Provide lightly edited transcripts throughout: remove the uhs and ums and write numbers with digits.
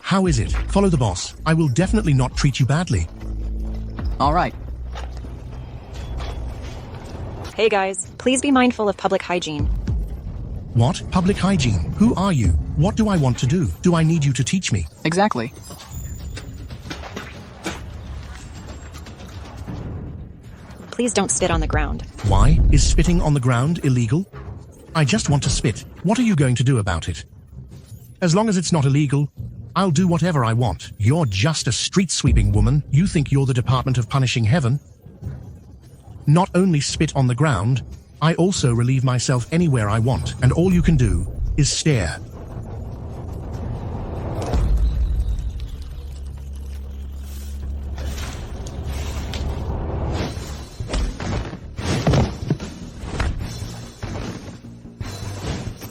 How is it? Follow the boss. I will definitely not treat you badly. All right. Hey guys, please be mindful of public hygiene. What? Public hygiene? Who are you? What do I want to do? Do I need you to teach me? Exactly. Please don't spit on the ground. Why? Is spitting on the ground illegal? I just want to spit. What are you going to do about it? As long as it's not illegal, I'll do whatever I want. You're just a street-sweeping woman. You think you're the Department of Punishing Heaven? Not only spit on the ground, I also relieve myself anywhere I want, and all you can do is stare.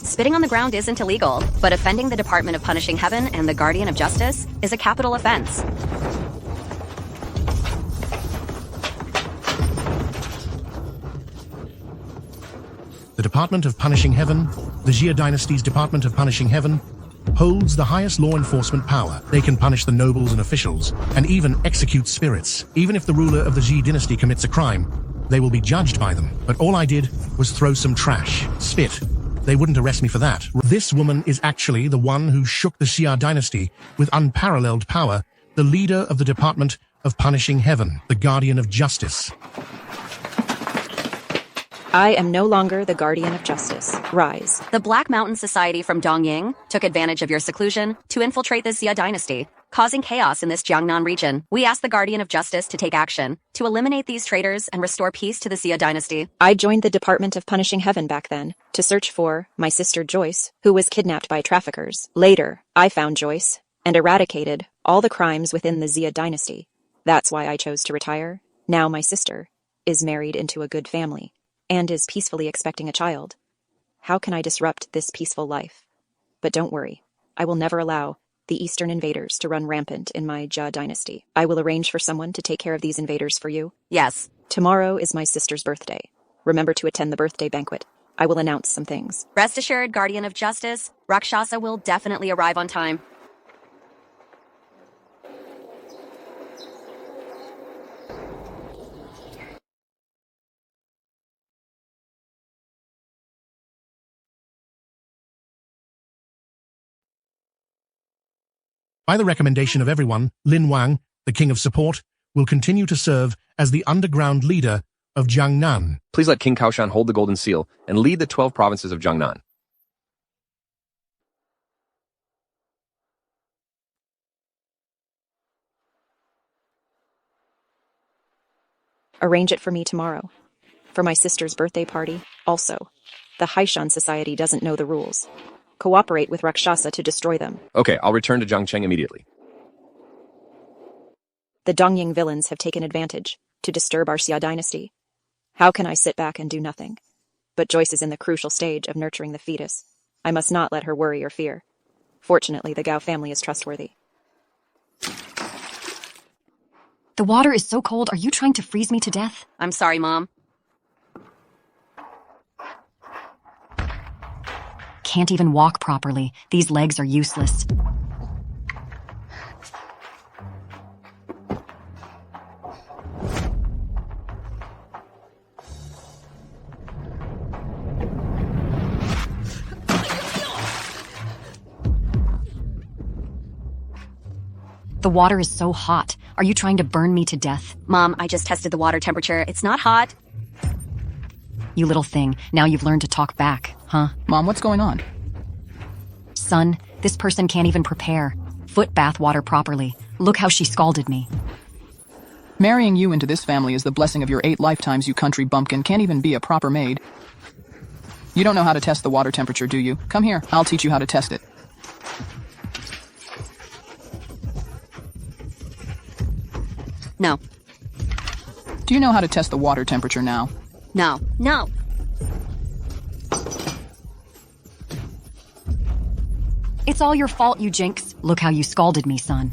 Spitting on the ground isn't illegal, but offending the Department of Punishing Heaven and the Guardian of Justice is a capital offense. The Department of Punishing Heaven, the Jia Dynasty's Department of Punishing Heaven, holds the highest law enforcement power. They can punish the nobles and officials, and even execute spirits. Even if the ruler of the Jia dynasty commits a crime, they will be judged by them. But all I did was throw some trash. Spit. They wouldn't arrest me for that. This woman is actually the one who shook the Xia dynasty with unparalleled power, the leader of the Department of Punishing Heaven, the Guardian of Justice. I am no longer the Guardian of Justice. Rise. The Black Mountain Society from Dongying took advantage of your seclusion to infiltrate the Xia dynasty, causing chaos in this Jiangnan region. We ask the Guardian of Justice to take action, to eliminate these traitors and restore peace to the Xia dynasty. I joined the Department of Punishing Heaven back then, to search for my sister Joyce, who was kidnapped by traffickers. Later, I found Joyce, and eradicated all the crimes within the Xia dynasty. That's why I chose to retire. Now my sister is married into a good family, and is peacefully expecting a child. How can I disrupt this peaceful life? But don't worry, I will never allow the Eastern invaders to run rampant in my Jia dynasty. I will arrange for someone to take care of these invaders for you. Yes. Tomorrow is my sister's birthday. Remember to attend the birthday banquet. I will announce some things. Rest assured, Guardian of Justice, Rakshasa will definitely arrive on time. By the recommendation of everyone, Lin Wang, the King of Support, will continue to serve as the underground leader of Jiangnan. Please let King Kaoshan hold the Golden Seal and lead the 12 provinces of Jiangnan. Arrange it for me tomorrow. For my sister's birthday party, also. The Haishan Society doesn't know the rules. Cooperate with Rakshasa to destroy them. Okay, I'll return to Zhangcheng immediately. The Dongying villains have taken advantage to disturb our Xia dynasty. How can I sit back and do nothing? But Joyce is in the crucial stage of nurturing the fetus. I must not let her worry or fear. Fortunately, the Gao family is trustworthy. The water is so cold, are you trying to freeze me to death? I'm sorry, Mom. Can't even walk properly. These legs are useless. The water is so hot. Are you trying to burn me to death? Mom, I just tested the water temperature. It's not hot. You little thing. Now you've learned to talk back, huh? Mom, what's going on? Son, this person can't even prepare foot bath water properly. Look how she scalded me. Marrying you into this family is the blessing of your 8 lifetimes, you country bumpkin. Can't even be a proper maid. You don't know how to test the water temperature, do you? Come here, I'll teach you how to test it. No. Do you know how to test the water temperature now? No. No. It's all your fault, you jinx. Look how you scalded me, son.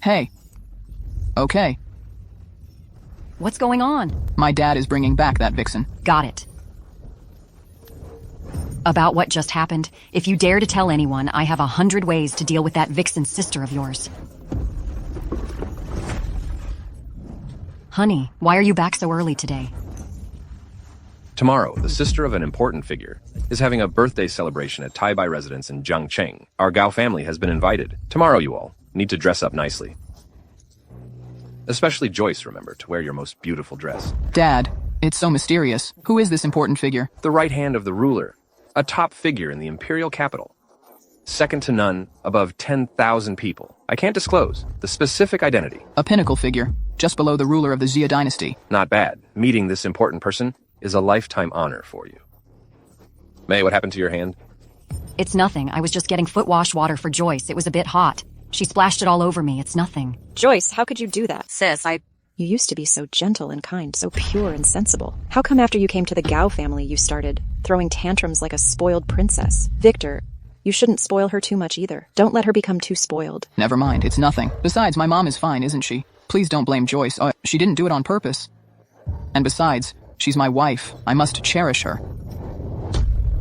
Hey. Okay. What's going on? My dad is bringing back that vixen. Got it. About what just happened? If you dare to tell anyone, I have 100 ways to deal with that vixen sister of yours. Honey, why are you back so early today? Tomorrow, the sister of an important figure is having a birthday celebration at Tai Bai residence in Jiangcheng. Our Gao family has been invited. Tomorrow, you all need to dress up nicely. Especially Joyce, remember, to wear your most beautiful dress. Dad, it's so mysterious. Who is this important figure? The right hand of the ruler, a top figure in the imperial capital. Second to none, above 10,000 people. I can't disclose the specific identity. A pinnacle figure, just below the ruler of the Xia dynasty. Not bad. Meeting this important person is a lifetime honor for you. May, what happened to your hand? It's nothing. I was just getting foot wash water for Joyce. It was a bit hot. She splashed it all over me. It's nothing. Joyce, how could you do that? Sis, You used to be so gentle and kind, so pure and sensible. How come after you came to the Gao family you started throwing tantrums like a spoiled princess? Victor, you shouldn't spoil her too much either. Don't let her become too spoiled. Never mind, it's nothing. Besides, my mom is fine, isn't she? Please don't blame Joyce. She didn't do it on purpose. And besides, she's my wife. I must cherish her.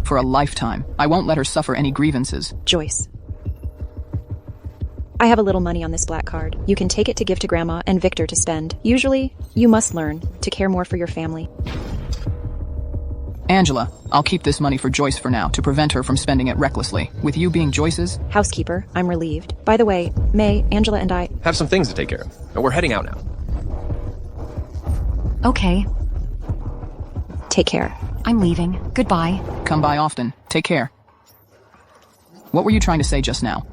For a lifetime. I won't let her suffer any grievances. Joyce, I have a little money on this black card. You can take it to give to Grandma and Victor to spend. Usually, you must learn to care more for your family. Angela, I'll keep this money for Joyce for now, to prevent her from spending it recklessly. With you being Joyce's... Housekeeper, I'm relieved. By the way, May, Angela and I... Have some things to take care of. And we're heading out now. Okay, Take care. I'm leaving. Goodbye. Come by often. Take care. What were you trying to say just now?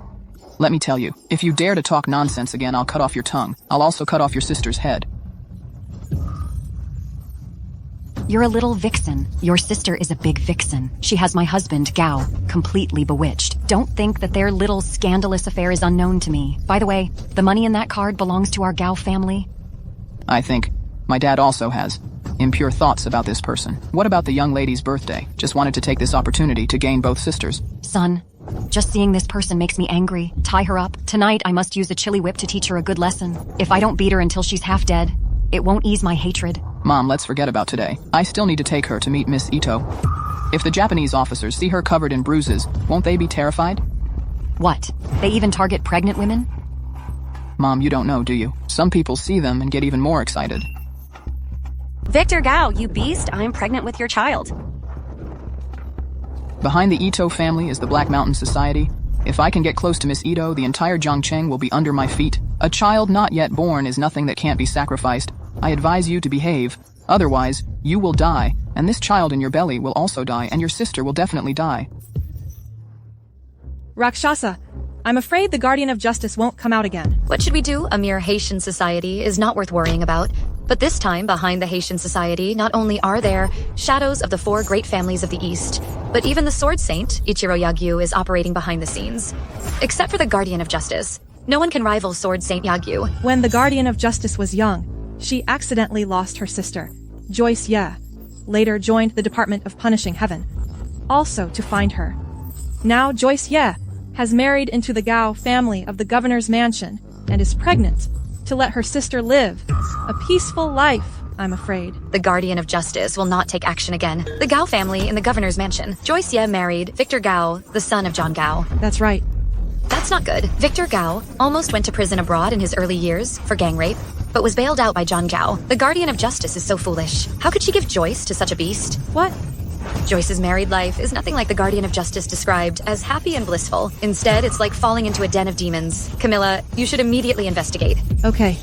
Let me tell you, if you dare to talk nonsense again, I'll cut off your tongue. I'll also cut off your sister's head. You're a little vixen. Your sister is a big vixen. She has my husband, Gao, completely bewitched. Don't think that their little scandalous affair is unknown to me. By the way, the money in that card belongs to our Gao family. I think my dad also has impure thoughts about this person. What about the young lady's birthday? Just wanted to take this opportunity to gain both sisters. Son, just seeing this person makes me angry. Tie her up. Tonight, I must use a chili whip to teach her a good lesson. If I don't beat her until she's half dead, it won't ease my hatred. Mom, let's forget about today. I still need to take her to meet Miss Ito. If the Japanese officers see her covered in bruises, won't they be terrified? What? They even target pregnant women? Mom, you don't know, do you? Some people see them and get even more excited. Victor Gao, you beast, I'm pregnant with your child. Behind the Ito family is the Black Mountain Society. If I can get close to Miss Ito, the entire Jiangcheng will be under my feet. A child not yet born is nothing that can't be sacrificed. I advise you to behave. Otherwise, you will die, and this child in your belly will also die, and your sister will definitely die. Rakshasa, I'm afraid the Guardian of Justice won't come out again. What should we do? A mere Haitian society is not worth worrying about. But this time, behind the Haitian society, not only are there shadows of the four great families of the East, but even the Sword Saint, Ichiro Yagyu, is operating behind the scenes. Except for the Guardian of Justice. No one can rival Sword Saint Yagyu. When the Guardian of Justice was young, she accidentally lost her sister, Joyce Ye. Later joined the Department of Punishing Heaven, also to find her. Now Joyce Ye has married into the Gao family of the governor's mansion and is pregnant to let her sister live a peaceful life, I'm afraid. The Guardian of Justice will not take action again. The Gao family in the governor's mansion. Joyce Ye married Victor Gao, the son of John Gao. That's right. That's not good. Victor Gao almost went to prison abroad in his early years for gang rape, but was bailed out by John Gao. The Guardian of Justice is so foolish. How could she give Joyce to such a beast? What? Joyce's married life is nothing like the Guardian of Justice described as happy and blissful. Instead, it's like falling into a den of demons. Camilla, you should immediately investigate. Okay.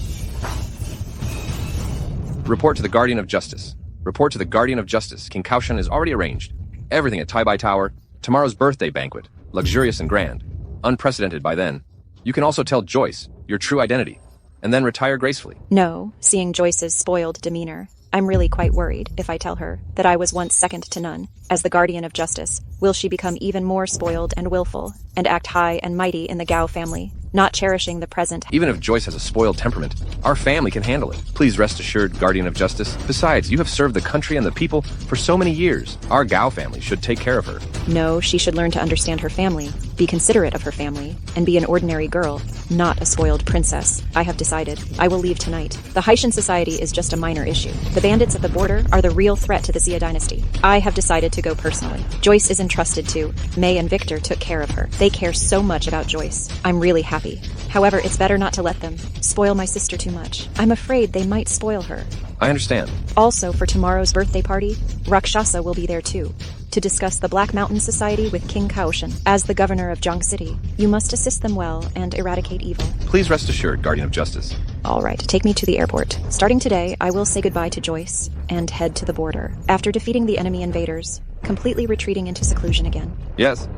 Report to the Guardian of Justice. Report to the Guardian of Justice. King Kaoshan is already arranged. Everything at Tai Bai Tower. Tomorrow's birthday banquet. Luxurious and grand. Unprecedented by then. You can also tell Joyce your true identity, and then retire gracefully. No, seeing Joyce's spoiled demeanor, I'm really quite worried if I tell her that I was once second to none. As the Guardian of Justice, will she become even more spoiled and willful, and act high and mighty in the Gao family, not cherishing the present? Even if Joyce has a spoiled temperament, our family can handle it. Please rest assured, Guardian of Justice. Besides, you have served the country and the people for so many years. Our Gao family should take care of her. No, she should learn to understand her family, be considerate of her family, and be an ordinary girl, not a spoiled princess. I have decided. I will leave tonight. The Haitian society is just a minor issue. The bandits at the border are the real threat to the Xia dynasty. I have decided to go personally. Joyce is entrusted to. May and Victor took care of her. They care so much about Joyce. I'm really happy. However, it's better not to let them spoil my sister too much. I'm afraid they might spoil her. I understand. Also, for tomorrow's birthday party, Rakshasa will be there too, to discuss the Black Mountain Society with King Kaoshan. As the governor of Jiang City, you must assist them well and eradicate evil. Please rest assured, Guardian of Justice. All right, take me to the airport. Starting today, I will say goodbye to Joyce and head to the border. After defeating the enemy invaders, completely retreating into seclusion again. Yes.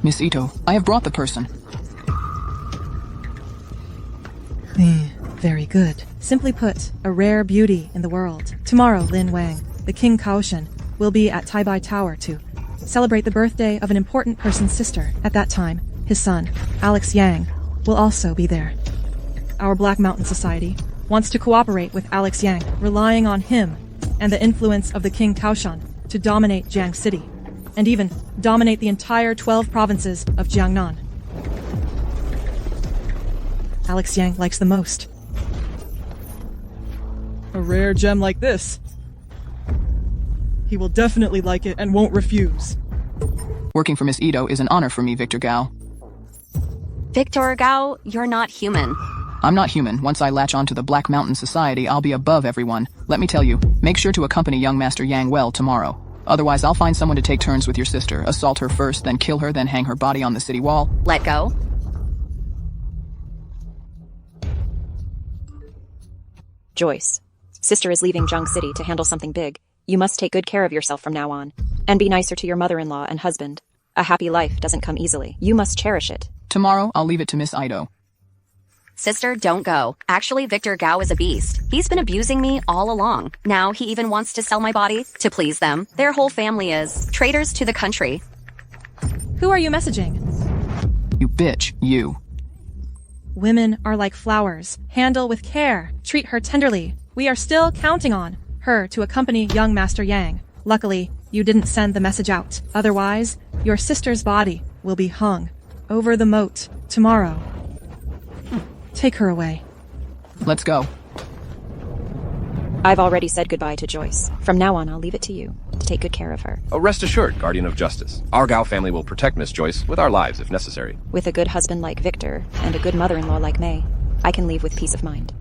Miss Ito, I have brought the person. Very good. Simply put, a rare beauty in the world. Tomorrow, Lin Wang, the King Kaoshan, will be at Taibai Tower to celebrate the birthday of an important person's sister. At that time, his son, Alex Yang, will also be there. Our Black Mountain Society wants to cooperate with Alex Yang, relying on him and the influence of the King Kaoshan to dominate Jiang City, and even dominate the entire 12 provinces of Jiangnan. Alex Yang likes the most. A rare gem like this. He will definitely like it and won't refuse. Working for Miss Ito is an honor for me, Victor Gao. Victor Gao, you're not human. I'm not human. Once I latch onto the Black Mountain Society, I'll be above everyone. Let me tell you, make sure to accompany young Master Yang well tomorrow. Otherwise, I'll find someone to take turns with your sister. Assault her first, then kill her, then hang her body on the city wall. Let go. Joyce, sister is leaving Jiang City to handle something big. You must take good care of yourself from now on, and be nicer to your mother-in-law and husband. A happy life doesn't come easily. You must cherish it. Tomorrow, I'll leave it to Miss Ito. Sister, don't go. Actually, Victor Gao is a beast. He's been abusing me all along. Now he even wants to sell my body to please them. Their whole family is traitors to the country. Who are you messaging? You bitch, you. Women are like flowers. Handle with care. Treat her tenderly. We are still counting on her to accompany young Master Yang. Luckily, you didn't send the message out. Otherwise, your sister's body will be hung over the moat tomorrow. Take her away. Let's go. I've already said goodbye to Joyce. From now on, I'll leave it to you to take good care of her. Rest assured, Guardian of Justice. Our Gao family will protect Miss Joyce with our lives if necessary. With a good husband like Victor and a good mother-in-law like May, I can leave with peace of mind.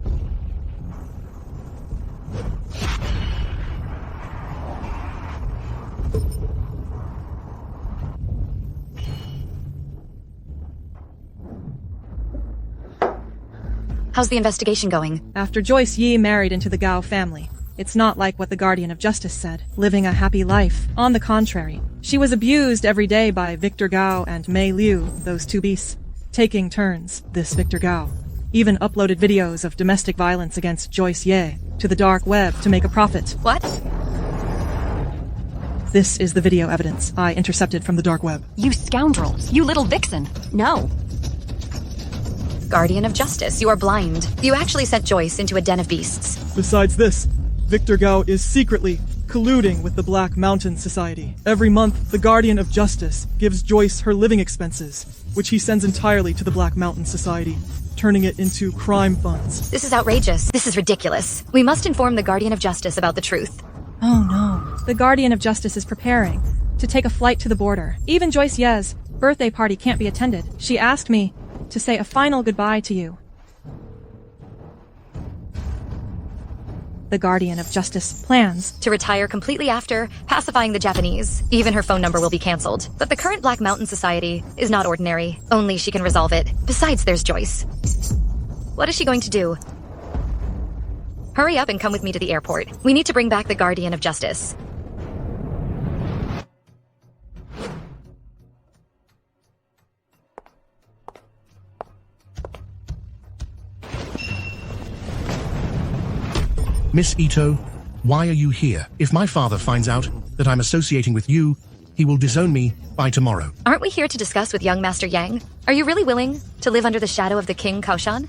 How's the investigation going? After Joyce Yi married into the Gao family, it's not like what the Guardian of Justice said, living a happy life. On the contrary, she was abused every day by Victor Gao and Mei Liu, those two beasts, taking turns. This Victor Gao even uploaded videos of domestic violence against Joyce Ye to the dark web to make a profit. What? This is the video evidence I intercepted from the dark web. You scoundrels! You little vixen! No. Guardian of Justice, you are blind. You actually sent Joyce into a den of beasts. Besides this, Victor Gao is secretly colluding with the Black Mountain Society. Every month, the Guardian of Justice gives Joyce her living expenses, which he sends entirely to the Black Mountain Society, turning it into crime funds. This is outrageous. This is ridiculous. We must inform the Guardian of Justice about the truth. Oh no. The Guardian of Justice is preparing to take a flight to the border. Even Joyce Ye's birthday party can't be attended. She asked me to say a final goodbye to you. The Guardian of Justice plans To retire completely after pacifying the Japanese. Even her phone number will be cancelled. But the current Black Mountain Society is not ordinary. Only she can resolve it. Besides, there's Joyce. What is she going to do? Hurry up and come with me to the airport. We need to bring back the Guardian of Justice. Miss Ito, Why are you here? If my father finds out that I'm associating with you, he will disown me by tomorrow. Aren't we here to discuss with young Master Yang? Are you really willing to live under the shadow of the King Kaoshan?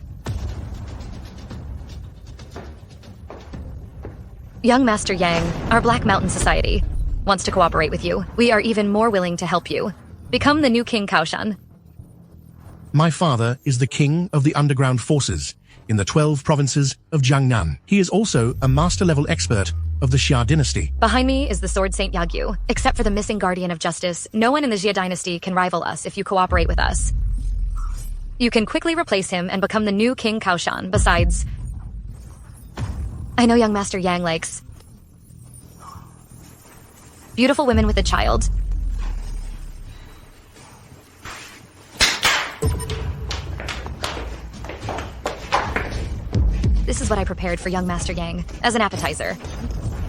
Young Master Yang, our Black Mountain Society, wants to cooperate with you. We are even more willing to help you. Become the new King Kaoshan. My father is the king of the underground forces in the 12 provinces of Jiangnan. He is also a master-level expert of the Xia dynasty. Behind me is the Sword Saint Yagyu. Except for the missing Guardian of Justice, no one in the Xia dynasty can rival us if you cooperate with us. You can quickly replace him and become the new King Kaoshan. Besides, I know young Master Yang likes beautiful women with a child. This is what I prepared for young Master Yang as an appetizer.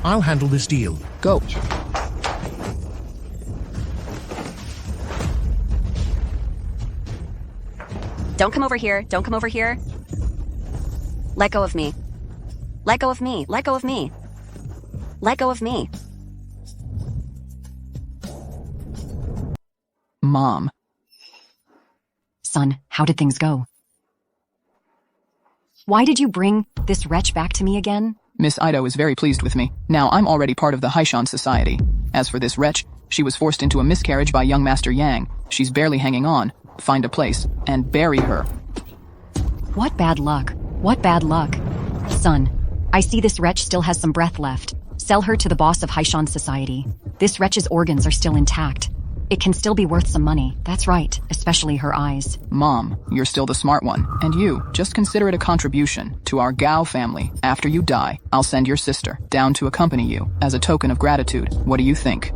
I'll handle this deal. Go. Don't come over here. Don't come over here. Let go of me. Let go of me. Let go of me. Let go of me. Mom. Son, how did things go? Why did you bring this wretch back to me again? Miss Ido is very pleased with me. Now I'm already part of the Haishan Society. As for this wretch, she was forced into a miscarriage by young Master Yang. She's barely hanging on. Find a place and bury her. What bad luck. What bad luck. Son, I see this wretch still has some breath left. Sell her to the boss of Haishan Society. This wretch's organs are still intact. It can still be worth some money. That's right, especially her eyes. Mom, you're still the smart one. And you, just consider it a contribution to our Gao family. After you die, I'll send your sister down to accompany you as a token of gratitude. What do you think?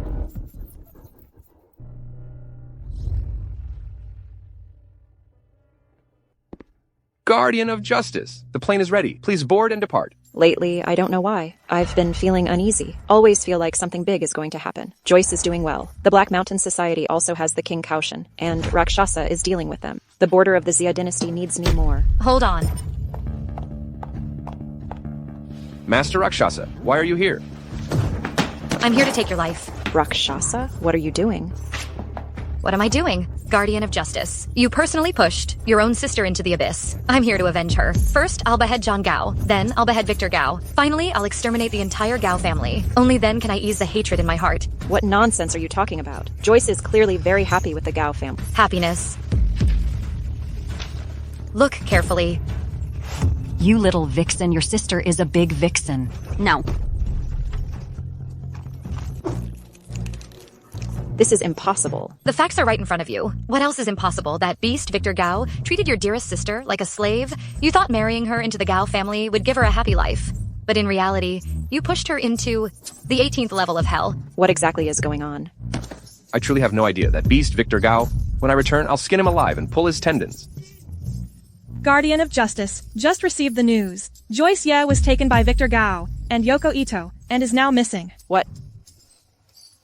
Guardian of Justice. The plane is ready. Please board and depart. Lately, I don't know why. I've been feeling uneasy. Always feel like something big is going to happen. Joyce is doing well. The Black Mountain Society also has the King Kaoshan, and Rakshasa is dealing with them. The border of the Xia dynasty needs me more. Hold on. Master Rakshasa, why are you here? I'm here to take your life. Rakshasa? What are you doing? What am I doing? Guardian of Justice. You personally pushed your own sister into the abyss. I'm here to avenge her. First, I'll behead Zhang Gao. Then, I'll behead Victor Gao. Finally, I'll exterminate the entire Gao family. Only then can I ease the hatred in my heart. What nonsense are you talking about? Joyce is clearly very happy with the Gao family. Happiness. Look carefully. You little vixen, your sister is a big vixen. No. This is impossible. The facts are right in front of you. What else is impossible? That beast, Victor Gao, treated your dearest sister like a slave? You thought marrying her into the Gao family would give her a happy life. But in reality, you pushed her into the 18th level of hell. What exactly is going on? I truly have no idea. That beast, Victor Gao. When I return, I'll skin him alive and pull his tendons. Guardian of Justice just received the news. Joyce Ye was taken by Victor Gao and Yoko Ito and is now missing. What?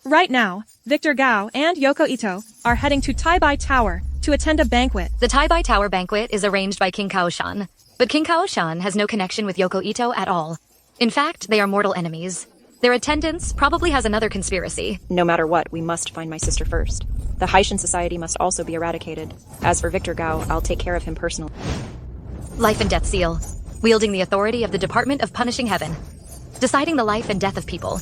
Right now, Victor Gao and Yoko Ito are heading to Taibai Tower to attend a banquet. The Taibai Tower banquet is arranged by King Kaoshan. But King Kaoshan has no connection with Yoko Ito at all. In fact, they are mortal enemies. Their attendance probably has another conspiracy. No matter what, we must find my sister first. The Haishan Society must also be eradicated. As for Victor Gao, I'll take care of him personally. Life and Death Seal. Wielding the authority of the Department of Punishing Heaven. Deciding the life and death of people.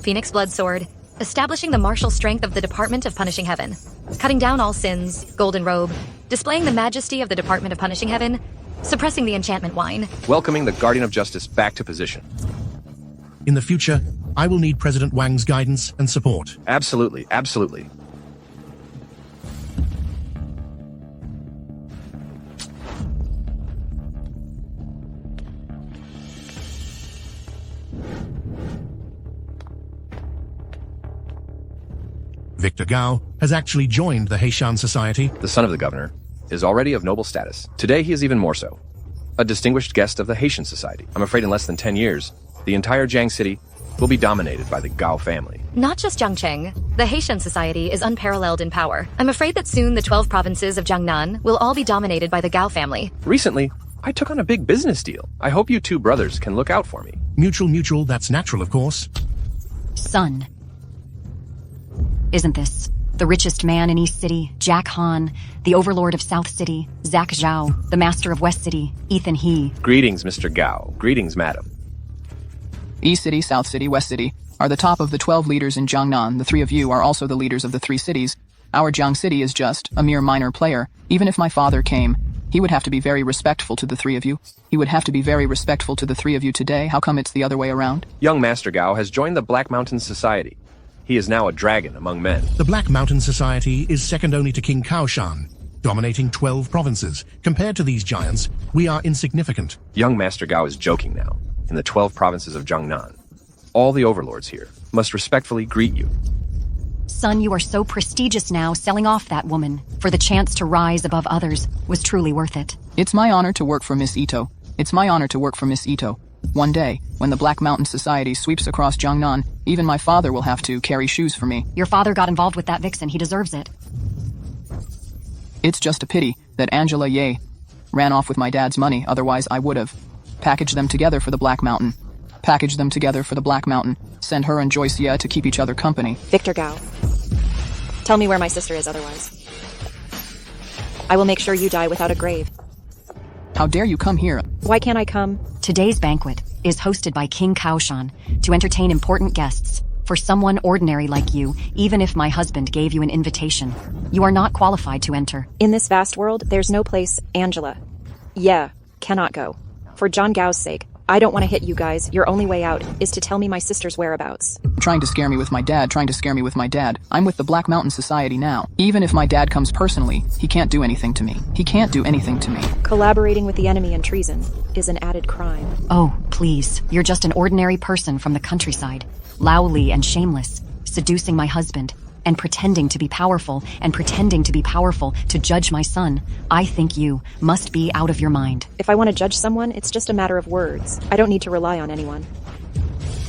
Phoenix Blood Sword. Establishing the martial strength of the Department of Punishing Heaven. Cutting down all sins. Golden Robe. Displaying the majesty of the Department of Punishing Heaven. Suppressing the enchantment wine. Welcoming the Guardian of Justice back to position. In the future, I will need President Wang's guidance and support. Absolutely, absolutely. Victor Gao has actually joined the Haishan Society. The son of the governor is already of noble status. Today he is even more so. A distinguished guest of the Haitian Society. I'm afraid in less than 10 years, the entire Jiang city will be dominated by the Gao family. Not just Jiangcheng. The Haitian Society is unparalleled in power. I'm afraid that soon the 12 provinces of Jiangnan will all be dominated by the Gao family. Recently, I took on a big business deal. I hope you two brothers can look out for me. Mutual, that's natural, of course. Son. Isn't this the richest man in East City, Jack Han, the overlord of South City, Zach Zhao, the master of West City, Ethan He? Greetings, Mr. Gao. Greetings, madam. East City, South City, West City are the top of the 12 leaders in Jiangnan. The three of you are also the leaders of the 3 cities. Our Jiang City is just a mere minor player. Even if my father came, he would have to be very respectful to the 3 of you. He would have to be very respectful to the 3 of you today. How come it's the other way around? Young Master Gao has joined the Black Mountain Society. He is now a dragon among men. The Black Mountain Society is second only to King Kaoshan, dominating 12 provinces. Compared to these giants, we are insignificant. Young Master Gao is joking now. In the 12 provinces of Jiangnan, all the overlords here must respectfully greet you. Son, you are so prestigious now. Selling off that woman for the chance to rise above others was truly worth it. It's my honor to work for Miss Ito. It's my honor to work for Miss Ito. One day, when the Black Mountain Society sweeps across Jiangnan, even my father will have to carry shoes for me. Your father got involved with that vixen. He deserves it. It's just a pity that Angela Ye ran off with my dad's money, otherwise I would have packaged them together for the Black Mountain. Package them together for the Black Mountain. Send her and Joyce Ye to keep each other company. Victor Gao. Tell me where my sister is otherwise. I will make sure you die without a grave. How dare you come here? Why can't I come? Today's banquet is hosted by King Kaoshan to entertain important guests. For someone ordinary like you, even if my husband gave you an invitation, you are not qualified to enter. In this vast world, there's no place Angela. Yeah, cannot go. For John Gao's sake, I don't want to hit you guys. Your only way out is to tell me my sister's whereabouts. Trying to scare me with my dad, I'm with the Black Mountain Society now. Even if my dad comes personally, he can't do anything to me. Collaborating with the enemy in treason is an added crime. Oh, please. You're just an ordinary person from the countryside. Loudly and shameless, seducing my husband, and pretending to be powerful to judge my son. I think you must be out of your mind. If I want to judge someone, it's just a matter of words. I don't need to rely on anyone.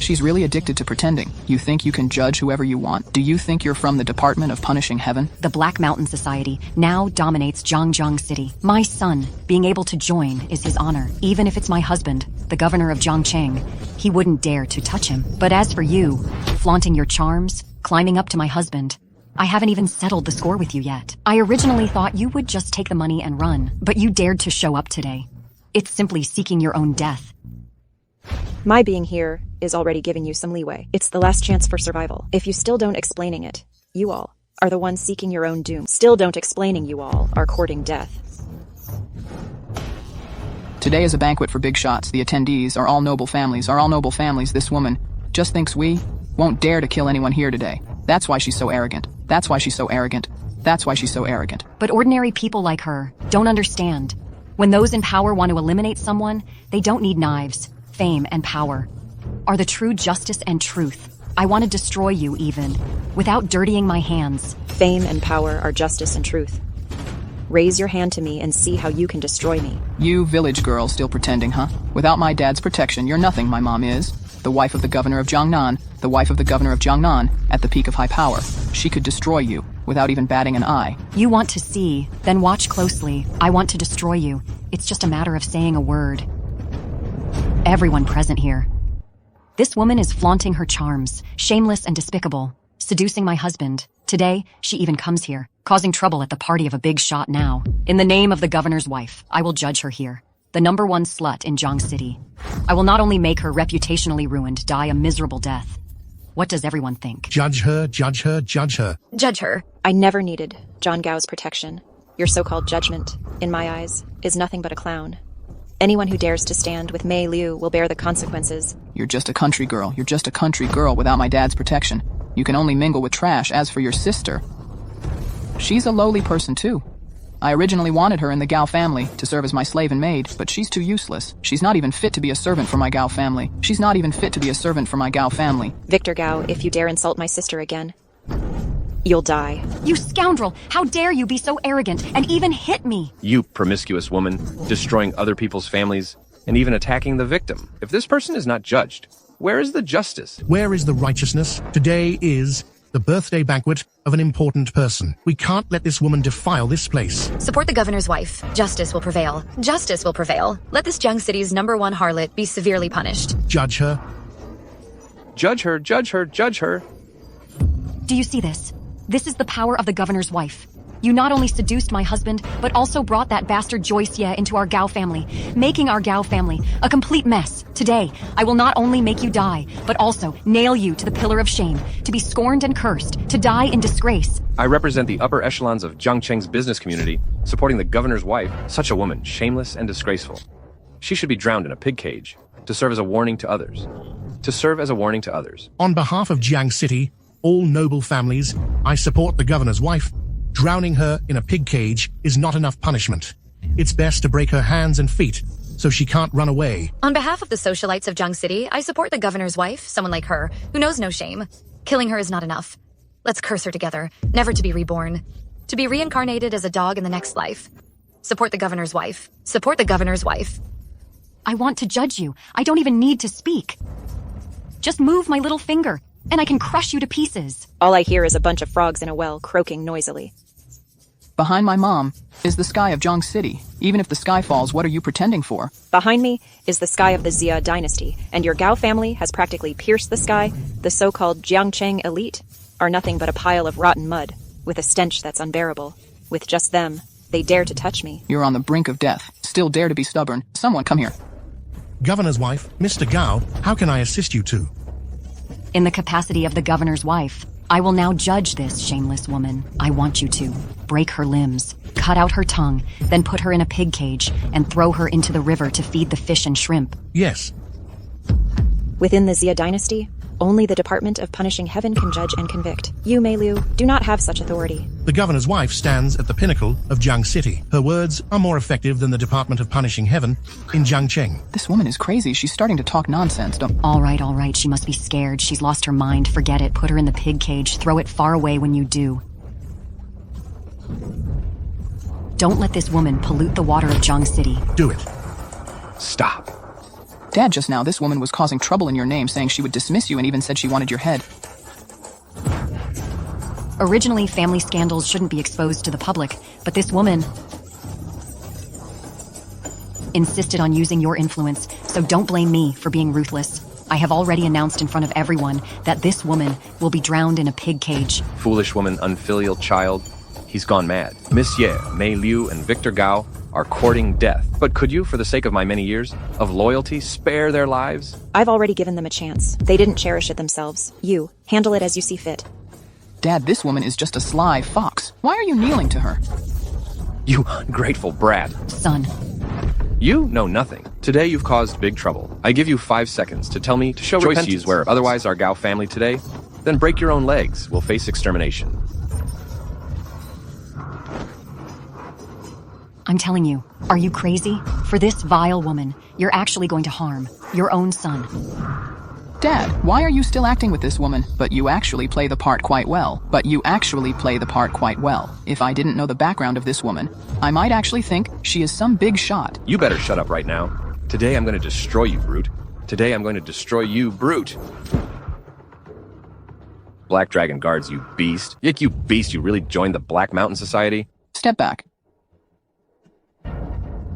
She's really addicted to pretending. You think you can judge whoever you want? Do you think you're from the Department of Punishing Heaven? The Black Mountain Society now dominates Jiangjiang City. My son being able to join is his honor. Even if it's my husband, the governor of Jiangcheng, he wouldn't dare to touch him. But as for you, flaunting your charms, climbing up to my husband, I haven't even settled the score with you yet. I originally thought you would just take the money and run, but you dared to show up today. It's simply seeking your own death. My being here is already giving you some leeway. It's the last chance for survival. If you still don't explaining it, you all are the ones seeking your own doom. Still don't explaining, you all are courting death. Today is a banquet for big shots. The attendees are all noble families. This woman just thinks we won't dare to kill anyone here today. That's why she's so arrogant. But ordinary people like her don't understand. When those in power want to eliminate someone, they don't need knives. Fame and power are the true justice and truth. I want to destroy you even, without dirtying my hands. Fame and power are justice and truth. Raise your hand to me and see how you can destroy me. You village girl still pretending, huh? Without my dad's protection, you're nothing, my mom is. The wife of the governor of Jiangnan, at the peak of high power. She could destroy you without even batting an eye. You want to see, then watch closely. I want to destroy you. It's just a matter of saying a word. Everyone present here. This woman is flaunting her charms, shameless and despicable, seducing my husband. Today, she even comes here, causing trouble at the party of a big shot now. In the name of the governor's wife, I will judge her here. The #1 slut in Jiang City. I will not only make her reputationally ruined die a miserable death. What does everyone think? Judge her. Judge her. I never needed John Gao's protection. Your so-called judgment, in my eyes, is nothing but a clown. Anyone who dares to stand with Mei Liu will bear the consequences. You're just a country girl without my dad's protection. You can only mingle with trash. As for your sister, she's a lowly person too. I originally wanted her in the Gao family to serve as my slave and maid, but she's too useless. She's not even fit to be a servant for my Gao family. Victor Gao, if you dare insult my sister again, you'll die. You scoundrel! How dare you be so arrogant and even hit me? You promiscuous woman, destroying other people's families, and even attacking the victim. If this person is not judged, where is the justice? Where is the righteousness? Today is the birthday banquet of an important person. We can't let this woman defile this place. Support the governor's wife. Justice will prevail. Justice will prevail. Let this Jiang City's #1 harlot be severely punished. Judge her. Judge her, judge her, judge her. Do you see this? This is the power of the governor's wife. You not only seduced my husband, but also brought that bastard Joyce Ye into our Gao family, making our Gao family a complete mess. Today, I will not only make you die, but also nail you to the pillar of shame, to be scorned and cursed, to die in disgrace. I represent the upper echelons of Jiangcheng's business community, supporting the governor's wife, such a woman, shameless and disgraceful. She should be drowned in a pig cage, to serve as a warning to others. To serve as a warning to others. On behalf of Jiang City, all noble families, I support the governor's wife. Drowning her in a pig cage is not enough punishment. It's best to break her hands and feet, so she can't run away. On behalf of the socialites of Jiang City, I support the governor's wife, someone like her, who knows no shame. Killing her is not enough. Let's curse her together, never to be reborn. To be reincarnated as a dog in the next life. Support the governor's wife. Support the governor's wife. I want to judge you. I don't even need to speak. Just move my little finger, and I can crush you to pieces. All I hear is a bunch of frogs in a well croaking noisily. Behind my mom is the sky of Jiang City. Even if the sky falls, what are you pretending for? Behind me is the sky of the Xia dynasty, and your Gao family has practically pierced the sky. The so-called Jiangcheng elite are nothing but a pile of rotten mud, with a stench that's unbearable. With just them, they dare to touch me. You're on the brink of death. Still dare to be stubborn. Someone come here. Governor's wife, Mr. Gao, how can I assist you two? In the capacity of the governor's wife, I will now judge this shameless woman. I want you to break her limbs, cut out her tongue, then put her in a pig cage and throw her into the river to feed the fish and shrimp. Yes. Within the Xia dynasty, only the Department of Punishing Heaven can judge and convict. You, Mei Liu, do not have such authority. The governor's wife stands at the pinnacle of Jiang City. Her words are more effective than the Department of Punishing Heaven in Jiangcheng. This woman is crazy. She's starting to talk nonsense. Don't... All right. She must be scared. She's lost her mind. Forget it. Put her in the pig cage. Throw it far away when you do. Don't let this woman pollute the water of Jiang City. Do it. Stop. Dad, just now, this woman was causing trouble in your name, saying she would dismiss you and even said she wanted your head. Originally, family scandals shouldn't be exposed to the public, but this woman insisted on using your influence, so don't blame me for being ruthless. I have already announced in front of everyone that this woman will be drowned in a pig cage. Foolish woman, unfilial child. He's gone mad. Miss Ye, Mei Liu, and Victor Gao are courting death. But could you, for the sake of my many years of loyalty, spare their lives? I've already given them a chance. They didn't cherish it themselves. You, handle it as you see fit. Dad, this woman is just a sly fox. Why are you kneeling to her? You ungrateful brat. Son. You know nothing. Today you've caused big trouble. I give you 5 seconds to tell me to show Joyce you where otherwise our Gao family today. Then break your own legs. We'll face extermination. I'm telling you, are you crazy? For this vile woman, you're actually going to harm your own son. Dad, why are you still acting with this woman? But you actually play the part quite well. If I didn't know the background of this woman, I might actually think she is some big shot. You better shut up right now. Today I'm going to destroy you, brute. Today I'm going to destroy you, brute. Black Dragon Guards, you beast. Yick, you beast, you really joined the Black Mountain Society? Step back.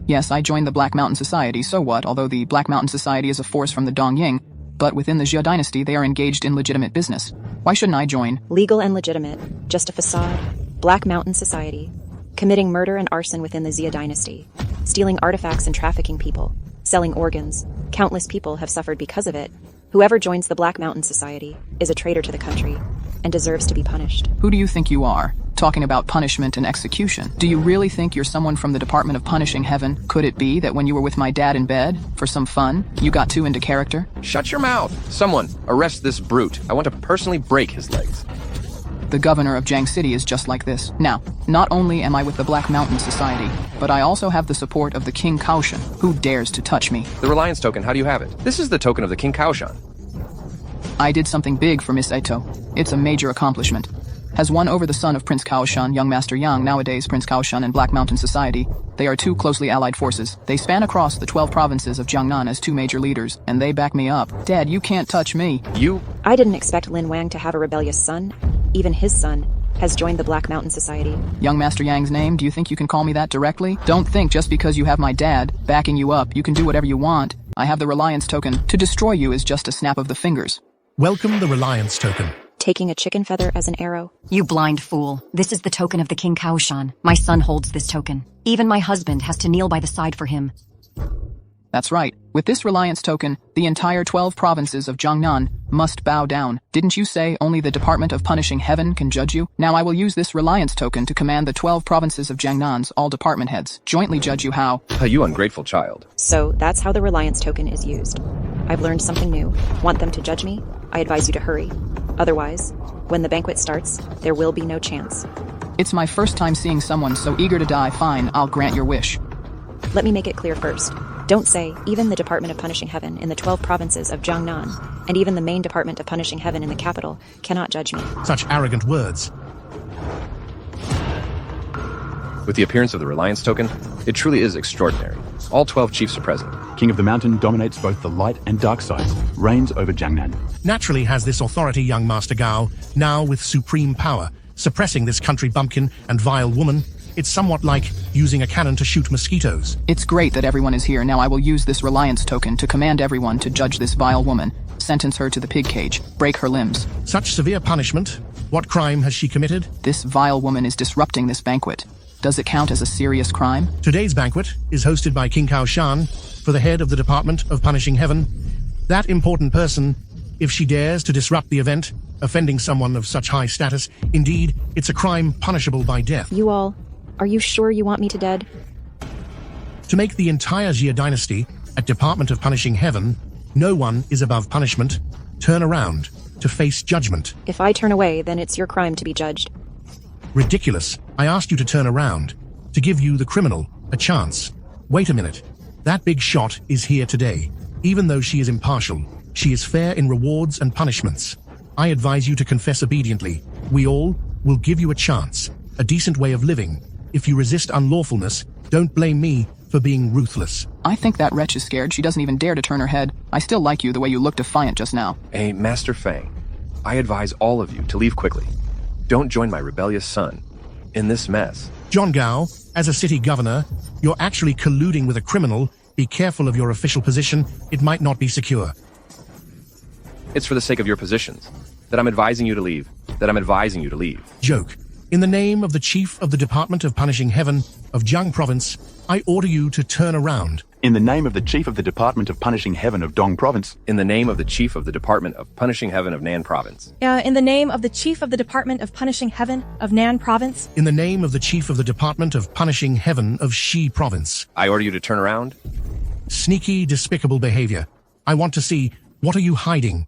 Yes, I joined the Black Mountain Society, so what? Although the Black Mountain Society is a force from the Dongying, but within the Xia dynasty, they are engaged in legitimate business. Why shouldn't I join? Legal and legitimate, just a facade. Black Mountain Society. Committing murder and arson within the Xia dynasty. Stealing artifacts and trafficking people. Selling organs. Countless people have suffered because of it. Whoever joins the Black Mountain Society is a traitor to the country and deserves to be punished. Who do you think you are? Talking about punishment and execution. Do you really think you're someone from the Department of Punishing Heaven? Could it be that when you were with my dad in bed, for some fun, you got too into character? Shut your mouth! Someone, arrest this brute. I want to personally break his legs. The governor of Jiang City is just like this. Now, not only am I with the Black Mountain Society, but I also have the support of the King Kaoshan, who dares to touch me. The Reliance token, how do you have it? This is the token of the King Kaoshan. I did something big for Miss Eito. It's a major accomplishment. Has won over the son of Prince Kaoshan, young Master Yang, nowadays Prince Kaoshan and Black Mountain Society. They are two closely allied forces. They span across the 12 provinces of Jiangnan as two major leaders, and they back me up. Dad, you can't touch me. I didn't expect Lin Wang to have a rebellious son. Even his son has joined the Black Mountain Society. Young Master Yang's name, do you think you can call me that directly? Don't think just because you have my dad backing you up, you can do whatever you want. I have the Reliance Token. To destroy you is just a snap of the fingers. Welcome the Reliance Token. Taking a chicken feather as an arrow. You blind fool. This is the token of the King Kaoshan. My son holds this token. Even my husband has to kneel by the side for him. That's right. With this Reliance Token, the entire 12 provinces of Jiangnan must bow down. Didn't you say only the Department of Punishing Heaven can judge you? Now I will use this Reliance Token to command the 12 provinces of Jiangnan's all department heads jointly judge you how. You ungrateful child. So that's how the Reliance Token is used. I've learned something new. Want them to judge me? I advise you to hurry. Otherwise, when the banquet starts, there will be no chance. It's my first time seeing someone so eager to die. Fine, I'll grant your wish. Let me make it clear first. Don't say, even the Department of Punishing Heaven in the 12 provinces of Jiangnan, and even the main Department of Punishing Heaven in the capital, cannot judge me. Such arrogant words. With the appearance of the Reliance Token, it truly is extraordinary. All 12 chiefs are present. King of the Mountain dominates both the light and dark sides, reigns over Jiangnan. Naturally has this authority young Master Gao, now with supreme power, suppressing this country bumpkin and vile woman. It's somewhat like using a cannon to shoot mosquitoes. It's great that everyone is here. Now I will use this Reliance Token to command everyone to judge this vile woman, sentence her to the pig cage, break her limbs. Such severe punishment? What crime has she committed? This vile woman is disrupting this banquet. Does it count as a serious crime? Today's banquet is hosted by King Kaoshan for the head of the Department of Punishing Heaven. That important person, if she dares to disrupt the event, offending someone of such high status, indeed, it's a crime punishable by death. You all, are you sure you want me to dead? To make the entire Xia dynasty at Department of Punishing Heaven, no one is above punishment. Turn around to face judgment. If I turn away, then it's your crime to be judged. Ridiculous. I asked you to turn around, to give you, the criminal, a chance. Wait a minute. That big shot is here today. Even though she is impartial, she is fair in rewards and punishments. I advise you to confess obediently. We all will give you a chance, a decent way of living. If you resist unlawfulness, don't blame me for being ruthless. I think that wretch is scared. She doesn't even dare to turn her head. I still like you the way you look defiant just now. Hey, Master Fang, I advise all of you to leave quickly. Don't join my rebellious son in this mess. John Gao, as a city governor, you're actually colluding with a criminal. Be careful of your official position. It might not be secure. It's for the sake of your positions that I'm advising you to leave. Joke. In the name of the Chief of the Department of Punishing Heaven of Jiang Province, I order you to turn around. In the name of the Chief of the Department of Punishing Heaven of Dong Province. In the name of the Chief of the Department of Punishing Heaven of Nan Province. In the name of the Chief of the Department of Punishing Heaven of Nan Province. In the name of the Chief of the Department of Punishing Heaven of Shi Province. I order you to turn around. Sneaky, despicable behavior. I want to see, what are you hiding?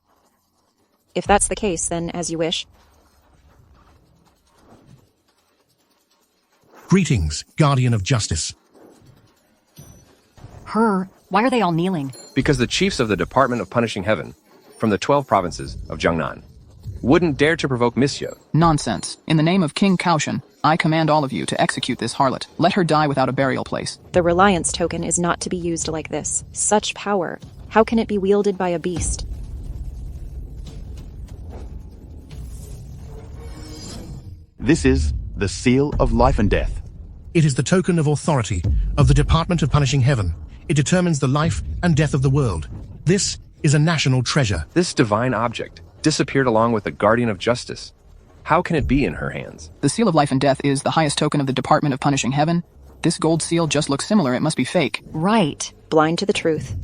If that's the case, then as you wish. Greetings, Guardian of Justice. Her? Why are they all kneeling? Because the chiefs of the Department of Punishing Heaven from the 12 provinces of Jiangnan wouldn't dare to provoke Monsieur. Nonsense. In the name of King Kaoshan, I command all of you to execute this harlot. Let her die without a burial place. The Reliance Token is not to be used like this. Such power. How can it be wielded by a beast? This is the Seal of Life and Death. It is the token of authority of the Department of Punishing Heaven. It determines the life and death of the world. This is a national treasure. This divine object disappeared along with the Guardian of Justice. How can it be in her hands? The Seal of Life and Death is the highest token of the Department of Punishing Heaven. This gold seal just looks similar. It must be fake. Right. Blind to the truth.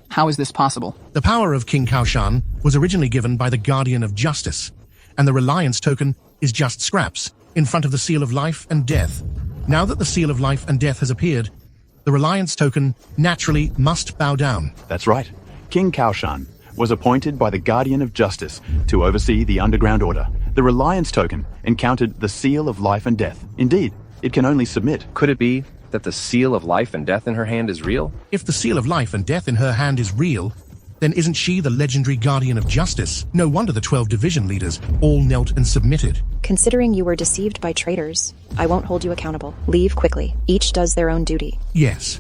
How is this possible? The power of King Kaoshan was originally given by the Guardian of Justice, and the Reliance Token is just scraps in front of the Seal of Life and Death. Now that the Seal of Life and Death has appeared, the Reliance Token naturally must bow down. That's right. King Kaoshan was appointed by the Guardian of Justice to oversee the Underground Order. The Reliance Token encountered the Seal of Life and Death. Indeed, it can only submit. Could it be that the Seal of Life and Death in her hand is real? If the Seal of Life and Death in her hand is real, then isn't she the legendary Guardian of Justice? No wonder the 12 division leaders all knelt and submitted. Considering you were deceived by traitors, I won't hold you accountable. Leave quickly. Each does their own duty. Yes.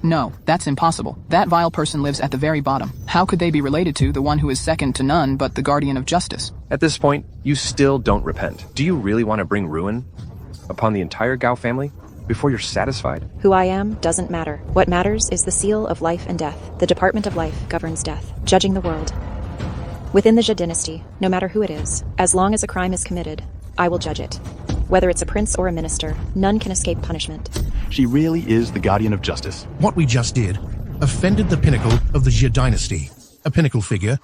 No, that's impossible. That vile person lives at the very bottom. How could they be related to the one who is second to none but the guardian of justice? At this point, you still don't repent. Do you really want to bring ruin upon the entire Gao family before you're satisfied? Who I am doesn't matter. What matters is the seal of life and death. The Department of Life governs death, judging the world. Within the Jia dynasty, no matter who it is, as long as a crime is committed, I will judge it. Whether it's a prince or a minister, none can escape punishment. She really is the guardian of justice. What we just did offended the pinnacle of the Jia dynasty. A pinnacle figure.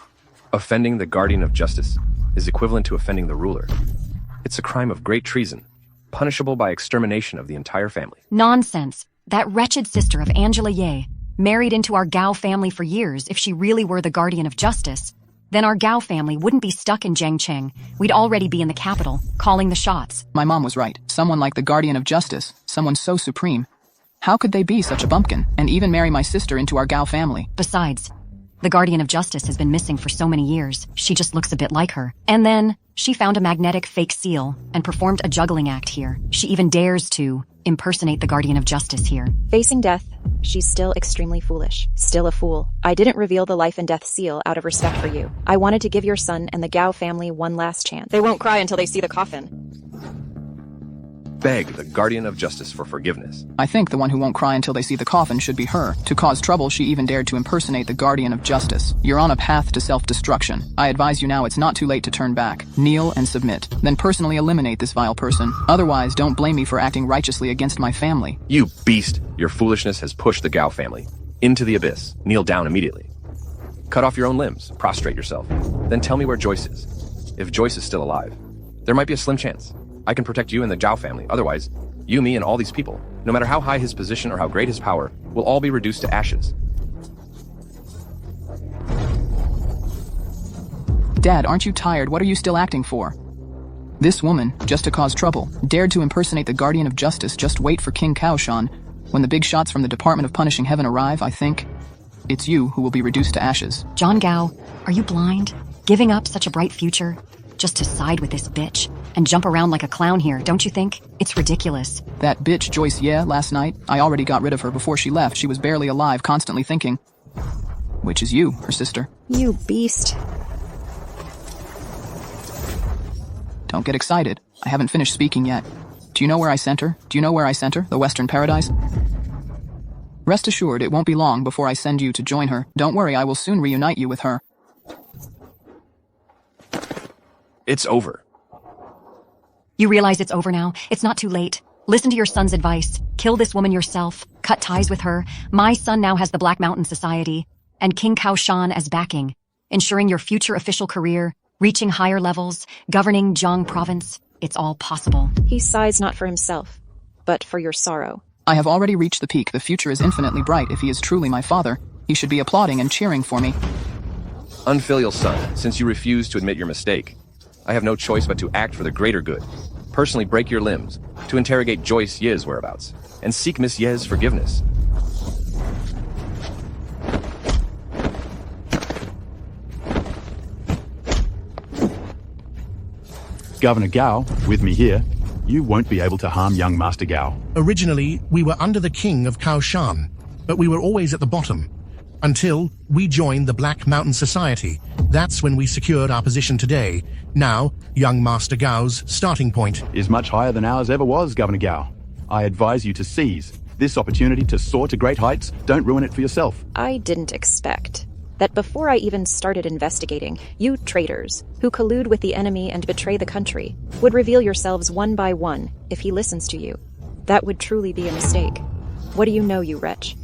Offending the guardian of justice is equivalent to offending the ruler. It's a crime of great treason, punishable by extermination of the entire family. Nonsense. That wretched sister of Angela Ye married into our Gao family for years. If she really were the guardian of justice, then our Gao family wouldn't be stuck in Jiangcheng. We'd already be in the capital, calling the shots. My mom was right. Someone like the guardian of justice, someone so supreme. How could they be such a bumpkin and even marry my sister into our Gao family? Besides, the guardian of justice has been missing for so many years. She just looks a bit like her. And then she found a magnetic fake seal and performed a juggling act here. She even dares to impersonate the guardian of justice here. Facing death, she's still extremely foolish. Still a fool. I didn't reveal the life and death seal out of respect for you. I wanted to give your son and the Gao family one last chance. They won't cry until they see the coffin. Beg the guardian of justice for forgiveness. I think the one who won't cry until they see the coffin should be her. To cause trouble, she even dared to impersonate the guardian of justice. You're on a path to self-destruction. I advise you now it's not too late to turn back. Kneel and submit. Then personally eliminate this vile person. Otherwise, don't blame me for acting righteously against my family. You beast! Your foolishness has pushed the Gao family into the abyss. Kneel down immediately. Cut off your own limbs. Prostrate yourself. Then tell me where Joyce is. If Joyce is still alive, there might be a slim chance I can protect you and the Zhao family. Otherwise, you, me, and all these people, no matter how high his position or how great his power, will all be reduced to ashes. Dad, aren't you tired? What are you still acting for? This woman, just to cause trouble, dared to impersonate the guardian of justice. Just wait for King Kaoshan. When the big shots from the Department of Punishing Heaven arrive, I think it's you who will be reduced to ashes. John Gao, are you blind? Giving up such a bright future just to side with this bitch and jump around like a clown here, don't you think? It's ridiculous. That bitch Joyce Ye last night, I already got rid of her before she left. She was barely alive, constantly thinking. Which is you, her sister. You beast. Don't get excited. I haven't finished speaking yet. Do you know where I sent her? Do you know where I sent her? The Western Paradise? Rest assured, it won't be long before I send you to join her. Don't worry, I will soon reunite you with her. It's over. You realize it's over now? It's not too late. Listen to your son's advice. Kill this woman yourself. Cut ties with her. My son now has the Black Mountain Society and King Kaoshan as backing, ensuring your future official career, reaching higher levels, governing Jiang province. It's all possible. He sighs not for himself, but for your sorrow. I have already reached the peak. The future is infinitely bright. If he is truly my father, he should be applauding and cheering for me. Unfilial son, since you refuse to admit your mistake, I have no choice but to act for the greater good. Personally break your limbs, to interrogate Joyce Ye's whereabouts, and seek Miss Ye's forgiveness. Governor Gao, with me here, you won't be able to harm young Master Gao. Originally, we were under the king of Kaoshan, but we were always at the bottom. Until we joined the Black Mountain Society. That's when we secured our position today. Now, young Master Gao's starting point Is much higher than ours ever was, Governor Gao. I advise you to seize this opportunity to soar to great heights. Don't ruin it for yourself. I didn't expect that before I even started investigating, you traitors, who collude with the enemy and betray the country, would reveal yourselves one by one if he listens to you. That would truly be a mistake. What do you know, you wretch?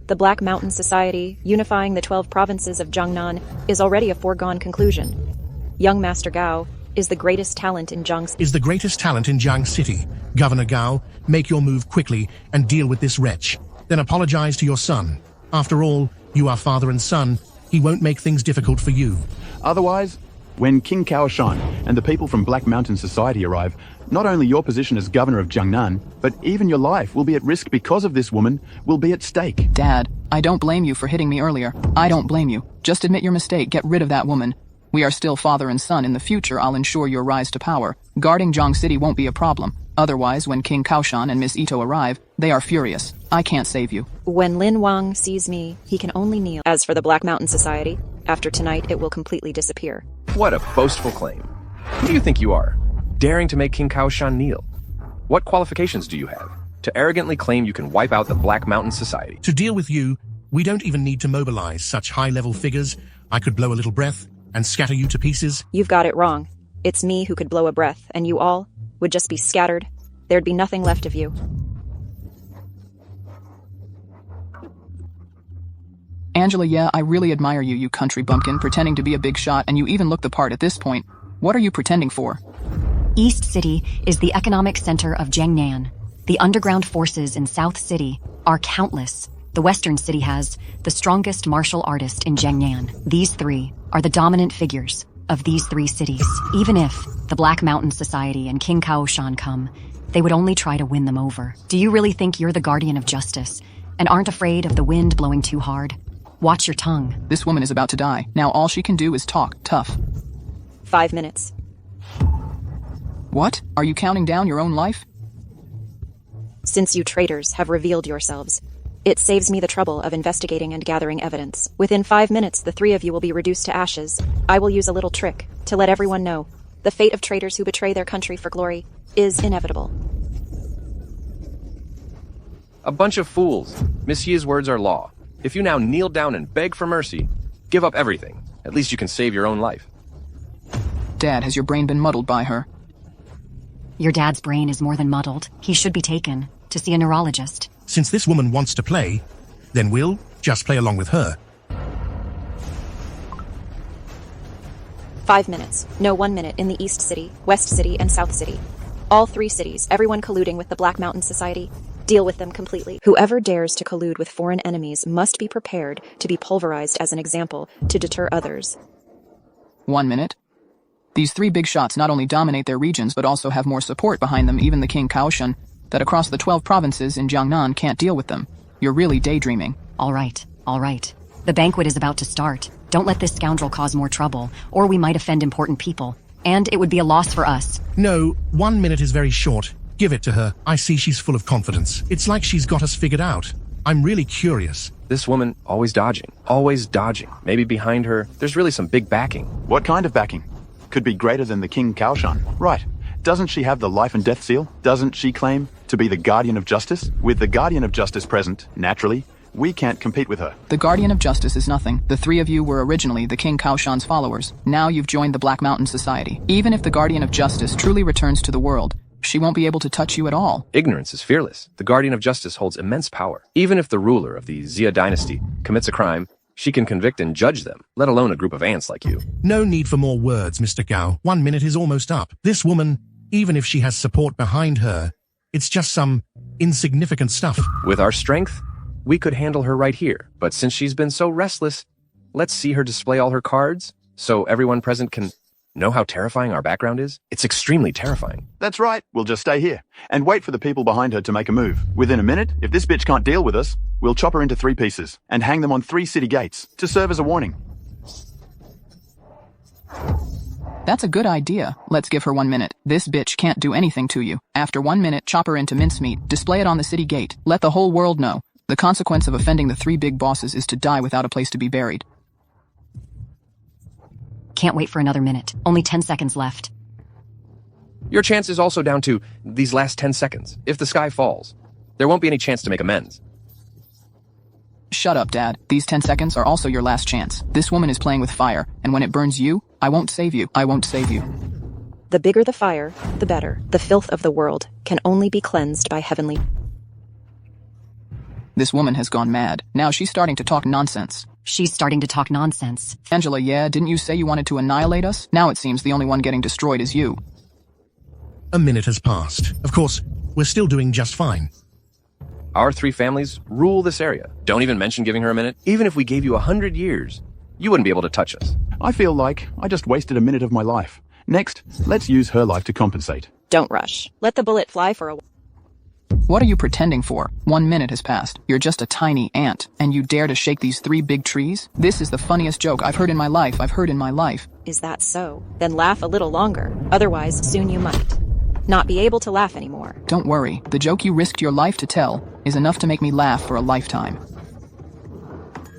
The Black Mountain Society, unifying the 12 provinces of Jiangnan, is already a foregone conclusion. Young Master Gao is the greatest talent in Jiang City. Governor Gao, make your move quickly and deal with this wretch. Then apologize to your son. After all, you are father and son. He won't make things difficult for you. Otherwise, when King Kaoshan and the people from Black Mountain Society arrive, not only your position as governor of Jiangnan, but even your life will be at risk because of this woman will be at stake. Dad, I don't blame you for hitting me earlier. I don't blame you. Just admit your mistake. Get rid of that woman. We are still father and son. In the future, I'll ensure your rise to power. Guarding Jiang City won't be a problem. Otherwise, when King Kaoshan and Miss Ito arrive, they are furious. I can't save you. When Lin Wang sees me, he can only kneel. As for the Black Mountain Society, after tonight it will completely disappear. What a boastful claim. Who do you think you are, daring to make King Kaoshan kneel? What qualifications do you have to arrogantly claim you can wipe out the Black Mountain Society? To deal with you, we don't even need to mobilize such high-level figures. I could blow a little breath and scatter you to pieces. You've got it wrong. It's me who could blow a breath, and you all would just be scattered. There'd be nothing left of you. Angela, yeah, I really admire you, you country bumpkin, pretending to be a big shot, and you even look the part at this point. What are you pretending for? East City is the economic center of Jiangnan. The underground forces in South City are countless. The Western City has the strongest martial artist in Jiangnan. These three are the dominant figures of these three cities. Even if the Black Mountain Society and King Kaoshan come, they would only try to win them over. Do you really think you're the guardian of justice and aren't afraid of the wind blowing too hard? Watch your tongue. This woman is about to die. Now all she can do is talk tough. 5 minutes. What? Are you counting down your own life? Since you traitors have revealed yourselves, it saves me the trouble of investigating and gathering evidence. Within 5 minutes, the three of you will be reduced to ashes. I will use a little trick to let everyone know the fate of traitors who betray their country for glory is inevitable. A bunch of fools. Miss Ye's words are law. If you now kneel down and beg for mercy, give up everything. At least you can save your own life. Dad, has your brain been muddled by her? Your dad's brain is more than muddled. He should be taken to see a neurologist. Since this woman wants to play, then we'll just play along with her. 5 minutes. No, 1 minute in the East City, West City, and South City. All three cities, everyone colluding with the Black Mountain Society. Deal with them completely. Whoever dares to collude with foreign enemies must be prepared to be pulverized as an example to deter others. 1 minute. These three big shots not only dominate their regions but also have more support behind them, even the King Kaoshan, that across the 12 provinces in Jiangnan can't deal with them. You're really daydreaming. All right. The banquet is about to start. Don't let this scoundrel cause more trouble, or we might offend important people. And it would be a loss for us. No, 1 minute is very short. Give it to her. I see she's full of confidence. It's like she's got us figured out. I'm really curious. This woman, always dodging. Maybe behind her, there's really some big backing. What kind of backing? Could be greater than the King Kaoshan. Right. Doesn't she have the life and death seal? Doesn't she claim to be the guardian of justice? With the guardian of justice present, naturally, we can't compete with her. The guardian of justice is nothing. The three of you were originally the King Kaoshan's followers. Now you've joined the Black Mountain Society. Even if the guardian of justice truly returns to the world, she won't be able to touch you at all. Ignorance is fearless. The guardian of justice holds immense power. Even if the ruler of the Xia dynasty commits a crime, she can convict and judge them, let alone a group of ants like you. No need for more words, Mr. Gao. 1 minute is almost up. This woman, even if she has support behind her, it's just some insignificant stuff. With our strength, we could handle her right here. But since she's been so restless, let's see her display all her cards, so everyone present can know how terrifying our background is. It's extremely terrifying. That's right. We'll just stay here and wait for the people behind her to make a move. Within a minute, if this bitch can't deal with us, we'll chop her into 3 pieces and hang them on 3 city gates to serve as a warning. That's a good idea. Let's give her 1 minute. This bitch can't do anything to you. After 1 minute, chop her into mincemeat. Display it on the city gate. Let the whole world know. The consequence of offending the 3 big bosses is to die without a place to be buried. Can't wait for another minute. Only 10 seconds left. Your chance is also down to these last 10 seconds. If the sky falls, there won't be any chance to make amends. Shut up, Dad. These 10 seconds are also your last chance. This woman is playing with fire, and when it burns you, I won't save you. I won't save you. The bigger the fire, the better. The filth of the world can only be cleansed by heavenly. This woman has gone mad. Now she's starting to talk nonsense. She's starting to talk nonsense. Angela, yeah, didn't you say you wanted to annihilate us? Now it seems the only one getting destroyed is you. A minute has passed. Of course, we're still doing just fine. Our 3 families rule this area. Don't even mention giving her a minute. Even if we gave you 100 years, you wouldn't be able to touch us. I feel like I just wasted a minute of my life. Next, let's use her life to compensate. Don't rush. Let the bullet fly for a while. What are you pretending for? 1 minute has passed. You're just a tiny ant, and you dare to shake these 3 big trees? This is the funniest joke I've heard in my life. Is that so? Then laugh a little longer. Otherwise, soon you might. not be able to laugh anymore. Don't worry, the joke you risked your life to tell is enough to make me laugh for a lifetime.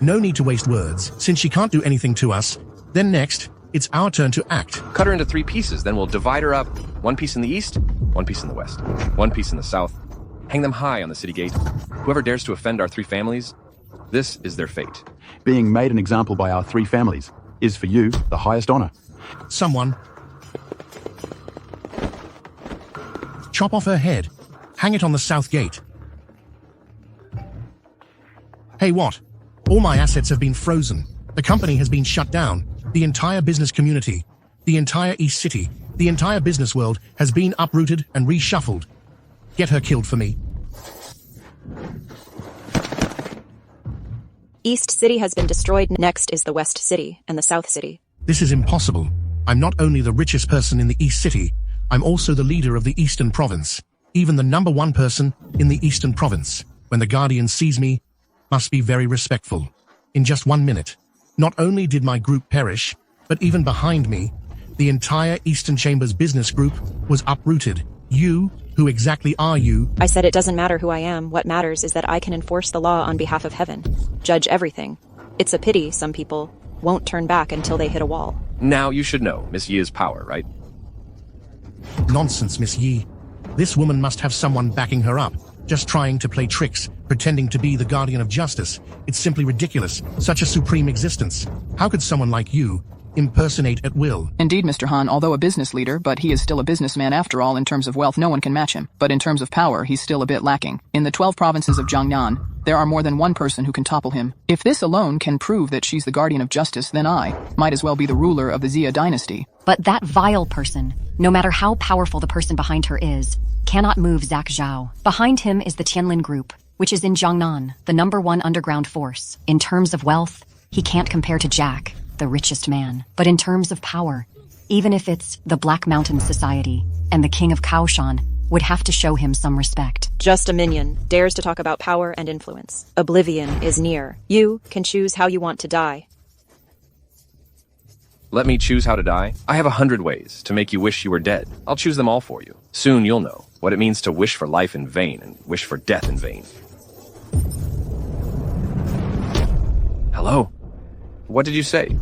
No need to waste words, since she can't do anything to us. Then next, it's our turn to act. Cut her into 3 pieces, then we'll divide her up. 1 piece in the east, 1 piece in the west, 1 piece in the south. Hang them high on the city gate. Whoever dares to offend our 3 families, this is their fate. Being made an example by our 3 families is for you the highest honor. Someone. Chop off her head. Hang it on the south gate. Hey, what? All my assets have been frozen. The company has been shut down. The entire business community, the entire East City, the entire business world has been uprooted and reshuffled. Get her killed for me. East City has been destroyed. Next is the West City and the South City. This is impossible. I'm not only the richest person in the East City, I'm also the leader of the Eastern Province. Even the number 1 person in the Eastern Province, when the Guardian sees me, must be very respectful. In just 1 minute, not only did my group perish, but even behind me, the entire Eastern Chamber's business group was uprooted. You, who exactly are you? I said it doesn't matter who I am. What matters is that I can enforce the law on behalf of heaven. Judge everything. It's a pity some people won't turn back until they hit a wall. Now you should know Miss Yi's power, right? Nonsense, Miss Yi. This woman must have someone backing her up, just trying to play tricks, pretending to be the guardian of justice. It's simply ridiculous, such a supreme existence. How could someone like you impersonate at will? Indeed, Mr. Han, although a business leader, but he is still a businessman after all. In terms of wealth, no one can match him. But in terms of power, he's still a bit lacking. In the 12 provinces of Jiangnan, there are more than 1 person who can topple him. If this alone can prove that she's the guardian of justice, then I might as well be the ruler of the Xia dynasty. But that vile person, no matter how powerful the person behind her is, cannot move Zhak Zhao. Behind him is the Tianlin Group, which is in Jiangnan, the number 1 underground force. In terms of wealth, he can't compare to Jack, the richest man. But in terms of power, even if it's the Black Mountain Society and the King of Kaoshan, would have to show him some respect. Just a minion dares to talk about power and influence. Oblivion is near. You can choose how you want to die. Let me choose how to die? I have 100 ways to make you wish you were dead. I'll choose them all for you. Soon you'll know what it means to wish for life in vain and wish for death in vain. Hello? What did you say?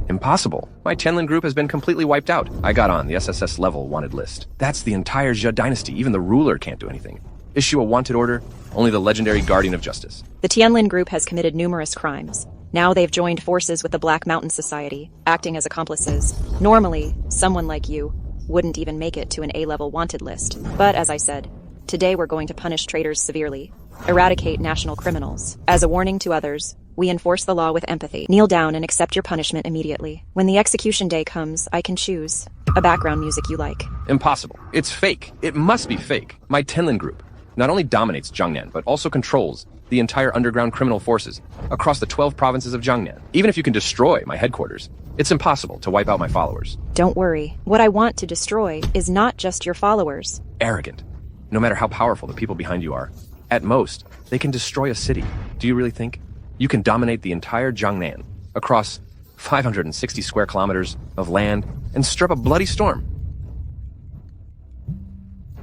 Impossible. My Tianlin group has been completely wiped out. I got on the SSS level wanted list. That's the entire Xia dynasty. Even the ruler can't do anything. Issue a wanted order, only the legendary guardian of justice. The Tianlin group has committed numerous crimes. Now they've joined forces with the Black Mountain Society, acting as accomplices. Normally, someone like you wouldn't even make it to an A-level wanted list. But as I said, today we're going to punish traitors severely, eradicate national criminals. As a warning to others, we enforce the law with empathy. Kneel down and accept your punishment immediately. When the execution day comes, I can choose a background music you like. Impossible. It's fake. It must be fake. My Tianlin group not only dominates Jiangnan, but also controls the entire underground criminal forces across the 12 provinces of Jiangnan. Even if you can destroy my headquarters, it's impossible to wipe out my followers. Don't worry. What I want to destroy is not just your followers. Arrogant. No matter how powerful the people behind you are, at most, they can destroy a city. Do you really think you can dominate the entire Jiangnan across 560 square kilometers of land and stir up a bloody storm?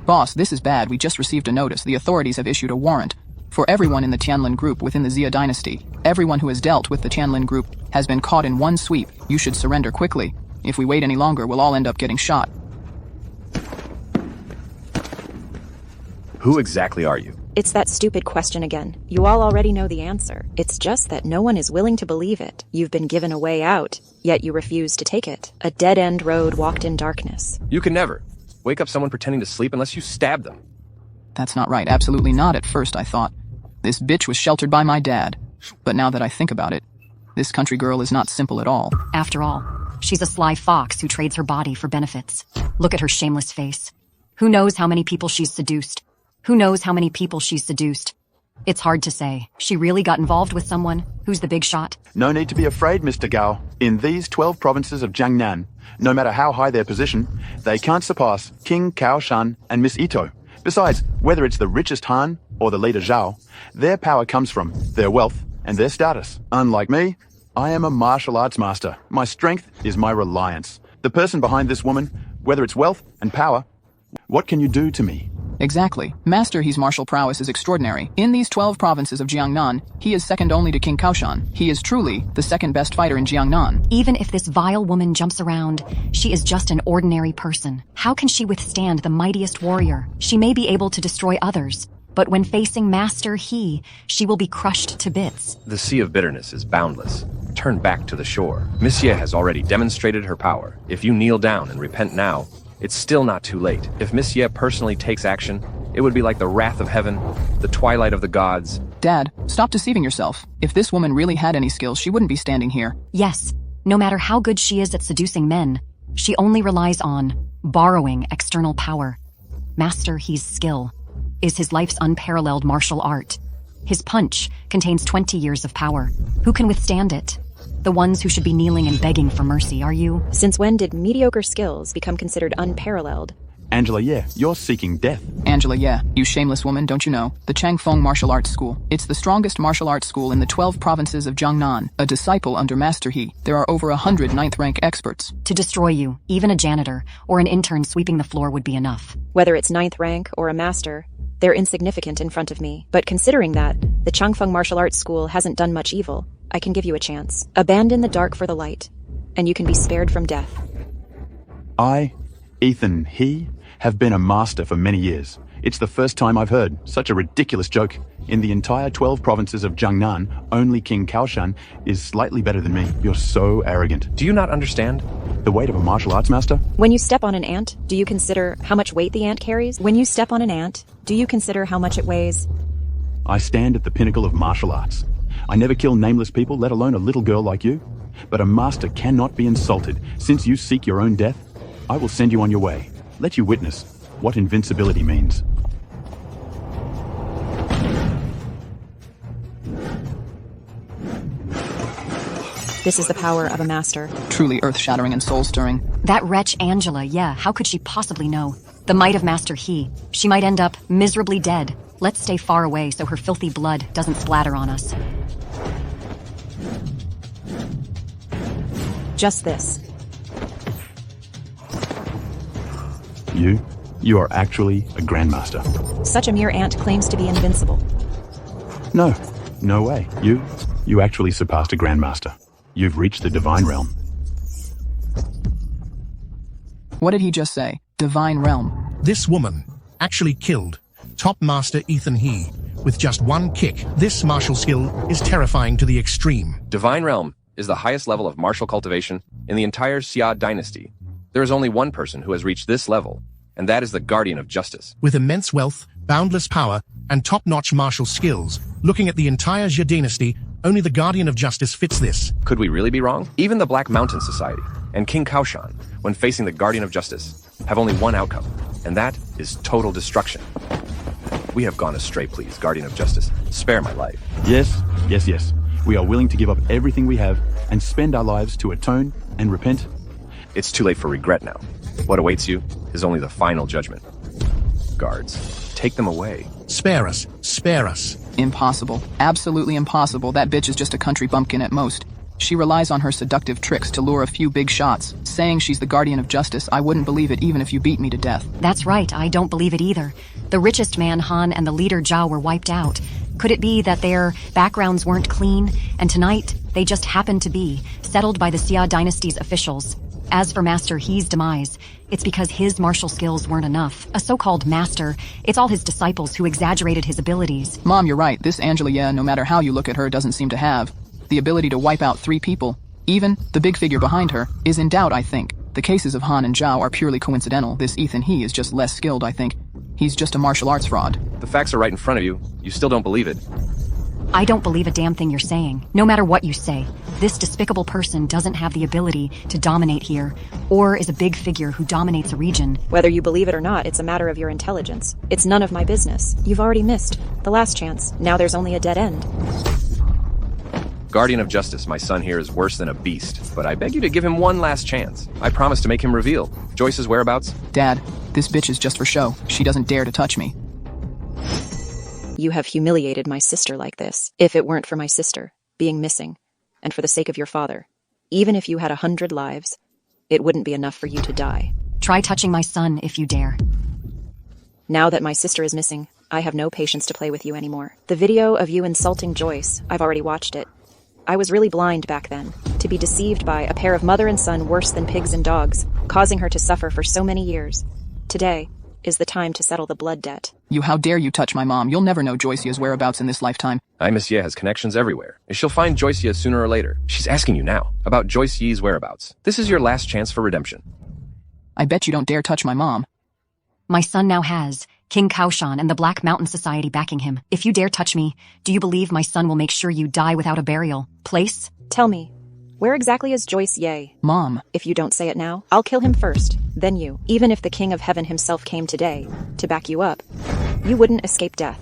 Boss, this is bad. We just received a notice. The authorities have issued a warrant for everyone in the Tianlin group within the Xia dynasty. Everyone who has dealt with the Tianlin group has been caught in one sweep. You should surrender quickly. If we wait any longer, we'll all end up getting shot. Who exactly are you? It's that stupid question again. You all already know the answer. It's just that no one is willing to believe it. You've been given a way out, yet you refuse to take it. A dead-end road walked in darkness. You can never wake up someone pretending to sleep unless you stab them. That's not right. Absolutely not. At first, I thought this bitch was sheltered by my dad. But now that I think about it, this country girl is not simple at all. After all, she's a sly fox who trades her body for benefits. Look at her shameless face. Who knows how many people she's seduced? Who knows how many people she's seduced? It's hard to say. She really got involved with someone? Who's the big shot? No need to be afraid, Mr. Gao. In these 12 provinces of Jiangnan, no matter how high their position, they can't surpass King Kaoshan and Miss Ito. Besides, whether it's the richest Han or the leader Zhao, their power comes from their wealth and their status. Unlike me, I am a martial arts master. My strength is my reliance. The person behind this woman, whether it's wealth and power, What can you do to me? Exactly. Master He's martial prowess is extraordinary. In these 12 provinces of Jiangnan, he is second only to King Kaoshan. He is truly the second best fighter in Jiangnan. Even if this vile woman jumps around, she is just an ordinary person. How can she withstand the mightiest warrior? She may be able to destroy others, but when facing Master He, she will be crushed to bits. The sea of bitterness is boundless. Turn back to the shore. Miss Ye has already demonstrated her power. If you kneel down and repent now, it's still not too late. If Miss Ye personally takes action, it would be like the wrath of heaven, the twilight of the gods. Dad, stop deceiving yourself. If this woman really had any skills, she wouldn't be standing here. Yes, no matter how good she is at seducing men, she only relies on borrowing external power. Master He's skill is his life's unparalleled martial art. His punch contains 20 years of power. Who can withstand it? The ones who should be kneeling and begging for mercy, are you? Since when did mediocre skills become considered unparalleled? Angela, yeah, you're seeking death. Angela, yeah, you shameless woman, don't you know? The Changfeng Martial Arts School. It's the strongest martial arts school in the 12 provinces of Jiangnan. A disciple under Master He. There are over 100 ninth-rank experts. To destroy you, even a janitor or an intern sweeping the floor would be enough. Whether it's ninth rank or a master, they're insignificant in front of me. But considering that, the Changfeng Martial Arts School hasn't done much evil, I can give you a chance. Abandon the dark for the light, and you can be spared from death. I, Ethan He, have been a master for many years. It's the first time I've heard such a ridiculous joke. In the entire 12 provinces of Jiangnan, only King Kaoshan is slightly better than me. You're so arrogant. Do you not understand? The weight of a martial arts master? When you step on an ant, do you consider how much weight the ant carries? When you step on an ant, do you consider how much it weighs? I stand at the pinnacle of martial arts. I never kill nameless people, let alone a little girl like you. But a master cannot be insulted. Since you seek your own death, I will send you on your way. Let you witness what invincibility means. This is the power of a master. Truly earth-shattering and soul-stirring. That wretch Angela, yeah, how could she possibly know? The might of Master He. She might end up miserably dead. Let's stay far away so her filthy blood doesn't splatter on us. Just this. You are actually a grandmaster. Such a mere ant claims to be invincible. No way. You actually surpassed a grandmaster. You've reached the divine realm. What did he just say? Divine realm. This woman actually killed top master Ethan He with just one kick. This martial skill is terrifying to the extreme. Divine Realm is the highest level of martial cultivation in the entire Xia dynasty. There is only one person who has reached this level, and that is the Guardian of Justice. With immense wealth, boundless power, and top-notch martial skills, looking at the entire Xia dynasty, only the Guardian of Justice fits this. Could we really be wrong? Even the Black Mountain Society and King Kaoshan, when facing the Guardian of Justice, have only one outcome, and that is total destruction. We have gone astray, please, Guardian of Justice. Spare my life. Yes. We are willing to give up everything we have and spend our lives to atone and repent. It's too late for regret now. What awaits you is only the final judgment. Guards, take them away. Spare us. Spare us. Impossible. Absolutely impossible. That bitch is just a country bumpkin at most. She relies on her seductive tricks to lure a few big shots. Saying she's the Guardian of Justice, I wouldn't believe it even if you beat me to death. That's right, I don't believe it either. The richest man, Han, and the leader, Zhao, were wiped out. Could it be that their backgrounds weren't clean, and tonight they just happened to be, settled by the Xia dynasty's officials? As for Master He's demise, it's because his martial skills weren't enough. A so-called master, it's all his disciples who exaggerated his abilities. Mom, you're right. This Angela, yeah, no matter how you look at her, doesn't seem to have the ability to wipe out 3 people. Even the big figure behind her is in doubt, I think. The cases of Han and Zhao are purely coincidental. This Ethan He is just less skilled, I think. He's just a martial arts fraud. The facts are right in front of you. You still don't believe it. I don't believe a damn thing you're saying. No matter what you say, this despicable person doesn't have the ability to dominate here, or is a big figure who dominates a region. Whether you believe it or not, it's a matter of your intelligence. It's none of my business. You've already missed the last chance. Now there's only a dead end. Guardian of Justice, my son here is worse than a beast, but I beg you to give him one last chance. I promise to make him reveal Joyce's whereabouts. Dad, this bitch is just for show. She doesn't dare to touch me. You have humiliated my sister like this. If it weren't for my sister being missing, and for the sake of your father, even if you had 100 lives, it wouldn't be enough for you to die. Try touching my son if you dare. Now that my sister is missing, I have no patience to play with you anymore. The video of you insulting Joyce, I've already watched it. I was really blind back then, to be deceived by a pair of mother and son worse than pigs and dogs, causing her to suffer for so many years. Today is the time to settle the blood debt. How dare you touch my mom? You'll never know Joyce's whereabouts in this lifetime. Miss Ye has connections everywhere. She'll find Joyce Ye sooner or later. She's asking you now about Joyce Ye's whereabouts. This is your last chance for redemption. I bet you don't dare touch my mom. My son now has King Kaoshan and the Black Mountain Society backing him. If you dare touch me, do you believe my son will make sure you die without a burial place? Tell me, where exactly is Joyce Ye? Mom. If you don't say it now, I'll kill him first, then you. Even if the King of Heaven himself came today to back you up, you wouldn't escape death.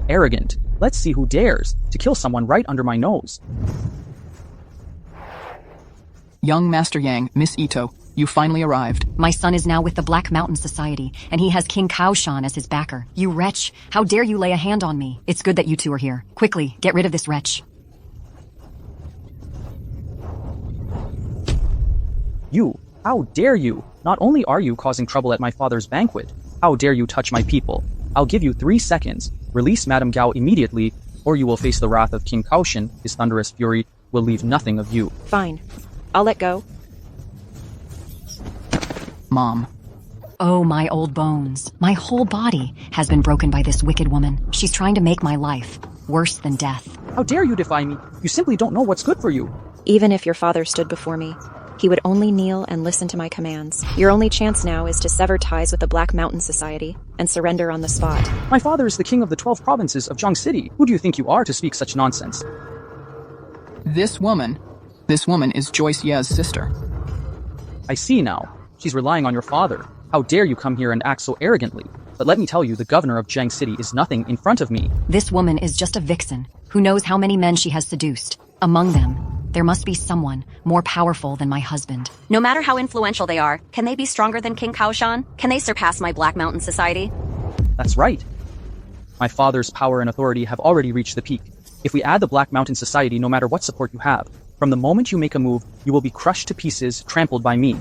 Arrogant. Let's see who dares to kill someone right under my nose. Young Master Yang, Miss Ito, you finally arrived. My son is now with the Black Mountain Society, and he has King Kaoshan as his backer. You wretch! How dare you lay a hand on me? It's good that you two are here. Quickly, get rid of this wretch. You! How dare you! Not only are you causing trouble at my father's banquet, how dare you touch my people? I'll give you 3 seconds. Release Madame Gao immediately, or you will face the wrath of King Kaoshan. His thunderous fury will leave nothing of you. Fine. I'll let go. Mom. Oh, my old bones. My whole body has been broken by this wicked woman. She's trying to make my life worse than death. How dare you defy me? You simply don't know what's good for you. Even if your father stood before me, he would only kneel and listen to my commands. Your only chance now is to sever ties with the Black Mountain Society and surrender on the spot. My father is the king of the 12 provinces of Jiang City. Who do you think you are to speak such nonsense? This woman is Joyce Ye's sister. I see now. She's relying on your father. How dare you come here and act so arrogantly? But let me tell you, the governor of Jiang City is nothing in front of me. This woman is just a vixen. Who knows how many men she has seduced? Among them, there must be someone more powerful than my husband. No matter how influential they are, can they be stronger than King Kaoshan? Can they surpass my Black Mountain Society? That's right. My father's power and authority have already reached the peak. If we add the Black Mountain Society, no matter what support you have, from the moment you make a move, you will be crushed to pieces, trampled by me.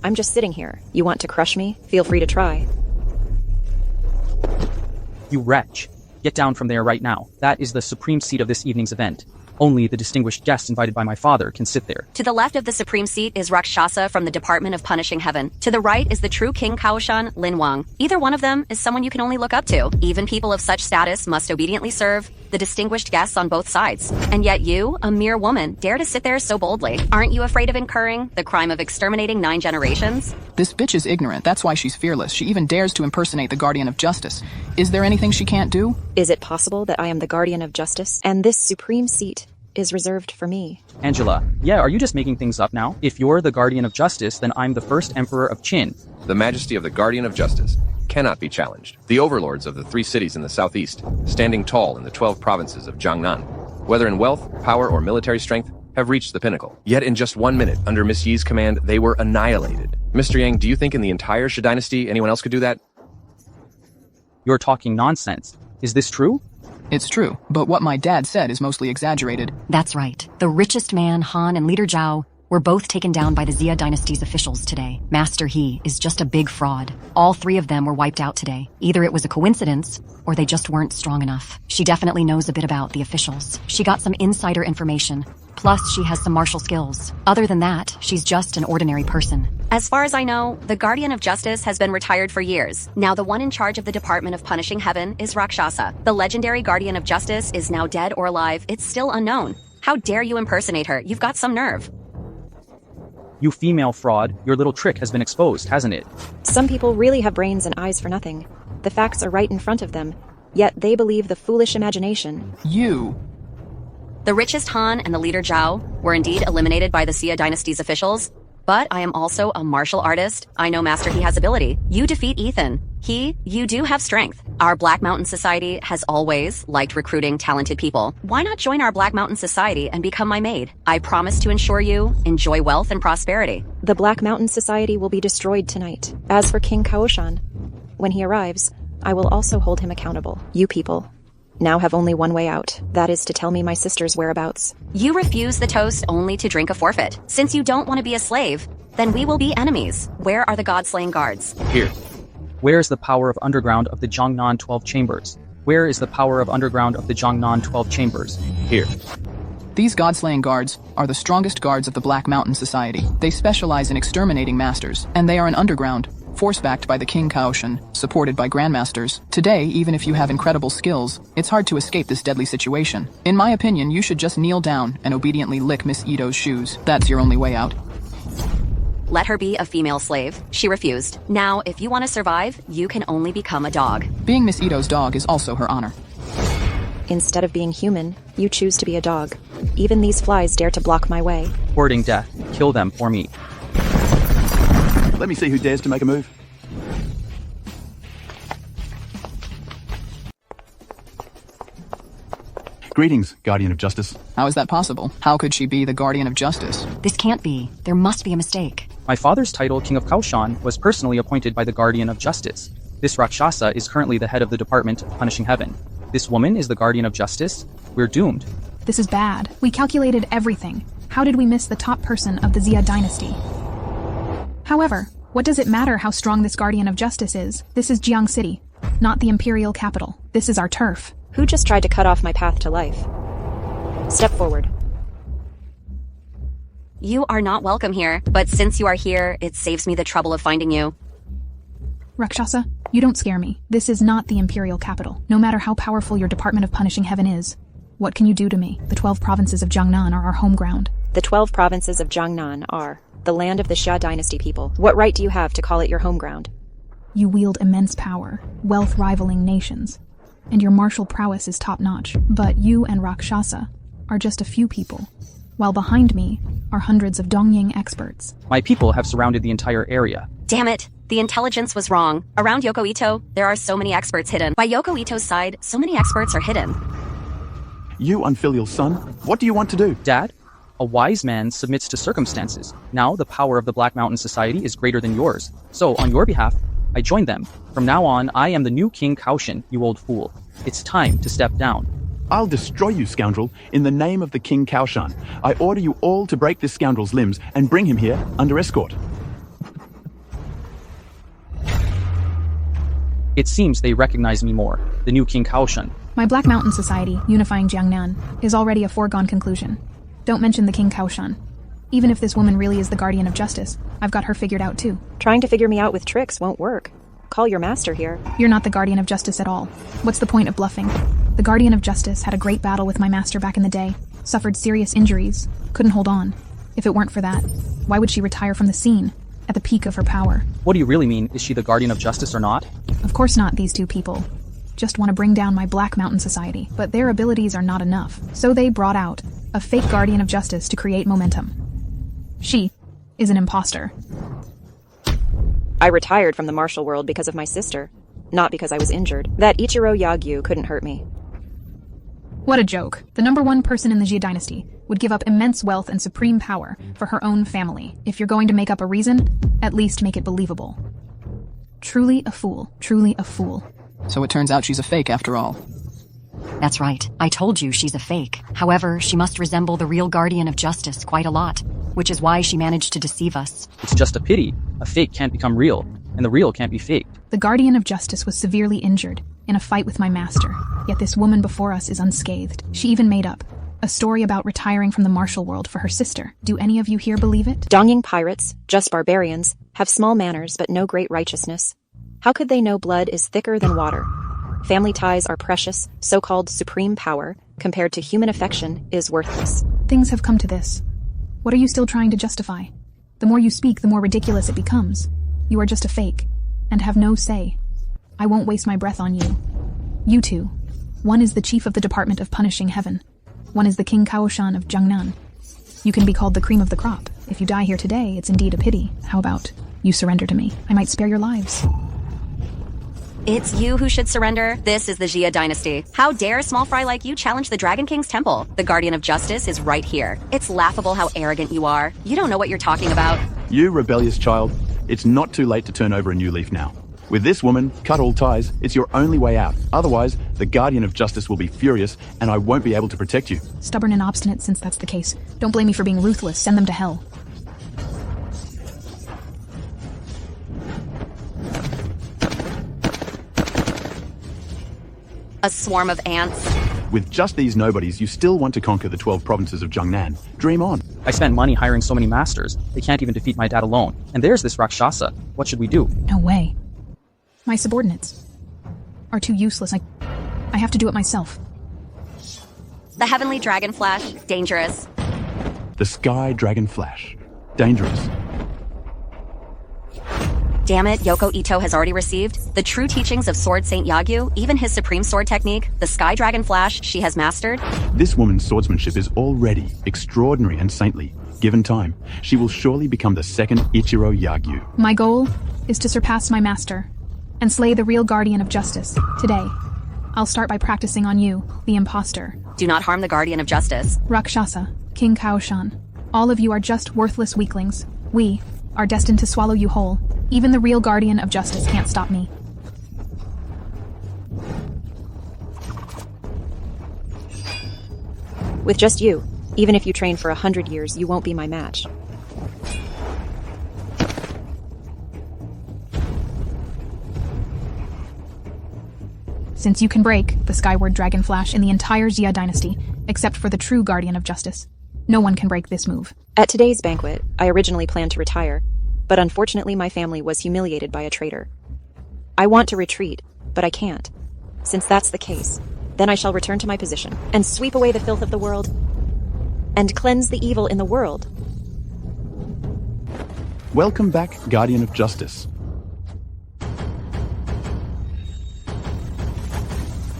I'm just sitting here. You want to crush me? Feel free to try. You wretch. Get down from there right now. That is the supreme seat of this evening's event. Only the distinguished guests invited by my father can sit there. To the left of the supreme seat is Rakshasa from the Department of Punishing Heaven. To the right is the true King Kaoshan, Lin Wang. Either one of them is someone you can only look up to. Even people of such status must obediently serve the distinguished guests on both sides. And yet you, a mere woman, dare to sit there so boldly. Aren't you afraid of incurring the crime of exterminating 9 generations? This bitch is ignorant. That's why she's fearless. She even dares to impersonate the Guardian of Justice. Is there anything she can't do? Is it possible that I am the Guardian of Justice, and this supreme seat is reserved for me? Angela, yeah, are you just making things up now? If you're the Guardian of Justice, then I'm the first Emperor of Qin. The majesty of the Guardian of Justice cannot be challenged. The overlords of the 3 cities in the southeast, standing tall in the 12 provinces of Jiangnan, whether in wealth, power, or military strength, have reached the pinnacle. Yet in just 1 minute, under Miss Yi's command, they were annihilated. Mr. Yang, do you think in the entire Shi dynasty anyone else could do that? You're talking nonsense. Is this true? It's true, but what my dad said is mostly exaggerated. That's right. The richest man, Han, and leader Zhao were both taken down by the Xia dynasty's officials today. Master He is just a big fraud. All 3 of them were wiped out today. Either it was a coincidence, or they just weren't strong enough. She definitely knows a bit about the officials. She got some insider information. Plus, she has some martial skills. Other than that, she's just an ordinary person. As far as I know, the Guardian of Justice has been retired for years. Now the one in charge of the Department of Punishing Heaven is Rakshasa. The legendary Guardian of Justice is now dead or alive. It's still unknown. How dare you impersonate her? You've got some nerve. You female fraud, your little trick has been exposed, hasn't it? Some people really have brains and eyes for nothing. The facts are right in front of them, yet they believe the foolish imagination. You. The richest Han and the leader Zhao were indeed eliminated by the Xia dynasty's officials, but I am also a martial artist. I know Master He has ability. You defeat Ethan. You do have strength. Our Black Mountain Society has always liked recruiting talented people. Why not join our Black Mountain Society and become my maid? I promise to ensure you enjoy wealth and prosperity. The Black Mountain Society will be destroyed tonight. As for King Kaoshan, when he arrives, I will also hold him accountable. You people now have only one way out. That is to tell me my sister's whereabouts. You refuse the toast only to drink a forfeit. Since you don't want to be a slave, then we will be enemies. Where are the god-slaying guards? Here. Where is the power of underground of the Jiangnan 12 chambers? Where is the power of underground of the Jiangnan 12 chambers? Here. These god-slaying guards are the strongest guards of the Black Mountain Society. They specialize in exterminating masters, and they are an underground, force-backed by the King Kaoshan, supported by grandmasters. Today, even if you have incredible skills, it's hard to escape this deadly situation. In my opinion, you should just kneel down and obediently lick Miss Ito's shoes. That's your only way out. Let her be a female slave. She refused. Now, if you want to survive, you can only become a dog. Being Miss Ito's dog is also her honor. Instead of being human, you choose to be a dog. Even these flies dare to block my way. Hoarding death. Kill them for me. Let me see who dares to make a move. Greetings, Guardian of Justice. How is that possible? How could she be the Guardian of Justice? This can't be. There must be a mistake. My father's title, King of Kaoshan, was personally appointed by the Guardian of Justice. This Rakshasa is currently the head of the Department of Punishing Heaven. This woman is the Guardian of Justice. We're doomed. This is bad. We calculated everything. How did we miss the top person of the Xia dynasty? However, what does it matter how strong this Guardian of Justice is? This is Jiang City, not the imperial capital. This is our turf. Who just tried to cut off my path to life? Step forward. You are not welcome here, but since you are here, it saves me the trouble of finding you. Rakshasa, you don't scare me. This is not the imperial capital. No matter how powerful your Department of Punishing Heaven is, what can you do to me? The 12 provinces of Jiangnan are our home ground. The 12 provinces of Jiangnan are the land of the Xia dynasty people. What right do you have to call it your home ground? You wield immense power, wealth rivaling nations, and your martial prowess is top-notch. But you and Rakshasa are just a few people, while behind me are hundreds of Dongying experts. My people have surrounded the entire area. Damn it! The intelligence was wrong. Around Yoko Ito, there are so many experts hidden. By Yoko Ito's side, so many experts are hidden. You unfilial son, what do you want to do? Dad, a wise man submits to circumstances. Now the power of the Black Mountain Society is greater than yours. So, on your behalf, I joined them. From now on, I am the new King Kaoshan, you old fool. It's time to step down. I'll destroy you, scoundrel, in the name of the King Kaoshan. I order you all to break this scoundrel's limbs and bring him here under escort. It seems they recognize me more, the new King Kaoshan. My Black Mountain Society, unifying Jiangnan, is already a foregone conclusion. Don't mention the King Kaoshan. Even if this woman really is the Guardian of Justice, I've got her figured out too. Trying to figure me out with tricks won't work. Call your master here. You're not the Guardian of Justice at all. What's the point of bluffing? The Guardian of Justice had a great battle with my master back in the day, suffered serious injuries, couldn't hold on. If it weren't for that, why would she retire from the scene, at the peak of her power? What do you really mean? Is she the Guardian of Justice or not? Of course not, these two people. Just want to bring down my Black Mountain Society, but their abilities are not enough. So they brought out a fake Guardian of Justice to create momentum. She is an imposter. I retired from the martial world because of my sister, not because I was injured. That Ichiro Yagyu couldn't hurt me. What a joke. The #1 person in the Xia dynasty would give up immense wealth and supreme power for her own family. If you're going to make up a reason, at least make it believable. Truly a fool. Truly a fool. So it turns out she's a fake after all. That's right. I told you she's a fake. However, she must resemble the real Guardian of Justice quite a lot, which is why she managed to deceive us. It's just a pity. A fake can't become real, and the real can't be faked. The Guardian of Justice was severely injured in a fight with my master, yet this woman before us is unscathed. She even made up a story about retiring from the martial world for her sister. Do any of you here believe it? Dongying pirates, just barbarians, have small manners but no great righteousness. How could they know blood is thicker than water? Family ties are precious, so-called supreme power, compared to human affection, is worthless. Things have come to this. What are you still trying to justify? The more you speak, the more ridiculous it becomes. You are just a fake, and have no say. I won't waste my breath on you. You two. One is the chief of the Department of Punishing Heaven. One is the King Kaoshan of Jiangnan. You can be called the cream of the crop. If you die here today, it's indeed a pity. How about you surrender to me? I might spare your lives. It's you who should surrender. This is the Xia dynasty. How dare a small fry like you challenge the Dragon King's temple? The Guardian of Justice is right here. It's laughable how arrogant you are. You don't know what you're talking about. You rebellious child, it's not too late to turn over a new leaf now. With this woman, cut all ties. It's your only way out. Otherwise, the Guardian of Justice will be furious, and I won't be able to protect you. Stubborn and obstinate since that's the case. Don't blame me for being ruthless. Send them to hell. A swarm of ants. With just these nobodies, you still want to conquer the 12 provinces of Jiangnan. Dream on. I spent money hiring so many masters. They can't even defeat my dad alone. And there's this Rakshasa. What should we do? No way. My subordinates are too useless. I have to do it myself. The Heavenly Dragon Flash. Dangerous. The Sky Dragon Flash. Dangerous. Damn it, Yoko Ito has already received the true teachings of Sword Saint Yagyu, even his supreme sword technique, the Sky Dragon Flash, she has mastered. This woman's swordsmanship is already extraordinary and saintly. Given time, she will surely become the second Ichiro Yagyu. My goal is to surpass my master and slay the real Guardian of Justice. Today, I'll start by practicing on you, the imposter. Do not harm the Guardian of Justice. Rakshasa, King Kaoshan, all of you are just worthless weaklings. We are destined to swallow you whole. Even the real Guardian of Justice can't stop me. With just you, even if you train for 100 years, you won't be my match. Since you can break the Skyward Dragon Flash in the entire Xia dynasty, except for the true Guardian of Justice, no one can break this move. At today's banquet, I originally planned to retire, but unfortunately my family was humiliated by a traitor. I want to retreat, but I can't. Since that's the case, then I shall return to my position and sweep away the filth of the world and cleanse the evil in the world. Welcome back, Guardian of Justice.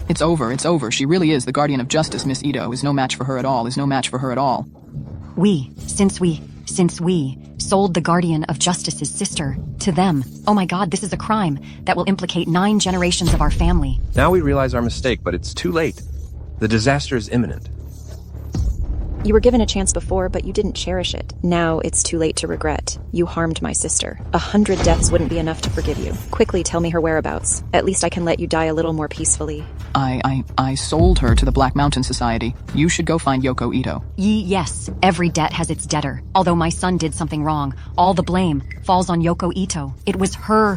It's over. She really is the Guardian of Justice, Miss Ito. Is no match for her at all. Since we sold the Guardian of Justice's sister to them. Oh my god, this is a crime that will implicate 9 generations of our family. Now we realize our mistake, but it's too late. The disaster is imminent. You were given a chance before, but you didn't cherish it. Now it's too late to regret. You harmed my sister. 100 deaths wouldn't be enough to forgive you. Quickly tell me her whereabouts. At least I can let you die a little more peacefully. I sold her to the Black Mountain Society. You should go find Yoko Ito. Yes, every debt has its debtor. Although my son did something wrong, all the blame falls on Yoko Ito. It was her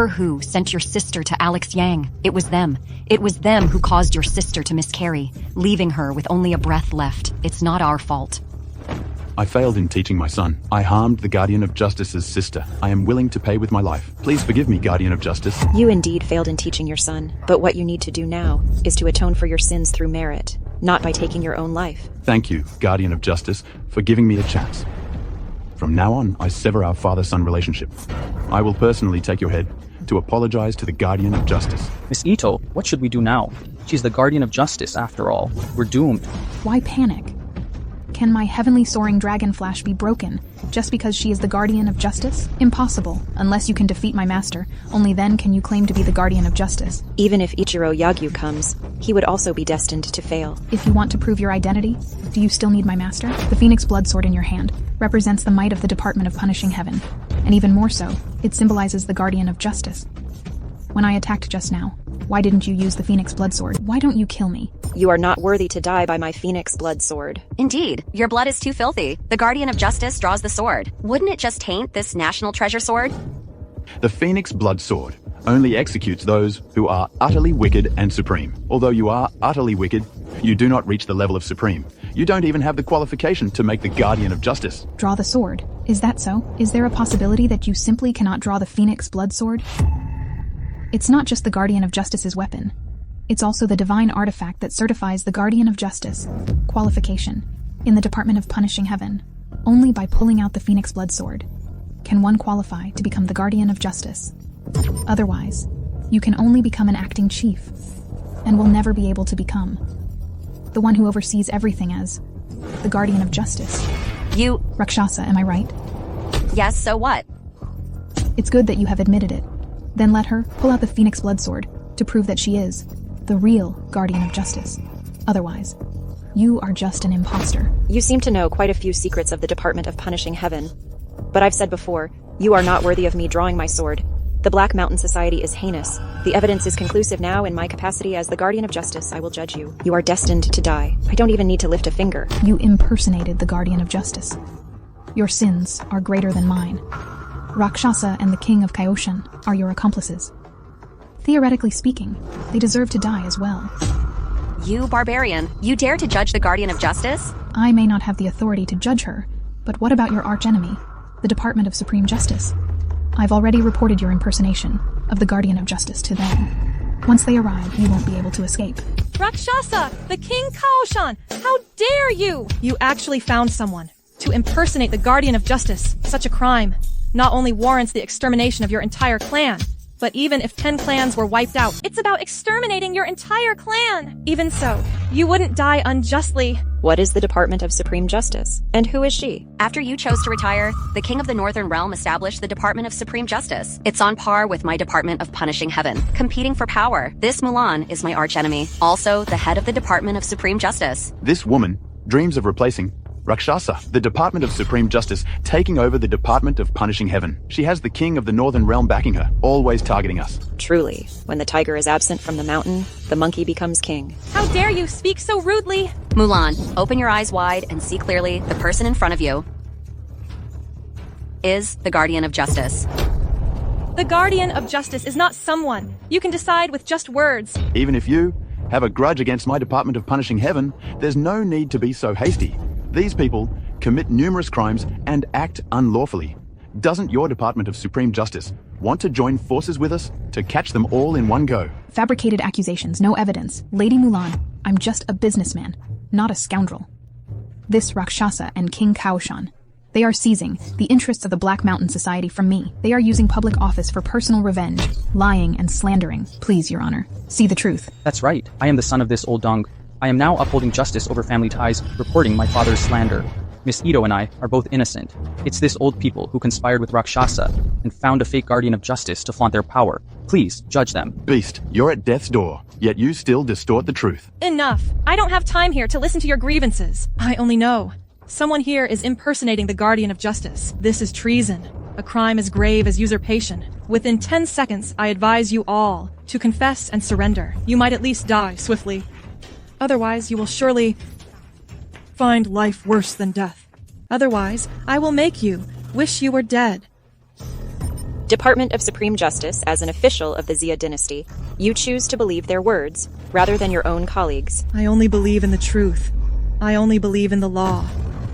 who sent your sister to Alex Yang. It was them who caused your sister to miscarry, leaving her with only a breath left. It's not our fault. I failed in teaching my son. I harmed the Guardian of Justice's sister. I am willing to pay with my life. Please forgive me, Guardian of Justice. You indeed failed in teaching your son, but what you need to do now is to atone for your sins through merit, not by taking your own life. Thank you, Guardian of Justice, for giving me a chance. From now on, I sever our father-son relationship. I will personally take your head to apologize to the Guardian of Justice. Miss Ito, what should we do now? She's the Guardian of Justice, after all. We're doomed. Why panic? Can my heavenly soaring dragon flash be broken just because she is the Guardian of Justice? Impossible, unless you can defeat my master. Only then can you claim to be the Guardian of Justice. Even if Ichiro Yagyu comes, he would also be destined to fail. If you want to prove your identity, do you still need my master? The Phoenix blood sword in your hand represents the might of the Department of Punishing Heaven. And even more so, it symbolizes the Guardian of Justice. When I attacked just now, why didn't you use the Phoenix blood sword? Why don't you kill me? You are not worthy to die by my Phoenix blood sword. Indeed, your blood is too filthy. The Guardian of Justice draws the sword. Wouldn't it just taint this national treasure sword? The Phoenix blood sword only executes those who are utterly wicked and supreme. Although you are utterly wicked, you do not reach the level of supreme. You don't even have the qualification to make the Guardian of Justice. Draw the sword. Is that so? Is there a possibility that you simply cannot draw the Phoenix blood sword? It's not just the Guardian of Justice's weapon. It's also the divine artifact that certifies the Guardian of Justice qualification in the Department of Punishing Heaven. Only by pulling out the Phoenix blood sword can one qualify to become the Guardian of Justice. Otherwise, you can only become an acting chief, and will never be able to become the one who oversees everything as the Guardian of Justice. You... Rakshasa, am I right? Yes, so what? It's good that you have admitted it. Then let her pull out the Phoenix blood sword to prove that she is the real Guardian of Justice. Otherwise, you are just an imposter. You seem to know quite a few secrets of the Department of Punishing Heaven. But I've said before, you are not worthy of me drawing my sword. The Black Mountain Society is heinous. The evidence is conclusive now. In my capacity as the Guardian of Justice, I will judge you. You are destined to die. I don't even need to lift a finger. You impersonated the Guardian of Justice. Your sins are greater than mine. Rakshasa and the King of Kaioshan are your accomplices. Theoretically speaking, they deserve to die as well. You barbarian, you dare to judge the Guardian of Justice? I may not have the authority to judge her, but what about your archenemy, the Department of Supreme Justice? I've already reported your impersonation of the Guardian of Justice to them. Once they arrive, you won't be able to escape. Rakshasa, the King Kaoshan, how dare you! You actually found someone. To impersonate the Guardian of Justice, such a crime, not only warrants the extermination of your entire clan, but even if 10 clans were wiped out, it's about exterminating your entire clan! Even so, you wouldn't die unjustly. What is the Department of Supreme Justice? And who is she? After you chose to retire, the King of the Northern Realm established the Department of Supreme Justice. It's on par with my Department of Punishing Heaven, competing for power. This Mulan is my archenemy, also the head of the Department of Supreme Justice. This woman dreams of replacing Rakshasa, the Department of Supreme Justice, taking over the Department of Punishing Heaven. She has the King of the Northern Realm backing her, always targeting us. Truly, when the tiger is absent from the mountain, the monkey becomes king. How dare you speak so rudely? Mulan, open your eyes wide and see clearly. The person in front of you is the Guardian of Justice. The Guardian of Justice is not someone you can decide with just words. Even if you have a grudge against my Department of Punishing Heaven, there's no need to be so hasty. These people commit numerous crimes and act unlawfully. Doesn't your Department of Supreme Justice want to join forces with us to catch them all in one go? Fabricated accusations, no evidence. Lady Mulan, I'm just a businessman, not a scoundrel. This Rakshasa and King Kaoshan, they are seizing the interests of the Black Mountain Society from me. They are using public office for personal revenge, lying and slandering. Please, Your Honor, see the truth. That's right. I am the son of this old dong. I am now upholding justice over family ties, reporting my father's slander. Miss Ito and I are both innocent. It's this old people who conspired with Rakshasa and found a fake Guardian of Justice to flaunt their power. Please, judge them. Beast, you're at death's door, yet you still distort the truth. Enough. I don't have time here to listen to your grievances. I only know someone here is impersonating the Guardian of Justice. This is treason, a crime as grave as usurpation. Within 10 seconds, I advise you all to confess and surrender. You might at least die swiftly. Otherwise, you will surely find life worse than death. Otherwise, I will make you wish you were dead. Department of Supreme Justice, as an official of the Xia dynasty, you choose to believe their words, rather than your own colleagues. I only believe in the truth. I only believe in the law.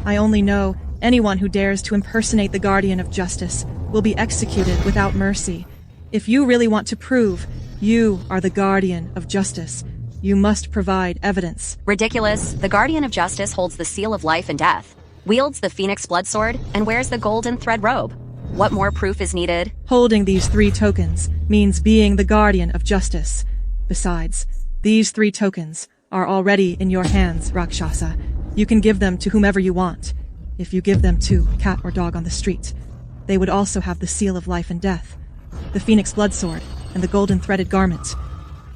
I only know anyone who dares to impersonate the Guardian of Justice will be executed without mercy. If you really want to prove you are the Guardian of Justice, you must provide evidence. Ridiculous. The Guardian of Justice holds the seal of life and death, wields the Phoenix blood sword, and wears the golden thread robe. What more proof is needed? Holding these 3 tokens means being the Guardian of Justice. Besides, these 3 tokens are already in your hands, Rakshasa. You can give them to whomever you want. If you give them to a cat or dog on the street, they would also have the seal of life and death, the Phoenix blood sword, and the golden threaded garment.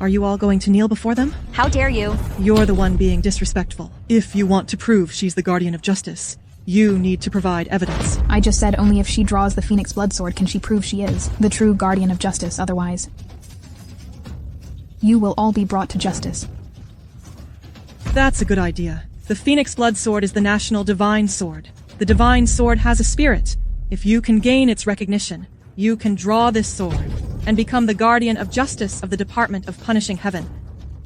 Are you all going to kneel before them? How dare you? You're the one being disrespectful. If you want to prove she's the Guardian of Justice, you need to provide evidence. I just said only if she draws the Phoenix blood sword can she prove she is the true Guardian of Justice. Otherwise, you will all be brought to justice. That's a good idea. The Phoenix blood sword is the national divine sword. The divine sword has a spirit. If you can gain its recognition, you can draw this sword and become the Guardian of Justice of the Department of Punishing Heaven.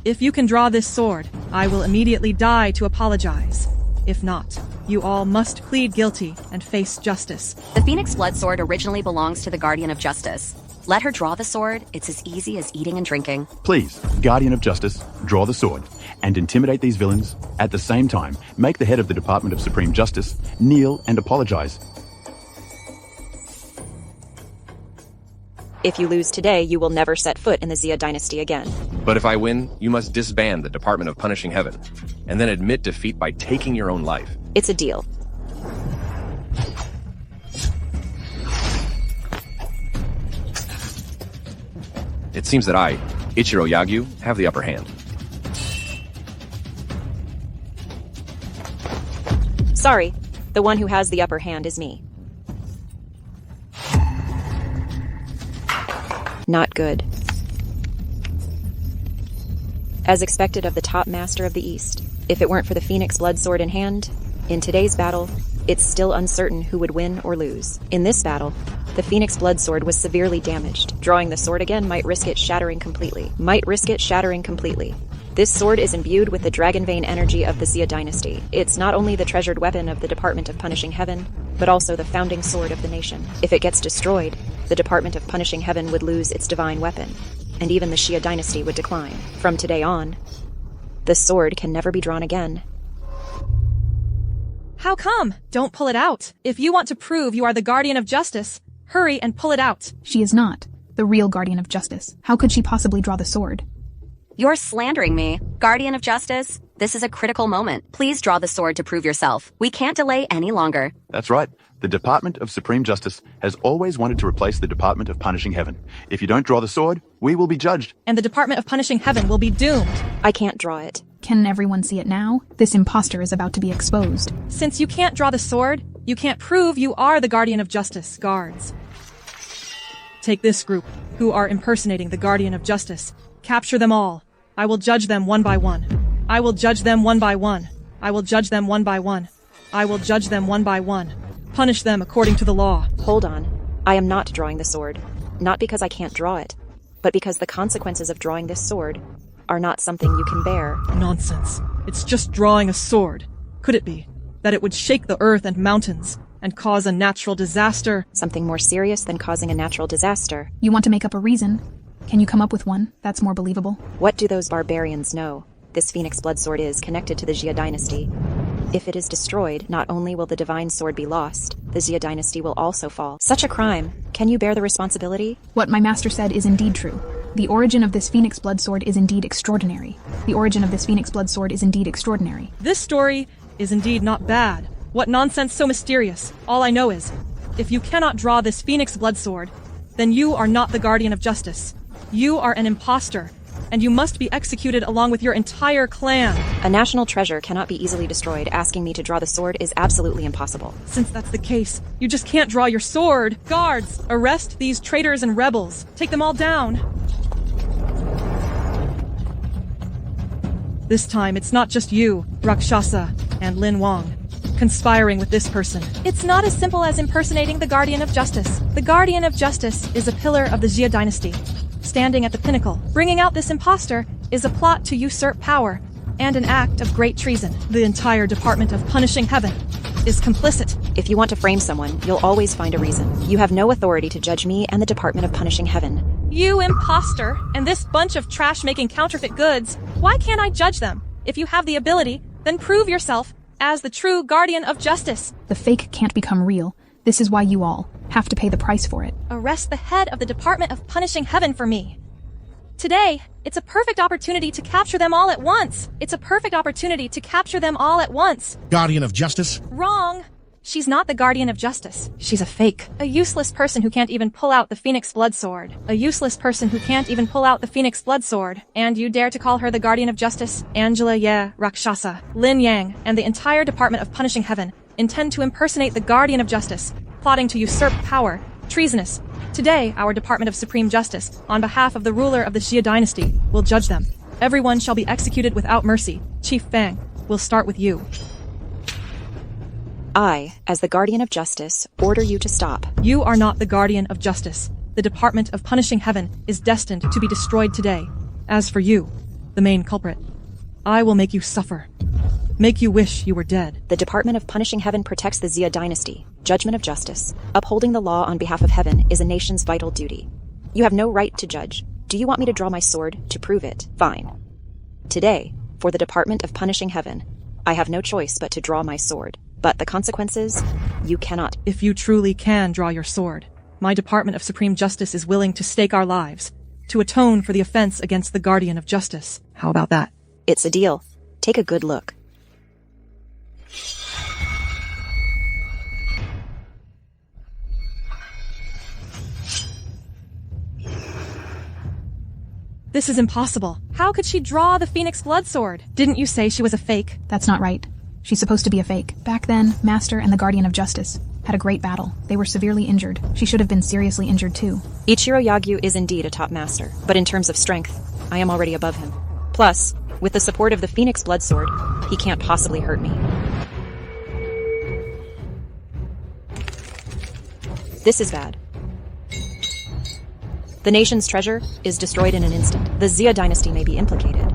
If you can draw this sword, I will immediately die to apologize. If not, you all must plead guilty and face justice. The Phoenix blood sword originally belongs to the Guardian of Justice. Let her draw the sword. It's as easy as eating and drinking. Please, Guardian of Justice, draw the sword and intimidate these villains. At the same time, make the head of the Department of Supreme Justice kneel and apologize. If you lose today, you will never set foot in the Xia dynasty again. But if I win, you must disband the Department of Punishing Heaven, and then admit defeat by taking your own life. It's a deal. It seems that I, Ichiro Yagyu, have the upper hand. Sorry, the one who has the upper hand is me. Not good. As expected of the top master of the East, if it weren't for the Phoenix blood sword in hand, in today's battle, it's still uncertain who would win or lose. In this battle, the Phoenix blood sword was severely damaged. Drawing the sword again might risk it shattering completely. This sword is imbued with the dragon vein energy of the Xia dynasty. It's not only the treasured weapon of the Department of Punishing Heaven, but also the founding sword of the nation. If it gets destroyed, the Department of Punishing Heaven would lose its divine weapon, and even the Xia dynasty would decline. From today on, the sword can never be drawn again. How come? Don't pull it out. If you want to prove you are the Guardian of Justice, hurry and pull it out. She is not the real Guardian of Justice. How could she possibly draw the sword? You're slandering me. Guardian of Justice, this is a critical moment. Please draw the sword to prove yourself. We can't delay any longer. That's right. The Department of Supreme Justice has always wanted to replace the Department of Punishing Heaven. If you don't draw the sword, we will be judged. And the Department of Punishing Heaven will be doomed. I can't draw it. Can everyone see it now? This imposter is about to be exposed. Since you can't draw the sword, you can't prove you are the Guardian of Justice, guards. Take this group, who are impersonating the Guardian of Justice. Capture them all. I will judge them one by one. I will judge them one by one. I will judge them one by one. I will judge them one by one. Punish them according to the law. Hold on. I am not drawing the sword. Not because I can't draw it, but because the consequences of drawing this sword are not something you can bear. Nonsense. It's just drawing a sword. Could it be that it would shake the earth and mountains and cause a natural disaster? Something more serious than causing a natural disaster. You want to make up a reason? Can you come up with one that's more believable? What do those barbarians know? This Phoenix blood sword is connected to the Xia dynasty. If it is destroyed, not only will the divine sword be lost, the Xia dynasty will also fall. Such a crime. Can you bear the responsibility? What my master said is indeed true. The origin of this Phoenix blood sword is indeed extraordinary. This story is indeed not bad. What nonsense so mysterious? All I know is, if you cannot draw this Phoenix blood sword, then you are not the Guardian of Justice. You are an imposter, and you must be executed along with your entire clan. A national treasure cannot be easily destroyed. Asking me to draw the sword is absolutely impossible. Since that's the case, you just can't draw your sword. Guards, arrest these traitors and rebels. Take them all down. This time, it's not just you, Rakshasa, and Lin Wang, conspiring with this person. It's not as simple as impersonating the Guardian of Justice. The Guardian of Justice is a pillar of the Xia dynasty, standing at the pinnacle. Bringing out this imposter is a plot to usurp power and an act of great treason. The entire Department of Punishing Heaven is complicit. If you want to frame someone, you'll always find a reason. You have no authority to judge me and the Department of Punishing Heaven. You imposter, and this bunch of trash making counterfeit goods. Why can't I judge them? If you have the ability, then prove yourself as the true Guardian of Justice. The fake can't become real. This is why you all have to pay the price for it. Arrest the head of the Department of Punishing Heaven for me. Today, it's a perfect opportunity to capture them all at once. Guardian of Justice? Wrong. She's not the Guardian of Justice. She's a fake. A useless person who can't even pull out the Phoenix blood sword. And you dare to call her the Guardian of Justice? Angela Ye, Rakshasa, Lin Yang, and the entire Department of Punishing Heaven intend to impersonate the Guardian of Justice, plotting to usurp power. Treasonous. Today, our Department of Supreme Justice, on behalf of the ruler of the Xia dynasty, will judge them. Everyone shall be executed without mercy. Chief Fang, we'll start with you. I, as the Guardian of Justice, order you to stop. You are not the Guardian of Justice. The Department of Punishing Heaven is destined to be destroyed today. As for you, the main culprit, I will make you suffer. Make you wish you were dead. The Department of Punishing Heaven protects the Xia dynasty. Judgment of justice. Upholding the law on behalf of heaven is a nation's vital duty. You have no right to judge. Do you want me to draw my sword to prove it? Fine. Today, for the Department of Punishing Heaven, I have no choice but to draw my sword. But the consequences, you cannot. If you truly can draw your sword, my Department of Supreme Justice is willing to stake our lives, to atone for the offense against the Guardian of Justice. How about that? It's a deal. Take a good look. This is impossible. How could she draw the Phoenix blood sword? Didn't you say she was a fake? That's not right. She's supposed to be a fake. Back then, Master and the Guardian of Justice had a great battle. They were severely injured. She should have been seriously injured too. Ichiro Yagyu is indeed a top master, but in terms of strength, I am already above him. Plus, with the support of the Phoenix Blood Sword, he can't possibly hurt me. This is bad. The nation's treasure is destroyed in an instant. The Xia dynasty may be implicated.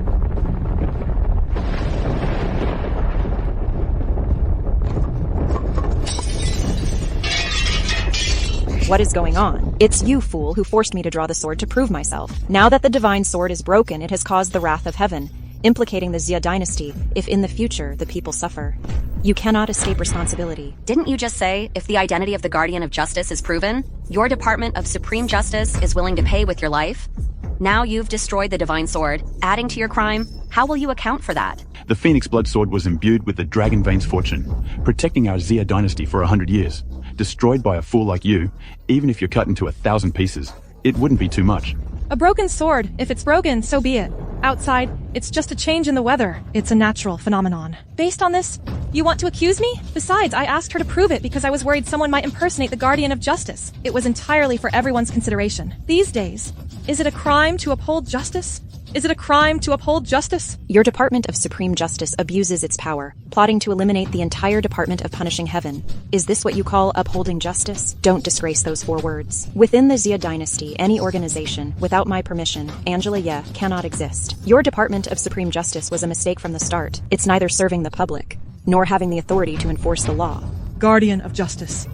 What is going on? It's you, fool, who forced me to draw the sword to prove myself. Now that the divine sword is broken, it has caused the wrath of heaven, implicating the Xia dynasty if in the future the people suffer. You cannot escape responsibility. Didn't you just say, if the identity of the Guardian of Justice is proven, your Department of Supreme Justice is willing to pay with your life? Now you've destroyed the divine sword, adding to your crime. How will you account for that? The Phoenix Blood Sword was imbued with the Dragon Vein's fortune, protecting our Xia dynasty for 100 years. Destroyed by a fool like you, even if you're cut into 1,000 pieces, it wouldn't be too much. A broken sword. If it's broken, so be it. Outside, it's just a change in the weather. It's a natural phenomenon. Based on this, you want to accuse me? Besides, I asked her to prove it because I was worried someone might impersonate the Guardian of Justice. It was entirely for everyone's consideration. These days, is it a crime to uphold justice? Is it a crime to uphold justice? Your Department of Supreme Justice abuses its power, plotting to eliminate the entire Department of Punishing Heaven. Is this what you call upholding justice? Don't disgrace those 4 words. Within the Xia dynasty, any organization, without my permission, Angela Ye, cannot exist. Your Department of Supreme Justice was a mistake from the start. It's neither serving the public, nor having the authority to enforce the law. Guardian of Justice.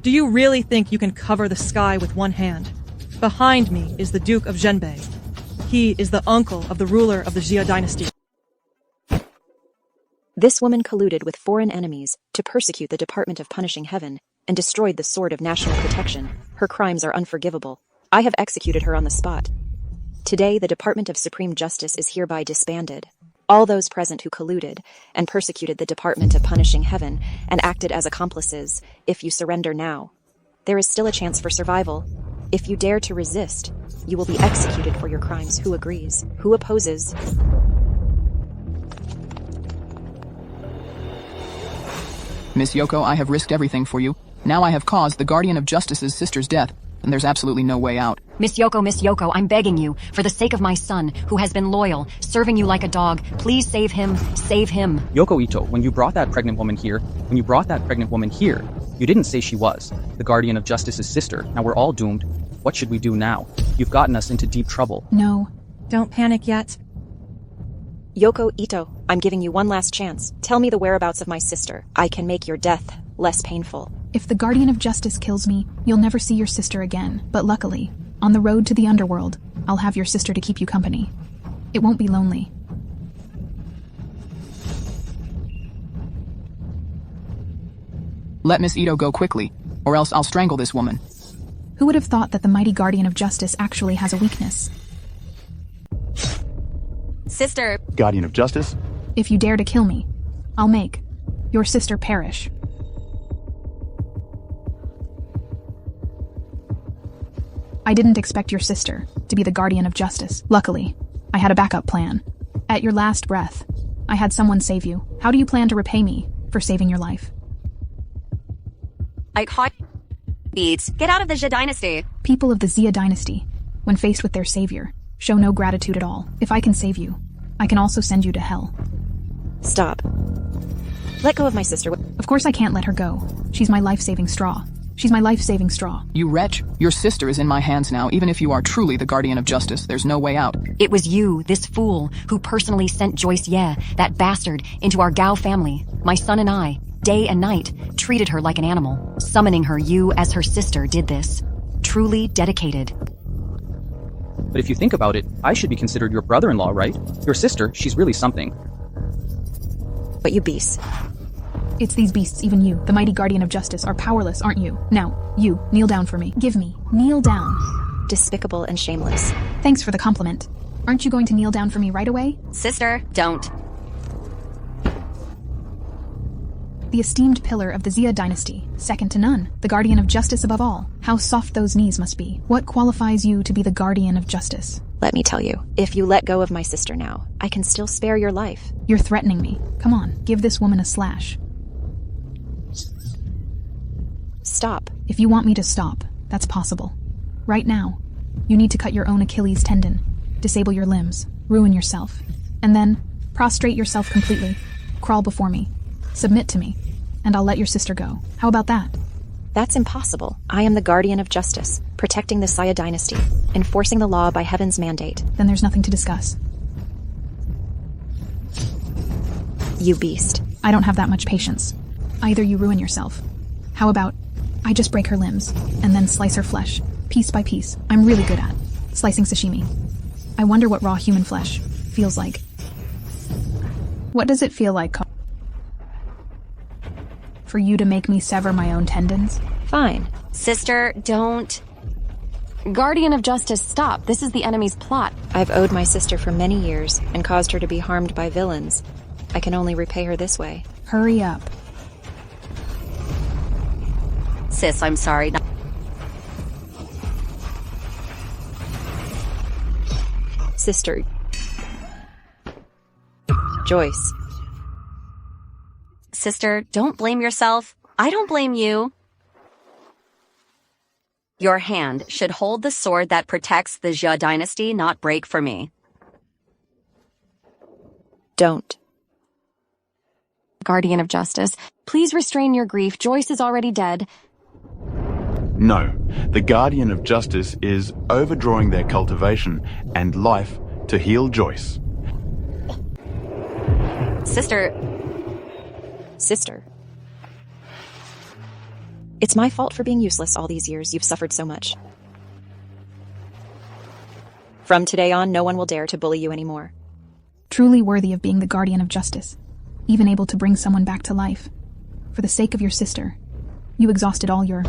Do you really think you can cover the sky with one hand? Behind me is the Duke of Zhenbei. He is the uncle of the ruler of the Xia dynasty. This woman colluded with foreign enemies to persecute the Department of Punishing Heaven and destroyed the Sword of National Protection. Her crimes are unforgivable. I have executed her on the spot. Today, the Department of Supreme Justice is hereby disbanded. All those present who colluded and persecuted the Department of Punishing Heaven and acted as accomplices, if you surrender now, there is still a chance for survival. If you dare to resist, you will be executed for your crimes. Who agrees? Who opposes? Miss Yoko, I have risked everything for you. Now I have caused the Guardian of Justice's sister's death, and there's absolutely no way out. Miss Yoko, I'm begging you, for the sake of my son, who has been loyal, serving you like a dog, please save him, save him. Yoko Ito, when you brought that pregnant woman here, you didn't say she was the Guardian of Justice's sister. Now we're all doomed. What should we do now? You've gotten us into deep trouble. No. Don't panic yet. Yoko Ito, I'm giving you one last chance. Tell me the whereabouts of my sister. I can make your death less painful. If the Guardian of Justice kills me, you'll never see your sister again. But luckily, on the road to the underworld, I'll have your sister to keep you company. It won't be lonely. Let Miss Ito go quickly, or else I'll strangle this woman. Who would have thought that the mighty Guardian of Justice actually has a weakness? Sister. Guardian of Justice? If you dare to kill me, I'll make your sister perish. I didn't expect your sister to be the Guardian of Justice. Luckily, I had a backup plan. At your last breath, I had someone save you. How do you plan to repay me for saving your life? I caught beats. Get out of the Xia dynasty. People of the Xia dynasty, when faced with their savior, show no gratitude at all. If I can save you, I can also send you to hell. Stop. Let go of my sister. Of course I can't let her go. She's my life-saving straw. She's my life-saving straw. You wretch, your sister is in my hands now. Even if you are truly the Guardian of Justice, there's no way out. It was you, this fool, who personally sent Joyce Ye, that bastard, into our Gao family. My son and I, day and night, treated her like an animal. Summoning her, you, as her sister, did this. Truly dedicated. But if you think about it, I should be considered your brother-in-law, right? Your sister, she's really something. But you beasts. It's these beasts, even you, the mighty Guardian of Justice, are powerless, aren't you? Now, you, kneel down for me. Give me. Kneel down. Despicable and shameless. Thanks for the compliment. Aren't you going to kneel down for me right away? Sister, don't. The esteemed pillar of the Xia dynasty, second to none, the Guardian of Justice above all. How soft those knees must be. What qualifies you to be the Guardian of Justice? Let me tell you, if you let go of my sister now, I can still spare your life. You're threatening me. Come on, give this woman a slash. stop. If you want me to stop, that's possible. Right now, you need to cut your own Achilles tendon, disable your limbs, ruin yourself, and then prostrate yourself completely, crawl before me, submit to me, and I'll let your sister go. How about that? That's impossible. I am the guardian of justice, protecting the Saya dynasty, enforcing the law by heaven's mandate. Then there's nothing to discuss. You beast. I don't have that much patience. Either you ruin yourself. How about I just break her limbs, and then slice her flesh, piece by piece. I'm really good at slicing sashimi. I wonder what raw human flesh feels like. What does it feel like for you to make me sever my own tendons? Fine. Sister, don't. Guardian of Justice, stop. This is the enemy's plot. I've owed my sister for many years and caused her to be harmed by villains. I can only repay her this way. Hurry up. Sis, I'm sorry. Sister. Joyce. Sister, don't blame yourself. I don't blame you. Your hand should hold the sword that protects the Jia dynasty, not break for me. Don't. Guardian of Justice, please restrain your grief. Joyce is already dead. No, the Guardian of Justice is overdrawing their cultivation and life to heal Joyce. Sister. It's my fault for being useless all these years. You've suffered so much. From today on, no one will dare to bully you anymore. Truly worthy of being the guardian of justice, even able to bring someone back to life. For the sake of your sister, you exhausted all your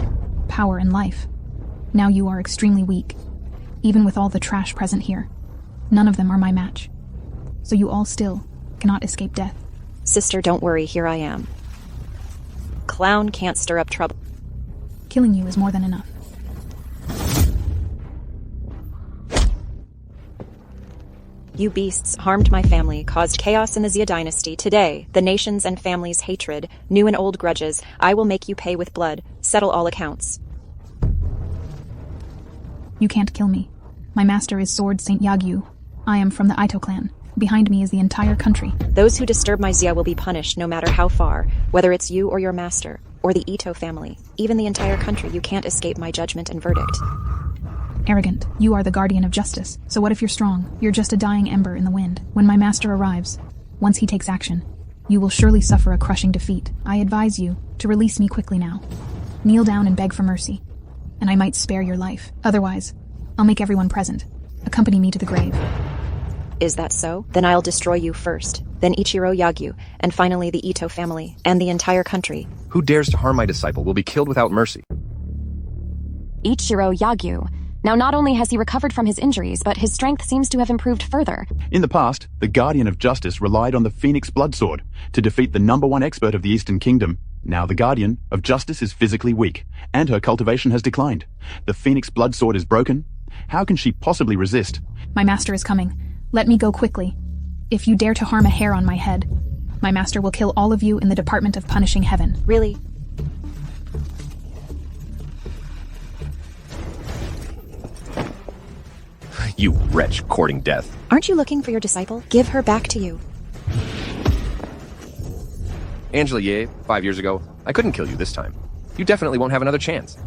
power and life. Now you are extremely weak. Even with all the trash present here, none of them are my match. So you all still cannot escape death. Sister, don't worry, here I am. Clown can't stir up trouble. Killing you is more than enough. You beasts harmed my family, caused chaos in the Xia dynasty. Today, the nation's and family's hatred, new and old grudges, I will make you pay with blood, settle all accounts. You can't kill me. My master is Sword Saint Yagyu. I am from the Ito clan. Behind me is the entire country. Those who disturb my Xia will be punished no matter how far, whether it's you or your master, or the Ito family, even the entire country. You can't escape my judgment and verdict. Arrogant. You are the guardian of justice. So what if you're strong? You're just a dying ember in the wind. When my master arrives, once he takes action, you will surely suffer a crushing defeat. I advise you to release me quickly now. Kneel down and beg for mercy, and I might spare your life. Otherwise, I'll make everyone present accompany me to the grave. Is that so? Then I'll destroy you first, then Ichiro Yagyu, and finally the Ito family, and the entire country. Who dares to harm my disciple will be killed without mercy. Ichiro Yagyu. Now, not only has he recovered from his injuries, but his strength seems to have improved further. In the past, the Guardian of Justice relied on the Phoenix Bloodsword to defeat the #1 expert of the Eastern Kingdom. Now the Guardian of Justice is physically weak, and her cultivation has declined. The Phoenix Bloodsword is broken. How can she possibly resist? My master is coming. Let me go quickly. If you dare to harm a hair on my head, my master will kill all of you in the Department of Punishing Heaven. Really? You wretch courting death. Aren't you looking for your disciple? Give her back to you. Angela Ye, 5 years ago, I couldn't kill you this time. You definitely won't have another chance.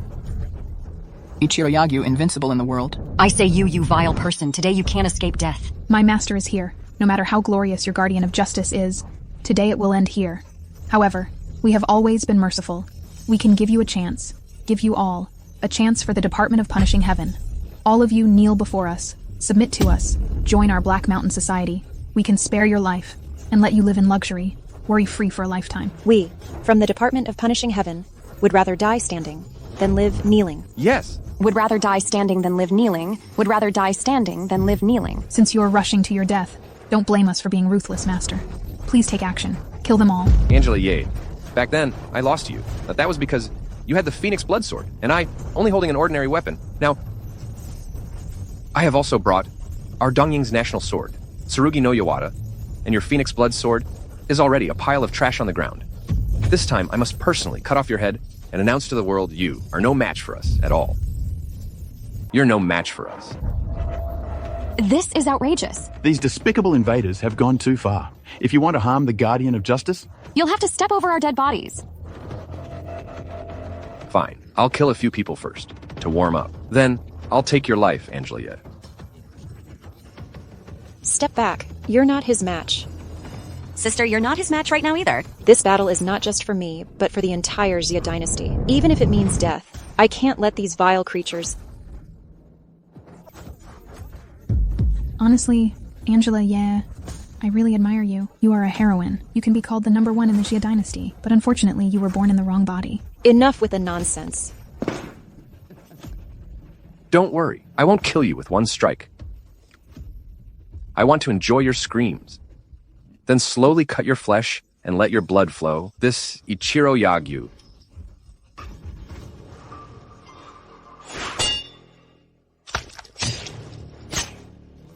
Ichiro Yagyu, invincible in the world. I say you vile person. Today you can't escape death. My master is here. No matter how glorious your guardian of justice is, today it will end here. However, we have always been merciful. We can give you a chance. Give you all a chance for the Department of Punishing Heaven. All of you kneel before us. Submit to us. Join our Black Mountain Society. We can spare your life and let you live in luxury, worry-free for a lifetime. We, from the Department of Punishing Heaven, would rather die standing than live kneeling. Yes. Would rather die standing than live kneeling. Would rather die standing than live kneeling. Since you're rushing to your death, don't blame us for being ruthless, Master. Please take action. Kill them all. Angela Ye, back then, I lost to you. But that was because you had the Phoenix Bloodsword, and I, only holding an ordinary weapon. Now, I have also brought our Dongying's national sword, Tsurugi no Yawata, and your Phoenix Blood sword is already a pile of trash on the ground. This time, I must personally cut off your head and announce to the world you are no match for us at all. You're no match for us. This is outrageous. These despicable invaders have gone too far. If you want to harm the Guardian of Justice, You'll have to step over our dead bodies. Fine, I'll kill a few people first, to warm up. Then, I'll take your life, Angela. Step back. You're not his match. Sister, you're not his match right now either. This battle is not just for me, but for the entire Xia dynasty. Even if it means death, I can't let these vile creatures... Honestly, Angela, yeah, I really admire you. You are a heroine. You can be called the #1 in the Xia dynasty, but unfortunately you were born in the wrong body. Enough with the nonsense. Don't worry, I won't kill you with one strike. I want to enjoy your screams. Then slowly cut your flesh and let your blood flow. This Ichiro Yagyu.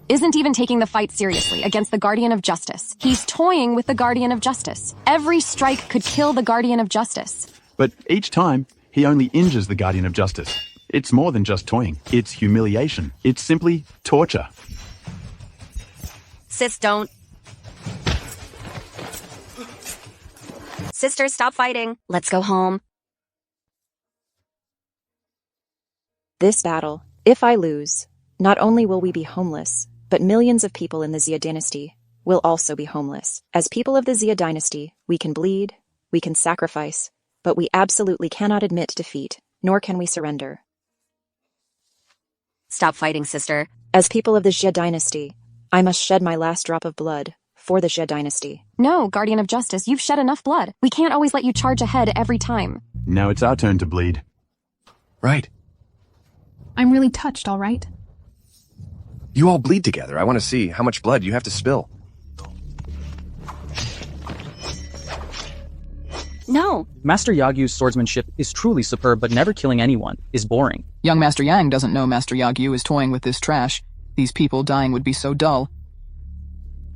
Isn't even taking the fight seriously against the Guardian of Justice. He's toying with the Guardian of Justice. Every strike could kill the Guardian of Justice. but each time he only injures the Guardian of Justice. It's more than just toying. It's humiliation. It's simply torture. Sis, don't. Sisters, stop fighting. Let's go home. This battle, if I lose, not only will we be homeless, but millions of people in the Xia dynasty will also be homeless. As people of the Xia dynasty, we can bleed, we can sacrifice, but we absolutely cannot admit defeat, nor can we surrender. Stop fighting, sister. As people of the Xia dynasty, I must shed my last drop of blood for the Xia dynasty. No, Guardian of Justice, you've shed enough blood. We can't always let you charge ahead every time. Now it's our turn to bleed. Right. I'm really touched, all right? You all bleed together. I want to see how much blood you have to spill. No. Master Yagyu's swordsmanship is truly superb, but never killing anyone is boring. Young Master Yang doesn't know Master Yagyu is toying with this trash. These people dying would be so dull.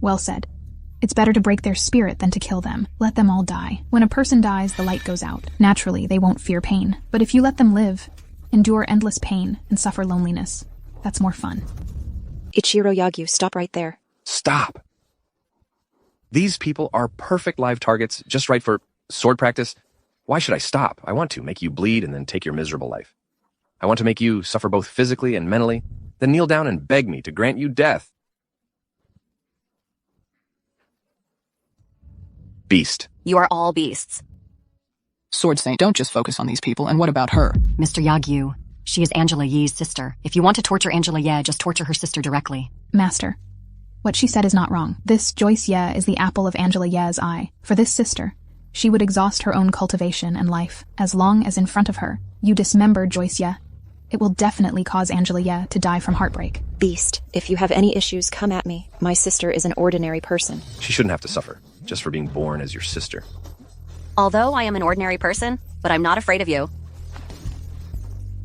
Well said. It's better to break their spirit than to kill them. Let them all die. When a person dies, the light goes out. Naturally, they won't fear pain. But if you let them live, endure endless pain, and suffer loneliness, that's more fun. Ichiro Yagyu, stop right there. Stop. These people are perfect live targets, just right for sword practice. Why should I stop? I want to make you bleed and then take your miserable life. I want to make you suffer both physically and mentally, then kneel down and beg me to grant you death. Beast. You are all beasts. Sword Saint, don't just focus on these people. And what about her? Mr. Yagyu, she is Angela Ye's sister. If you want to torture Angela Ye, just torture her sister directly. Master, what she said is not wrong. This Joyce Ye is the apple of Angela Ye's eye. For this sister, she would exhaust her own cultivation and life. As long as in front of her, you dismember Joyce Ye, it will definitely cause Angela Ye to die from heartbreak. Beast, if you have any issues, come at me. My sister is an ordinary person. She shouldn't have to suffer, just for being born as your sister. Although I am an ordinary person, but I'm not afraid of you.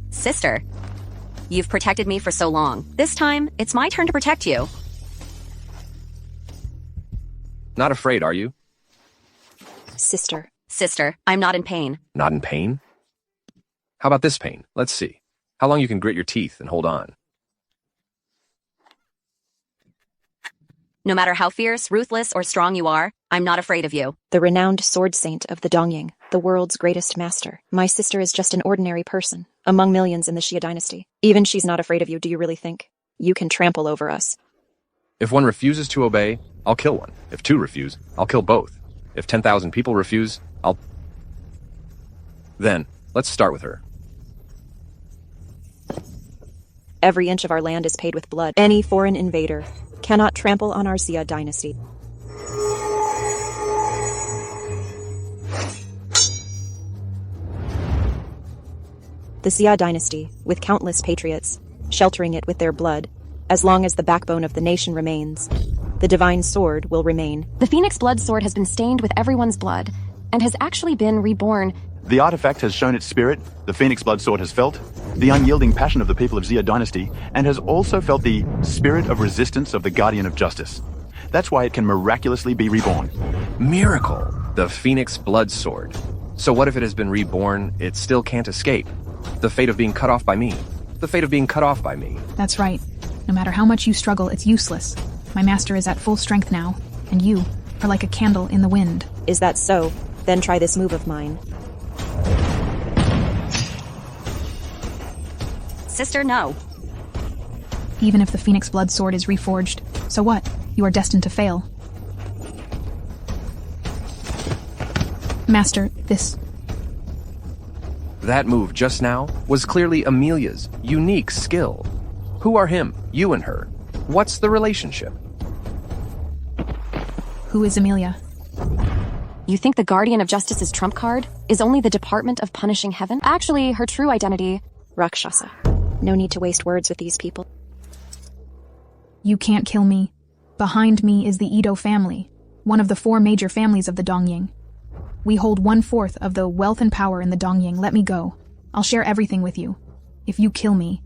Sister, you've protected me for so long. This time, it's my turn to protect you. Not afraid, are you? Sister. Sister, I'm not in pain. Not in pain? How about this pain? Let's see. How long you can grit your teeth and hold on. No matter how fierce, ruthless, or strong you are, I'm not afraid of you. The renowned sword saint of the Dongying, the world's greatest master. My sister is just an ordinary person, among millions in the Xia dynasty. Even she's not afraid of you, do you really think? You can trample over us. If one refuses to obey, I'll kill one. If two refuse, I'll kill both. If 10,000 people refuse, I'll... Then, let's start with her. Every inch of our land is paid with blood. Any foreign invader cannot trample on our Xia dynasty. The Xia dynasty, with countless patriots, sheltering it with their blood, as long as the backbone of the nation remains, the divine sword will remain. The Phoenix Blood Sword has been stained with everyone's blood, and has actually been reborn. The artifact has shown its spirit, the Phoenix Blood Sword has felt, the unyielding passion of the people of Xia dynasty, and has also felt the spirit of resistance of the Guardian of Justice. That's why it can miraculously be reborn. Miracle! The Phoenix Blood Sword. So what if it has been reborn, it still can't escape? The fate of being cut off by me. The fate of being cut off by me. That's right. No matter how much you struggle, it's useless. My master is at full strength now, and you are like a candle in the wind. Is that so? Then try this move of mine. Sister, no. Even if the Phoenix Blood Sword is reforged, so what? You are destined to fail. Master, this... That move just now was clearly Amelia's unique skill. Who are him, you and her? What's the relationship? Who is Amelia? You think the Guardian of Justice's trump card is only the Department of Punishing Heaven? Actually, her true identity... Rakshasa. No need to waste words with these people. You can't kill me. Behind me is the Ito family, one of the 4 major families of the Dongying. We hold 1/4 of the wealth and power in the Dongying. Let me go. I'll share everything with you. If you kill me,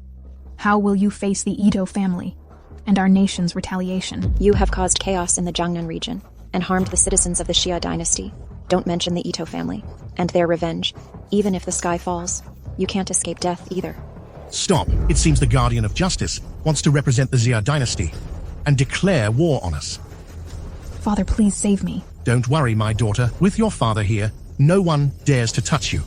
how will you face the Ito family and our nation's retaliation? You have caused chaos in the Jiangnan region and harmed the citizens of the Xia dynasty. Don't mention the Ito family and their revenge. Even if the sky falls, you can't escape death either. Stop. It seems the Guardian of Justice wants to represent the Xia dynasty and declare war on us. Father, please save me. Don't worry, my daughter. With your father here, no one dares to touch you.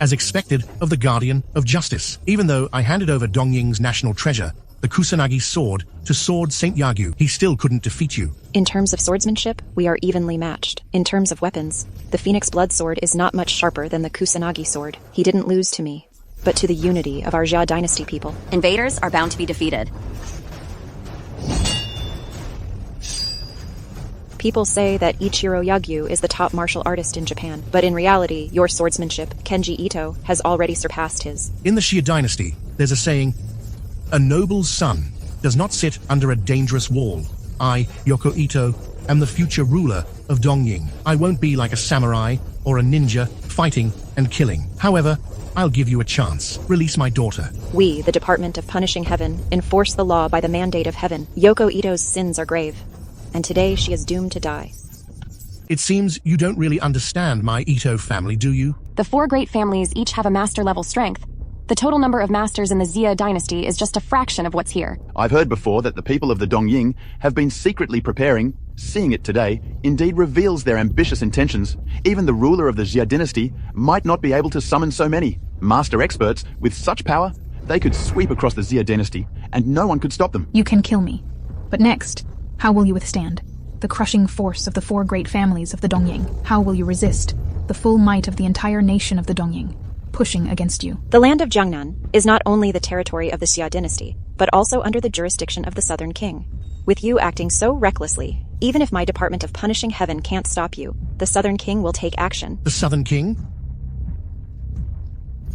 As expected of the Guardian of Justice, even though I handed over Dongying's national treasure, the Kusanagi sword, to Sword Saint Yagyu, he still couldn't defeat you. In terms of swordsmanship, we are evenly matched. In terms of weapons, the Phoenix Blood Sword is not much sharper than the Kusanagi sword. He didn't lose to me, but to the unity of our Xia dynasty people. Invaders are bound to be defeated. People say that Ichiro Yagyu is the top martial artist in Japan, but in reality, your swordsmanship, Kenji Ito, has already surpassed his. In the Xia dynasty, there's a saying, a noble's son does not sit under a dangerous wall. I, Yoko Ito, am the future ruler of Dongying. I won't be like a samurai or a ninja, fighting and killing. However, I'll give you a chance. Release my daughter. We, the Department of Punishing Heaven, enforce the law by the mandate of heaven. Yoko Ito's sins are grave, and today she is doomed to die. It seems you don't really understand my Ito family, do you? The 4 great families each have a master-level strength. The total number of masters in the Xia dynasty is just a fraction of what's here. I've heard before that the people of the Dongying have been secretly preparing. Seeing it today indeed reveals their ambitious intentions. Even the ruler of the Xia dynasty might not be able to summon so many. Master experts with such power, they could sweep across the Xia dynasty, and no one could stop them. You can kill me. But next, how will you withstand the crushing force of the 4 great families of the Dongying? How will you resist the full might of the entire nation of the Dongying pushing against you? The land of Jiangnan is not only the territory of the Xia dynasty, but also under the jurisdiction of the Southern King. With you acting so recklessly, even if my Department of Punishing Heaven can't stop you, the Southern King will take action. The Southern King?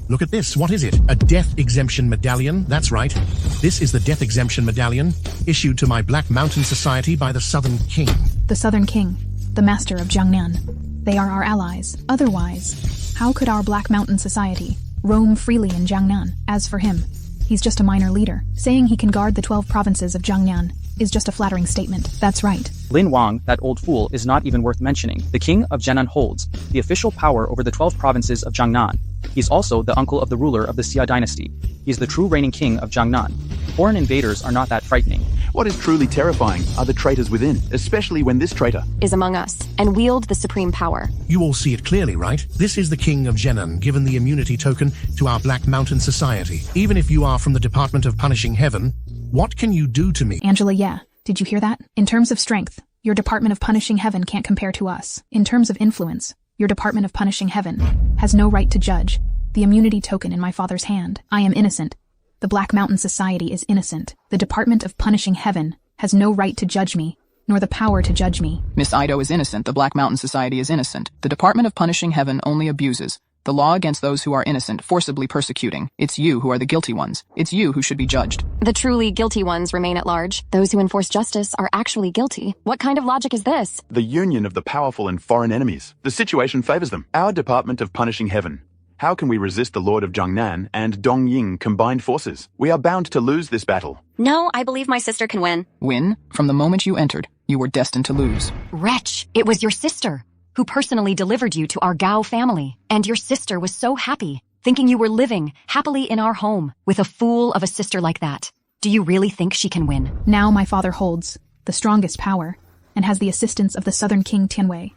Look at this. What is it? A death exemption medallion? That's right. This is the death exemption medallion issued to my Black Mountain Society by the Southern King. The Southern King, the master of Jiangnan. They are our allies. Otherwise, how could our Black Mountain Society roam freely in Jiangnan? As for him, he's just a minor leader. Saying he can guard the 12 provinces of Jiangnan is just a flattering statement. That's right. Lin Wang, that old fool, is not even worth mentioning. The king of Jiangnan holds the official power over the 12 provinces of Jiangnan. He's also the uncle of the ruler of the Xia dynasty. He's the true reigning king of Jiangnan. Foreign invaders are not that frightening. What is truly terrifying are the traitors within, especially when this traitor Is among us, and wield the supreme power. You all see it clearly, right? This is the King of Jiangnan given the immunity token to our Black Mountain Society. Even if you are from the Department of Punishing Heaven, what can you do to me? Angela, yeah. Did you hear that? In terms of strength, your Department of Punishing Heaven can't compare to us. In terms of influence, your Department of Punishing Heaven has no right to judge. The immunity token in my father's hand. I am innocent. The Black Mountain Society is innocent. The Department of Punishing Heaven has no right to judge me, nor the power to judge me. Miss Ito is innocent. The Black Mountain Society is innocent. The Department of Punishing Heaven only abuses the law against those who are innocent, forcibly persecuting. It's you who are the guilty ones. It's you who should be judged. The truly guilty ones remain at large. Those who enforce justice are actually guilty. What kind of logic is this? the union of the powerful and foreign enemies. The situation favors them. Our Department of Punishing Heaven How can we resist the Lord of Jiangnan and Dongying combined forces? We are bound to lose this battle. No, I believe my sister can win. Win? From the moment you entered, you were destined to lose. Wretch, it was your sister who personally delivered you to our Gao family. And your sister was so happy, thinking you were living happily in our home with a fool of a sister like that. Do you really think she can win? Now my father holds the strongest power and has the assistance of the southern king Tianwei.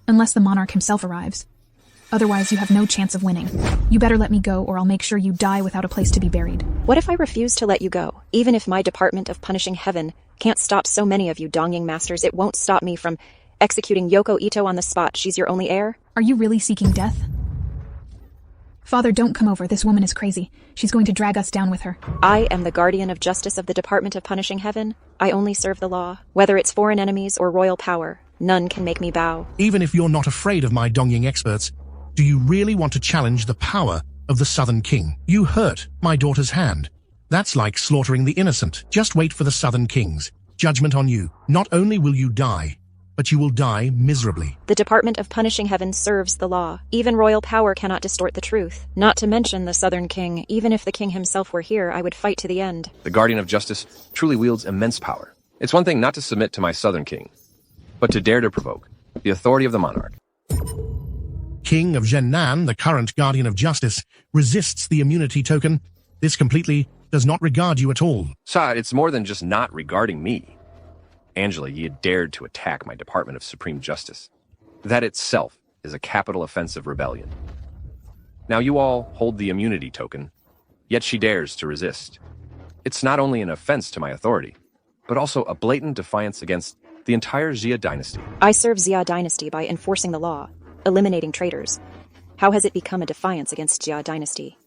Unless the monarch himself arrives. Otherwise, you have no chance of winning. You better let me go, or I'll make sure you die without a place to be buried. What if I refuse to let you go? Even if my Department of Punishing Heaven can't stop so many of you Dongying masters, it won't stop me from executing Yoko Ito on the spot. She's your only heir? Are you really seeking death? Father, don't come over. This woman is crazy. She's going to drag us down with her. I am the guardian of justice of the Department of Punishing Heaven. I only serve the law. Whether it's foreign enemies or royal power, none can make me bow. Even if you're not afraid of my Dongying experts, do you really want to challenge the power of the Southern King? You hurt my daughter's hand. That's like slaughtering the innocent. Just wait for the Southern King's judgment on you. Not only will you die, but you will die miserably. The Department of Punishing Heaven serves the law. Even royal power cannot distort the truth. Not to mention the Southern King. Even if the king himself were here, I would fight to the end. The Guardian of Justice truly wields immense power. It's one thing not to submit to my Southern King, but to dare to provoke the authority of the monarch. King of Zhennan, the current Guardian of Justice, resists the immunity token. This completely does not regard you at all. Sire, it's more than just not regarding me. Angela, ye had dared to attack my Department of Supreme Justice. That itself is a capital offense of rebellion. Now you all hold the immunity token, yet she dares to resist. It's not only an offense to my authority, but also a blatant defiance against the entire Xia dynasty. I serve Xia dynasty by enforcing the law, eliminating traitors. How has it become a defiance against Xia dynasty?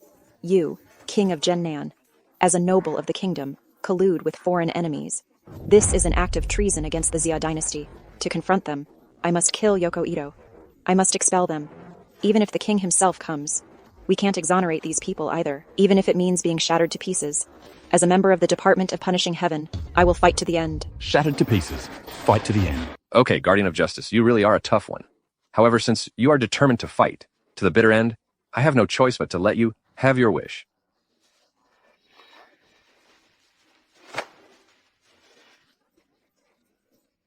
You, King of Zhennan, as a noble of the kingdom, collude with foreign enemies. This is an act of treason against the Xia dynasty. To confront them, I must kill Yoko Ito. I must expel them. Even if the king himself comes, we can't exonerate these people either, even if it means being shattered to pieces. As a member of the Department of Punishing Heaven, I will fight to the end. Shattered to pieces. Fight to the end. Okay, Guardian of Justice, you really are a tough one. However, since you are determined to fight to the bitter end, I have no choice but to let you have your wish.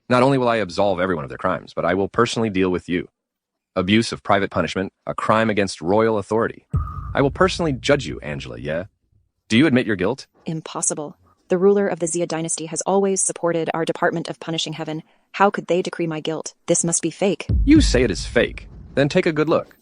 Not only will I absolve everyone of their crimes, but I will personally deal with you. Abuse of private punishment, a crime against royal authority. I will personally judge you, Angela, yeah? Do you admit your guilt? Impossible. The ruler of the Xia dynasty has always supported our Department of Punishing Heaven. How could they decree my guilt? This must be fake. You say it is fake. Then take a good look.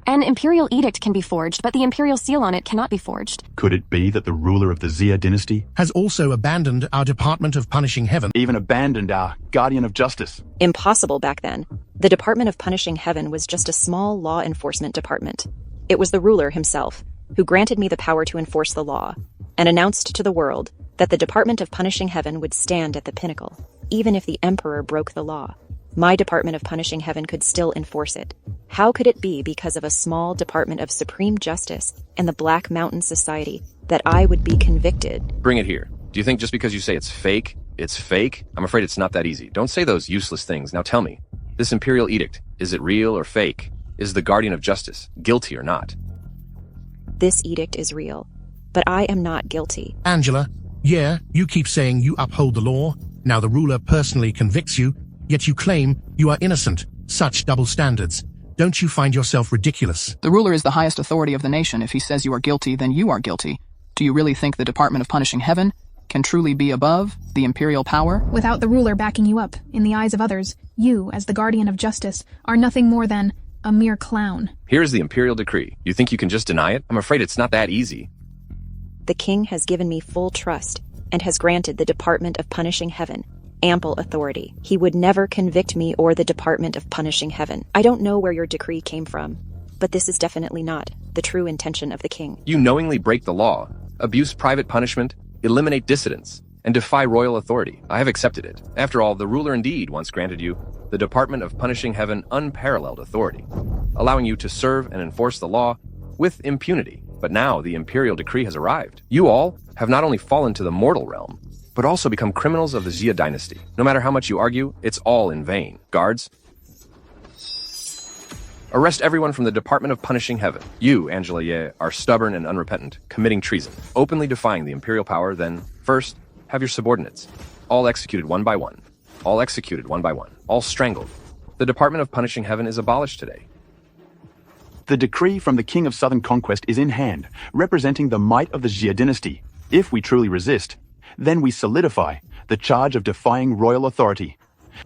An imperial edict can be forged, but the imperial seal on it cannot be forged. Could it be that the ruler of the Xia dynasty has also abandoned our Department of Punishing Heaven? even abandoned our Guardian of Justice? Impossible back then. The Department of Punishing Heaven was just a small law enforcement department. It was the ruler himself who granted me the power to enforce the law and announced to the world that the Department of Punishing Heaven would stand at the pinnacle. Even if the emperor broke the law, my Department of Punishing Heaven could still enforce it. How could it be because of a small Department of Supreme Justice and the Black Mountain Society that I would be convicted? Bring it here. Do you think just because you say it's fake, it's fake? I'm afraid it's not that easy. Don't say those useless things. Now tell me, this imperial edict, is it real or fake? Is the Guardian of Justice guilty or not? This edict is real, but I am not guilty. Angela, yeah, you keep saying you uphold the law. Now the ruler personally convicts you, yet you claim you are innocent. Such double standards. Don't you find yourself ridiculous? The ruler is the highest authority of the nation. If he says you are guilty, then you are guilty. Do you really think the Department of Punishing Heaven can truly be above the imperial power? Without the ruler backing you up, in the eyes of others, you, as the guardian of justice, are nothing more than a mere clown. Here's the imperial decree. You think you can just deny it? I'm afraid it's not that easy. The king has given me full trust and has granted the Department of Punishing Heaven ample authority. He would never convict me or the Department of Punishing Heaven. I don't know where your decree came from, but this is definitely not the true intention of the king. You knowingly break the law, abuse private punishment, eliminate dissidents, and defy royal authority. I have accepted it. After all, the ruler indeed once granted you the Department of Punishing Heaven unparalleled authority, allowing you to serve and enforce the law with impunity. But now the imperial decree has arrived. You all have not only fallen to the mortal realm, but also become criminals of the Jia dynasty. No matter how much you argue, it's all in vain. Guards, arrest everyone from the Department of Punishing Heaven. You, Angela Ye, are stubborn and unrepentant, committing treason, openly defying the imperial power. Then, first, have your subordinates, all executed one by one. All executed one by one. All strangled. The Department of Punishing Heaven is abolished today. The decree from the King of Southern Conquest is in hand, representing the might of the Jia dynasty. If we truly resist, then we solidify the charge of defying royal authority.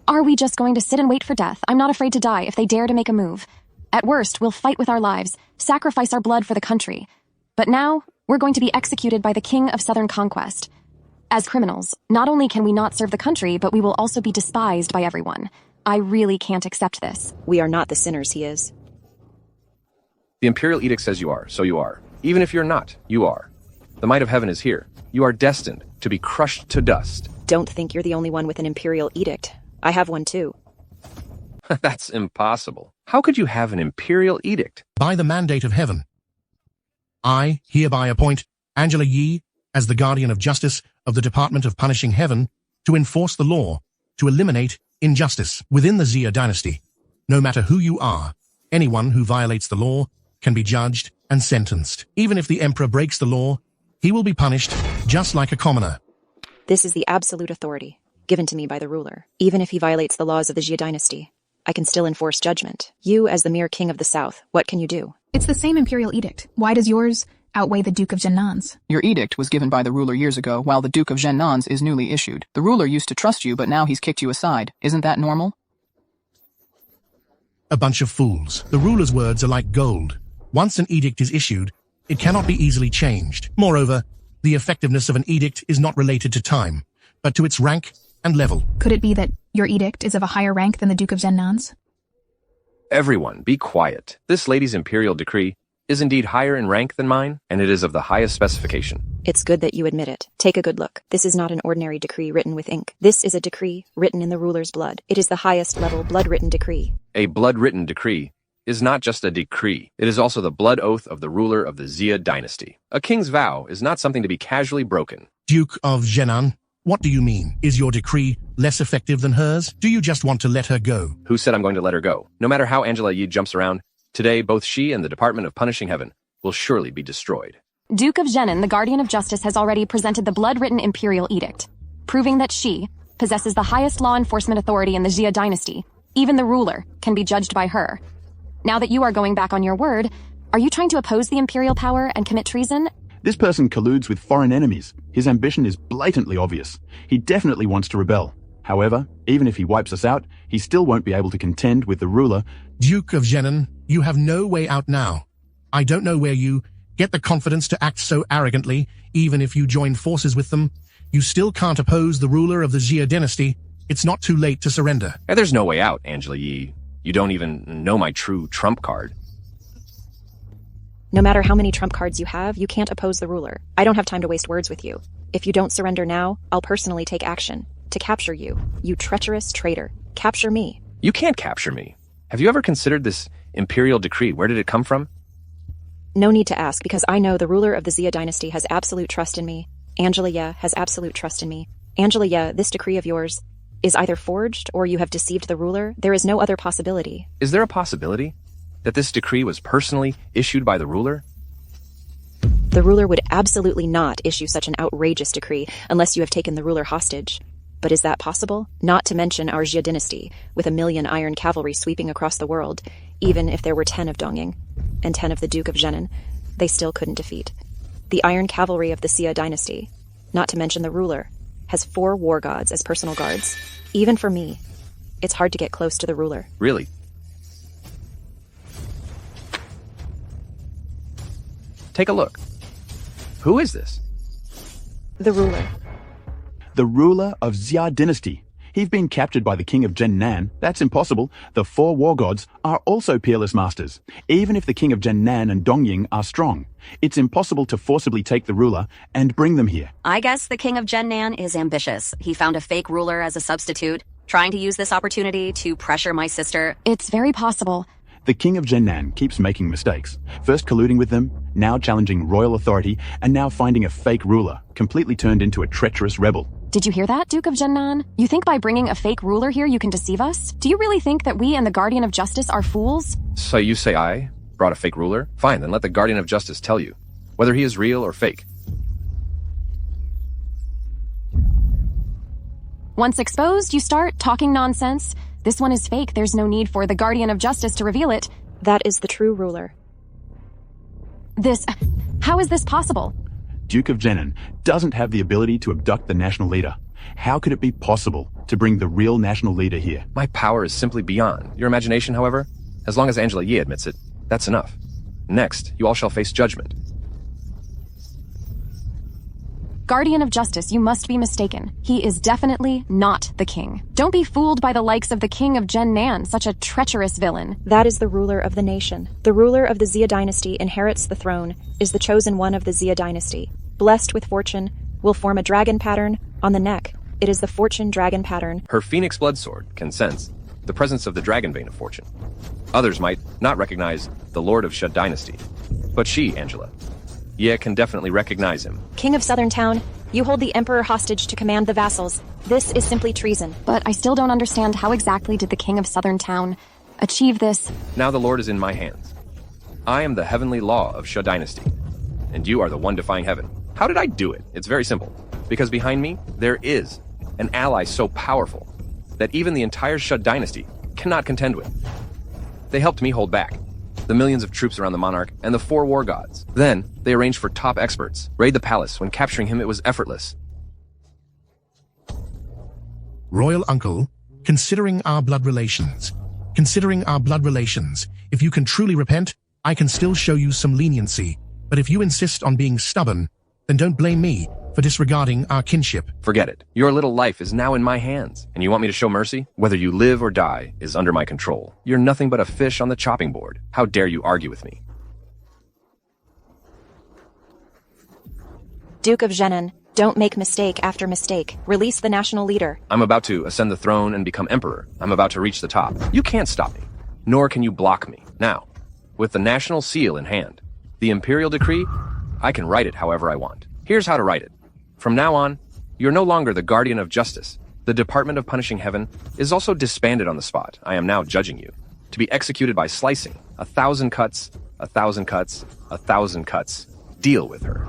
Are we just going to sit and wait for death? I'm not afraid to die if they dare to make a move. At worst, we'll fight with our lives, sacrifice our blood for the country. But now, we're going to be executed by the King of Southern Conquest. As criminals, not only can we not serve the country, but we will also be despised by everyone. I really can't accept this. We are not the sinners he is. The imperial edict says you are, so you are. Even if you're not, you are. The might of heaven is here. You are destined to be crushed to dust. Don't think you're the only one with an imperial edict. I have one too. That's impossible. How could you have an imperial edict? By the mandate of heaven, I hereby appoint Angela Yi as the guardian of justice of the Department of Punishing Heaven to enforce the law, to eliminate injustice within the Jia dynasty. No matter who you are, anyone who violates the law can be judged and sentenced. Even if the emperor breaks the law, he will be punished just like a commoner. This is the absolute authority given to me by the ruler. Even if he violates the laws of the Jia dynasty, I can still enforce judgment. You, as the mere king of the south, what can you do? It's the same imperial edict. Why does yours outweigh the Duke of Zhennan's? Your edict was given by the ruler years ago, while the Duke of Zhennan's is newly issued. The ruler used to trust you, but now he's kicked you aside. Isn't that normal? A bunch of fools. The ruler's words are like gold. Once an edict is issued, it cannot be easily changed. Moreover, the effectiveness of an edict is not related to time, but to its rank and level. Could it be that your edict is of a higher rank than the Duke of Zhennan's? Everyone, be quiet. This lady's imperial decree is indeed higher in rank than mine, and it is of the highest specification. It's good that you admit it. Take a good look. This is not an ordinary decree written with ink. This is a decree written in the ruler's blood. It is the highest level blood-written decree. A blood-written decree is not just a decree. It is also the blood oath of the ruler of the Jia dynasty. A king's vow is not something to be casually broken. Duke of Zhennan, what do you mean? Is your decree less effective than hers? Do you just want to let her go? Who said I'm going to let her go? No matter how Angela Yi jumps around, today both she and the Department of Punishing Heaven will surely be destroyed. Duke of Zhennan, the guardian of justice, has already presented the blood-written imperial edict, proving that she possesses the highest law enforcement authority in the Jia dynasty. Even the ruler can be judged by her. Now that you are going back on your word, are you trying to oppose the imperial power and commit treason? This person colludes with foreign enemies. His ambition is blatantly obvious. He definitely wants to rebel. However, even if he wipes us out, he still won't be able to contend with the ruler. Duke of Zhennan, you have no way out now. I don't know where you get the confidence to act so arrogantly. Even if you join forces with them, you still can't oppose the ruler of the Jia dynasty. It's not too late to surrender. There's no way out, Angela Yi. You don't even know my true trump card. No matter how many trump cards you have, you can't oppose the ruler. I don't have time to waste words with you. If you don't surrender now, I'll personally take action to capture you. You treacherous traitor. Capture me. You can't capture me. Have you ever considered this imperial decree? Where did it come from? No need to ask, because I know the ruler of the Jia dynasty has absolute trust in me. Angela Ye has absolute trust in me. Angela Ye, this decree of yours is either forged or you have deceived the ruler. There is no other possibility. Is there a possibility that this decree was personally issued by the ruler? The ruler would absolutely not issue such an outrageous decree unless you have taken the ruler hostage. But is that possible? Not to mention our Jia dynasty, with 1 million iron cavalry sweeping across the world. Even if there were 10 of Dongying and 10 of the Duke of Zhennan, they still couldn't defeat. The iron cavalry of the Jia dynasty, not to mention the ruler, has 4 war gods as personal guards. Even for me, it's hard to get close to the ruler. Really? Take a look. Who is this? The ruler. The ruler of Jia dynasty. He's been captured by the king of Zhennan. That's impossible. The 4 war gods are also peerless masters. Even if the king of Zhennan and Dongying are strong, it's impossible to forcibly take the ruler and bring them here. I guess the king of Zhennan is ambitious. He found a fake ruler as a substitute, trying to use this opportunity to pressure my sister. It's very possible. The king of Zhennan keeps making mistakes. First colluding with them, now challenging royal authority, and now finding a fake ruler, completely turned into a treacherous rebel. Did you hear that, Duke of Gennan? You think by bringing a fake ruler here you can deceive us? Do you really think that we and the Guardian of Justice are fools? So you say I brought a fake ruler? Fine, then let the Guardian of Justice tell you whether he is real or fake. Once exposed, you start talking nonsense. This one is fake. There's no need for the Guardian of Justice to reveal it. That is the true ruler. How is this possible? Duke of Gennan doesn't have the ability to abduct the national leader. How could it be possible to bring the real national leader here? My power is simply beyond your imagination, however. As long as Angela Yi admits it, that's enough. Next, you all shall face judgment. Guardian of Justice, you must be mistaken. He is definitely not the king. Don't be fooled by the likes of the King of Gennan, such a treacherous villain. That is the ruler of the nation. The ruler of the Xia dynasty inherits the throne, is the chosen one of the Xia dynasty. Blessed with fortune, will form a dragon pattern on the neck. It is the fortune dragon pattern. Her phoenix blood sword can sense the presence of the dragon vein of fortune. Others might not recognize the Lord of Xia dynasty, but she, Angela, can definitely recognize him. King of Southern Town, you hold the emperor hostage to command the vassals. This is simply treason. But I still don't understand how exactly did the King of Southern Town achieve this. Now the Lord is in my hands. I am the heavenly law of Xia dynasty, and you are the one defying heaven. How did I do it? It's very simple. Because behind me, there is an ally so powerful that even the entire Xia dynasty cannot contend with. They helped me hold back the millions of troops around the monarch and the 4 war gods. Then, they arranged for top experts. Raid the palace. When capturing him, it was effortless. Royal uncle, considering our blood relations, if you can truly repent, I can still show you some leniency. But if you insist on being stubborn, then don't blame me for disregarding our kinship. Forget it. Your little life is now in my hands, and you want me to show mercy? Whether you live or die is under my control. You're nothing but a fish on the chopping board. How dare you argue with me? Duke of Gennan, don't make mistake after mistake. Release the national leader. I'm about to ascend the throne and become emperor. I'm about to reach the top. You can't stop me, nor can you block me. Now, with the national seal in hand, the imperial decree, I can write it however I want. Here's how to write it. From now on, you're no longer the Guardian of Justice. The Department of Punishing Heaven is also disbanded on the spot. I am now judging you to be executed by slicing. 1,000 cuts, 1,000 cuts, 1,000 cuts. Deal with her.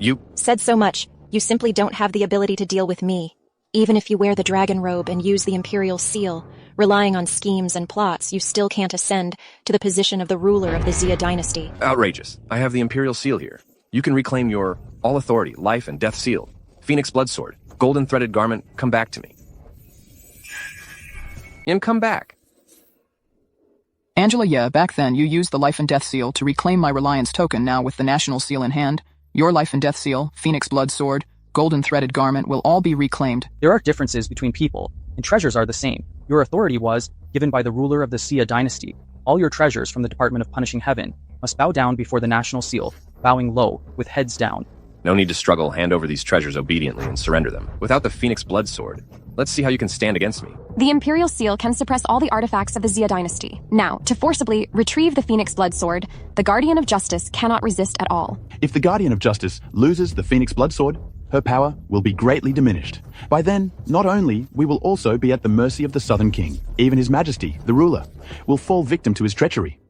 You said so much. You simply don't have the ability to deal with me. Even if you wear the dragon robe and use the imperial seal, relying on schemes and plots, you still can't ascend to the position of the ruler of the Xia dynasty. Outrageous. I have the imperial seal here. You can reclaim your all authority, life and death seal. Phoenix blood sword, golden threaded garment, come back to me. And come back. Angela, back then you used the life and death seal to reclaim my reliance token. Now with the national seal in hand, your life and death seal, Phoenix blood sword, golden threaded garment will all be reclaimed. There are differences between people, and treasures are the same. Your authority was given by the ruler of the Xia dynasty. All your treasures from the Department of Punishing Heaven must bow down before the national seal, bowing low, with heads down. No need to struggle. Hand over these treasures obediently and surrender them. Without the Phoenix blood sword, let's see how you can stand against me. The imperial seal can suppress all the artifacts of the Xia dynasty. Now, to forcibly retrieve the Phoenix blood sword, the Guardian of Justice cannot resist at all. If the Guardian of Justice loses the Phoenix blood sword, her power will be greatly diminished. By then, not only we will also be at the mercy of the Southern King, even His Majesty, the ruler, will fall victim to his treachery.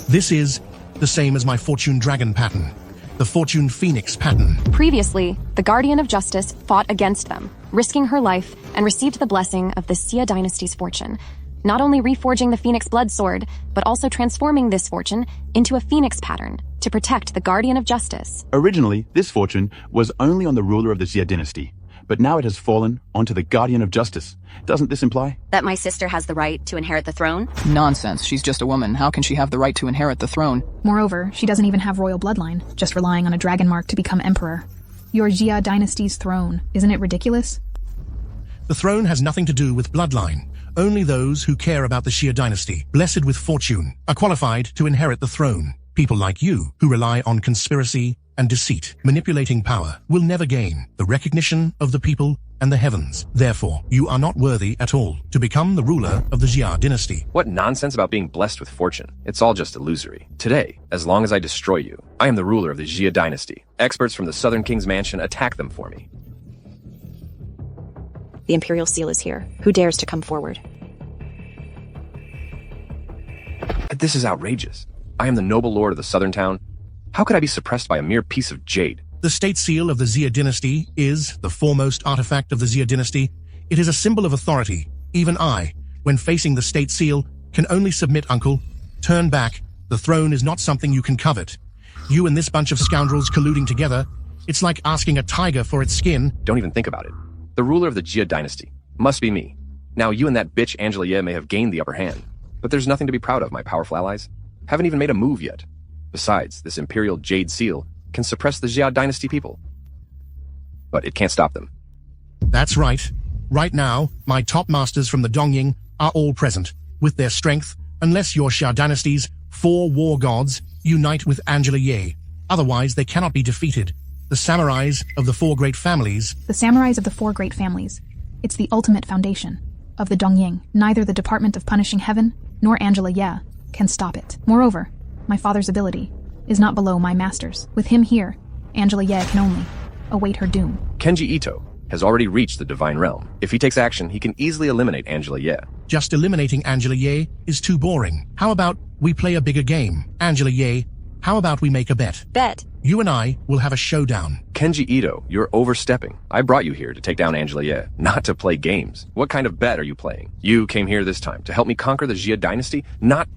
This is the same as my Fortune Dragon pattern, the Fortune Phoenix pattern. Previously, the Guardian of Justice fought against them, risking her life, and received the blessing of the Xia dynasty's fortune. Not only reforging the Phoenix blood sword, but also transforming this fortune into a Phoenix pattern to protect the Guardian of Justice. Originally, this fortune was only on the ruler of the Xia dynasty, but now it has fallen onto the Guardian of Justice. Doesn't this imply that my sister has the right to inherit the throne? Nonsense. She's just a woman. How can she have the right to inherit the throne? Moreover, she doesn't even have royal bloodline, just relying on a dragon mark to become emperor. Your Xia dynasty's throne. Isn't it ridiculous? The throne has nothing to do with bloodline. Only those who care about the Xia dynasty, blessed with fortune, are qualified to inherit the throne. People like you, who rely on conspiracy, and deceit. Manipulating power will never gain the recognition of the people and the heavens. Therefore, you are not worthy at all to become the ruler of the Jia dynasty. What nonsense about being blessed with fortune? It's all just illusory. Today, as long as I destroy you, I am the ruler of the Jia dynasty. Experts from the Southern King's mansion attack them for me. The Imperial Seal is here. Who dares to come forward? This is outrageous. I am the noble lord of the southern town. How could I be suppressed by a mere piece of jade? The state seal of the Jia dynasty is the foremost artifact of the Jia dynasty. It is a symbol of authority. Even I, when facing the state seal, can only submit, uncle. Turn back. The throne is not something you can covet. You and this bunch of scoundrels colluding together, it's like asking a tiger for its skin. Don't even think about it. The ruler of the Jia dynasty must be me. Now you and that bitch Angela Ye may have gained the upper hand, but there's nothing to be proud of, my powerful allies. Haven't even made a move yet. Besides, this imperial jade seal can suppress the Jia dynasty people. But it can't stop them. That's right. Right now, my top masters from the Dongying are all present. With their strength, unless your Xia dynasty's 4 war gods unite with Angela Ye. Otherwise, they cannot be defeated. The samurais of the 4 great families. The samurais of the 4 great families. It's the ultimate foundation of the Dongying. Neither the Department of Punishing Heaven nor Angela Ye can stop it. Moreover, my father's ability is not below my master's. With him here, Angela Ye can only await her doom. Kenji Ito has already reached the divine realm. If he takes action, he can easily eliminate Angela Ye. Just eliminating Angela Ye is too boring. How about we play a bigger game? Angela Ye, how about we make a bet? Bet. You and I will have a showdown. Kenji Ito, you're overstepping. I brought you here to take down Angela Ye, not to play games. What kind of bet are you playing? You came here this time to help me conquer the Jia dynasty, not...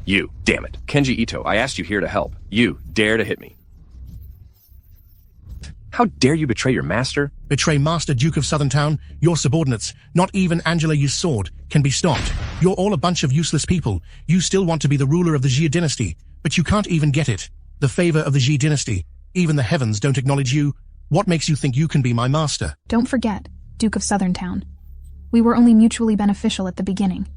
You, damn it. Kenji Ito, I asked you here to help. You dare to hit me. How dare you betray your master? Betray Master Duke of Southern Town, your subordinates, not even Angela Ye's sword, can be stopped. You're all a bunch of useless people. You still want to be the ruler of the Jia dynasty, but you can't even get it. The favor of the Jia dynasty. Even the heavens don't acknowledge you. What makes you think you can be my master? Don't forget, Duke of Southern Town. We were only mutually beneficial at the beginning.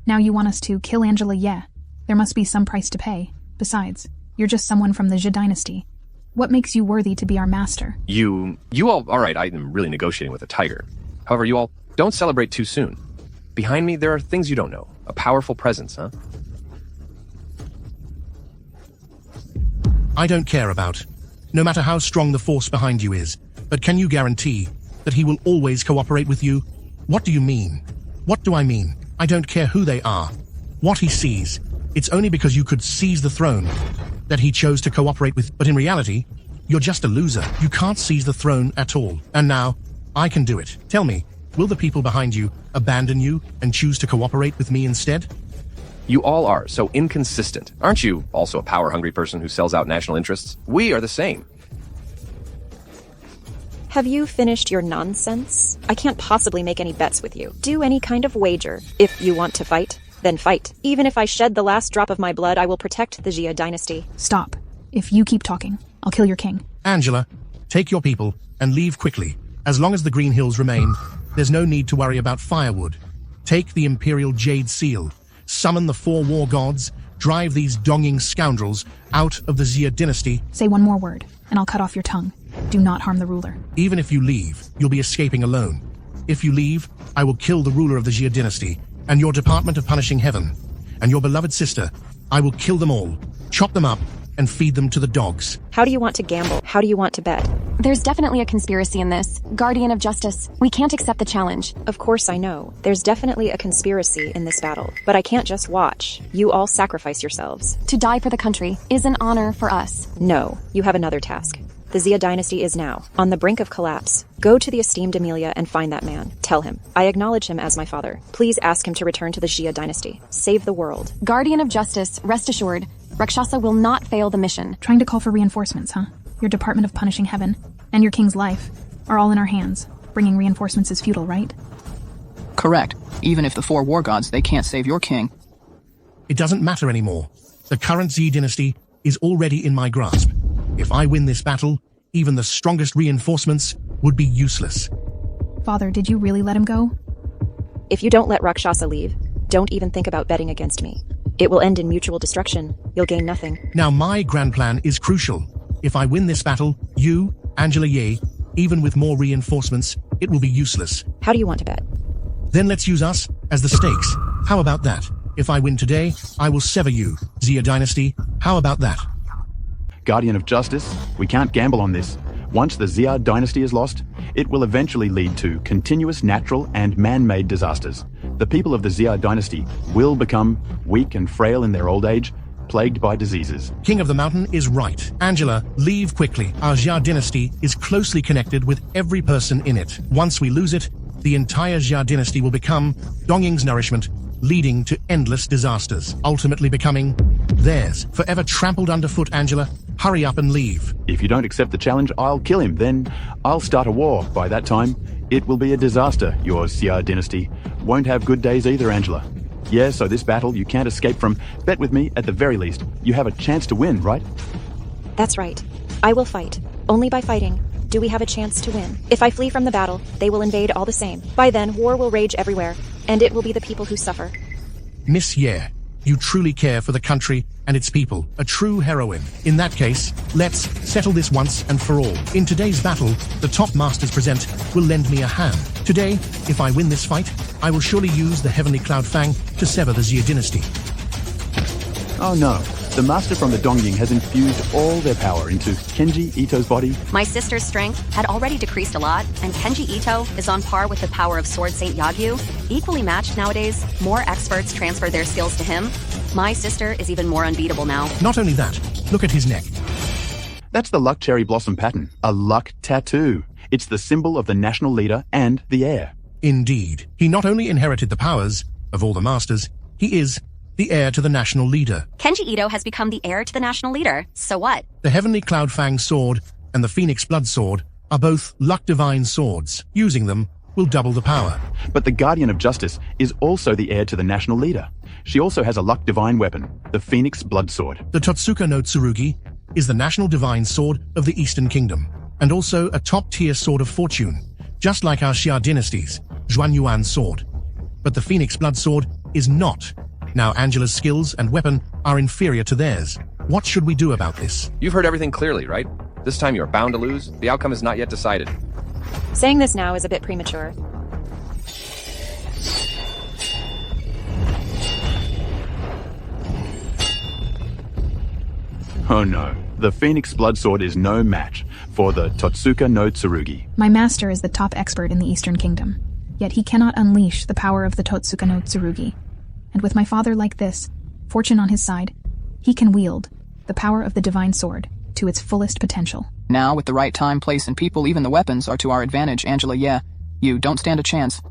Now you want us to kill Angela Ye. There must be some price to pay. Besides, you're just someone from the Jia dynasty. What makes you worthy to be our master? You all, alright, I am really negotiating with a tiger. However, you all, don't celebrate too soon. Behind me, there are things you don't know. A powerful presence, huh? I don't care about. No matter how strong the force behind you is, but can you guarantee that he will always cooperate with you? What do you mean? What do I mean? I don't care who they are. What he sees. It's only because you could seize the throne that he chose to cooperate with. But in reality, you're just a loser. You can't seize the throne at all. And now, I can do it. Tell me, will the people behind you abandon you and choose to cooperate with me instead? You all are so inconsistent. Aren't you also a power-hungry person who sells out national interests? We are the same. Have you finished your nonsense? I can't possibly make any bets with you. Do any kind of wager. If you want to fight, then fight. Even if I shed the last drop of my blood, I will protect the Jia dynasty. Stop. If you keep talking, I'll kill your king. Angela, take your people and leave quickly. As long as the Green Hills remain, there's no need to worry about firewood. Take the Imperial Jade Seal, summon the 4 war gods, drive these Dongying scoundrels out of the Jia dynasty. Say one more word, and I'll cut off your tongue. Do not harm the ruler. Even if you leave, you'll be escaping alone. If you leave, I will kill the ruler of the Jia dynasty, and your Department of Punishing Heaven, and your beloved sister. I will kill them all, chop them up, and feed them to the dogs. How do you want to gamble? How do you want to bet? There's definitely a conspiracy in this. Guardian of Justice, we can't accept the challenge. Of course I know. There's definitely a conspiracy in this battle. But I can't just watch. You all sacrifice yourselves. To die for the country is an honor for us. No, you have another task. The Jia dynasty is now on the brink of collapse. Go to the esteemed Amelia and find that man. Tell him, I acknowledge him as my father. Please ask him to return to the Jia dynasty. Save the world. Guardian of Justice, rest assured, Rakshasa will not fail the mission. Trying to call for reinforcements, huh? Your Department of Punishing Heaven and your king's life are all in our hands. Bringing reinforcements is futile, right? Correct. Even if the 4 war gods, they can't save your king. It doesn't matter anymore. The current Jia dynasty is already in my grasp. If I win this battle, even the strongest reinforcements would be useless. Father, did you really let him go? If you don't let Rakshasa leave, don't even think about betting against me. It will end in mutual destruction. You'll gain nothing. Now my grand plan is crucial. If I win this battle, you, Angela Ye, even with more reinforcements, it will be useless. How do you want to bet? Then let's use us as the stakes. How about that? If I win today, I will sever you, Xia Dynasty. How about that? Guardian of Justice, we can't gamble on this. Once the Xia dynasty is lost, it will eventually lead to continuous natural and man-made disasters. The people of the Xia dynasty will become weak and frail in their old age, plagued by diseases. King of the Mountain is right. Angela, leave quickly. Our Xia dynasty is closely connected with every person in it. Once we lose it, the entire Xia dynasty will become Dongying's nourishment, leading to endless disasters, ultimately becoming theirs. Forever trampled underfoot, Angela. Hurry up and leave. If you don't accept the challenge, I'll kill him. Then I'll start a war. By that time, it will be a disaster. Your Xia dynasty won't have good days either, Angela. Yeah, so this battle you can't escape from. Bet with me, at the very least, you have a chance to win, right? That's right. I will fight. Only by fighting do we have a chance to win. If I flee from the battle, they will invade all the same. By then, war will rage everywhere, and it will be the people who suffer. Miss Ye, you truly care for the country and its people, a true heroine. In that case, let's settle this once and for all. In today's battle, the top masters present will lend me a hand. Today, if I win this fight, I will surely use the Heavenly Cloud Fang to sever the Xia dynasty. Oh no, the master from the Dongying has infused all their power into Kenji Ito's body. My sister's strength had already decreased a lot, and Kenji Ito is on par with the power of Sword Saint Yagyu. Equally matched nowadays, more experts transfer their skills to him. My sister is even more unbeatable now. Not only that, look at his neck. That's the luck cherry blossom pattern, a luck tattoo. It's the symbol of the national leader and the heir. Indeed, he not only inherited the powers of all the masters, he is the heir to the national leader. Kenji Ito has become the heir to the national leader. So what? The Heavenly Cloud Fang sword and the Phoenix Blood sword are both luck divine swords. Using them will double the power. But the Guardian of Justice is also the heir to the national leader. She also has a luck divine weapon, the Phoenix Blood sword. The Totsuka no Tsurugi is the national divine sword of the Eastern Kingdom, and also a top-tier sword of fortune, just like our Xia dynasty's Zhuanyuan sword. But the Phoenix Blood sword is not. Now Angela's skills and weapon are inferior to theirs. What should we do about this? You've heard everything clearly, right? This time you're bound to lose. The outcome is not yet decided. Saying this now is a bit premature. Oh no, the Phoenix Blood sword is no match for the Totsuka no Tsurugi. My master is the top expert in the Eastern Kingdom, yet he cannot unleash the power of the Totsuka no Tsurugi. And with my father like this, fortune on his side, he can wield the power of the divine sword to its fullest potential. Now, with the right time, place, and people, even the weapons are to our advantage, Angela. Yeah, you don't stand a chance.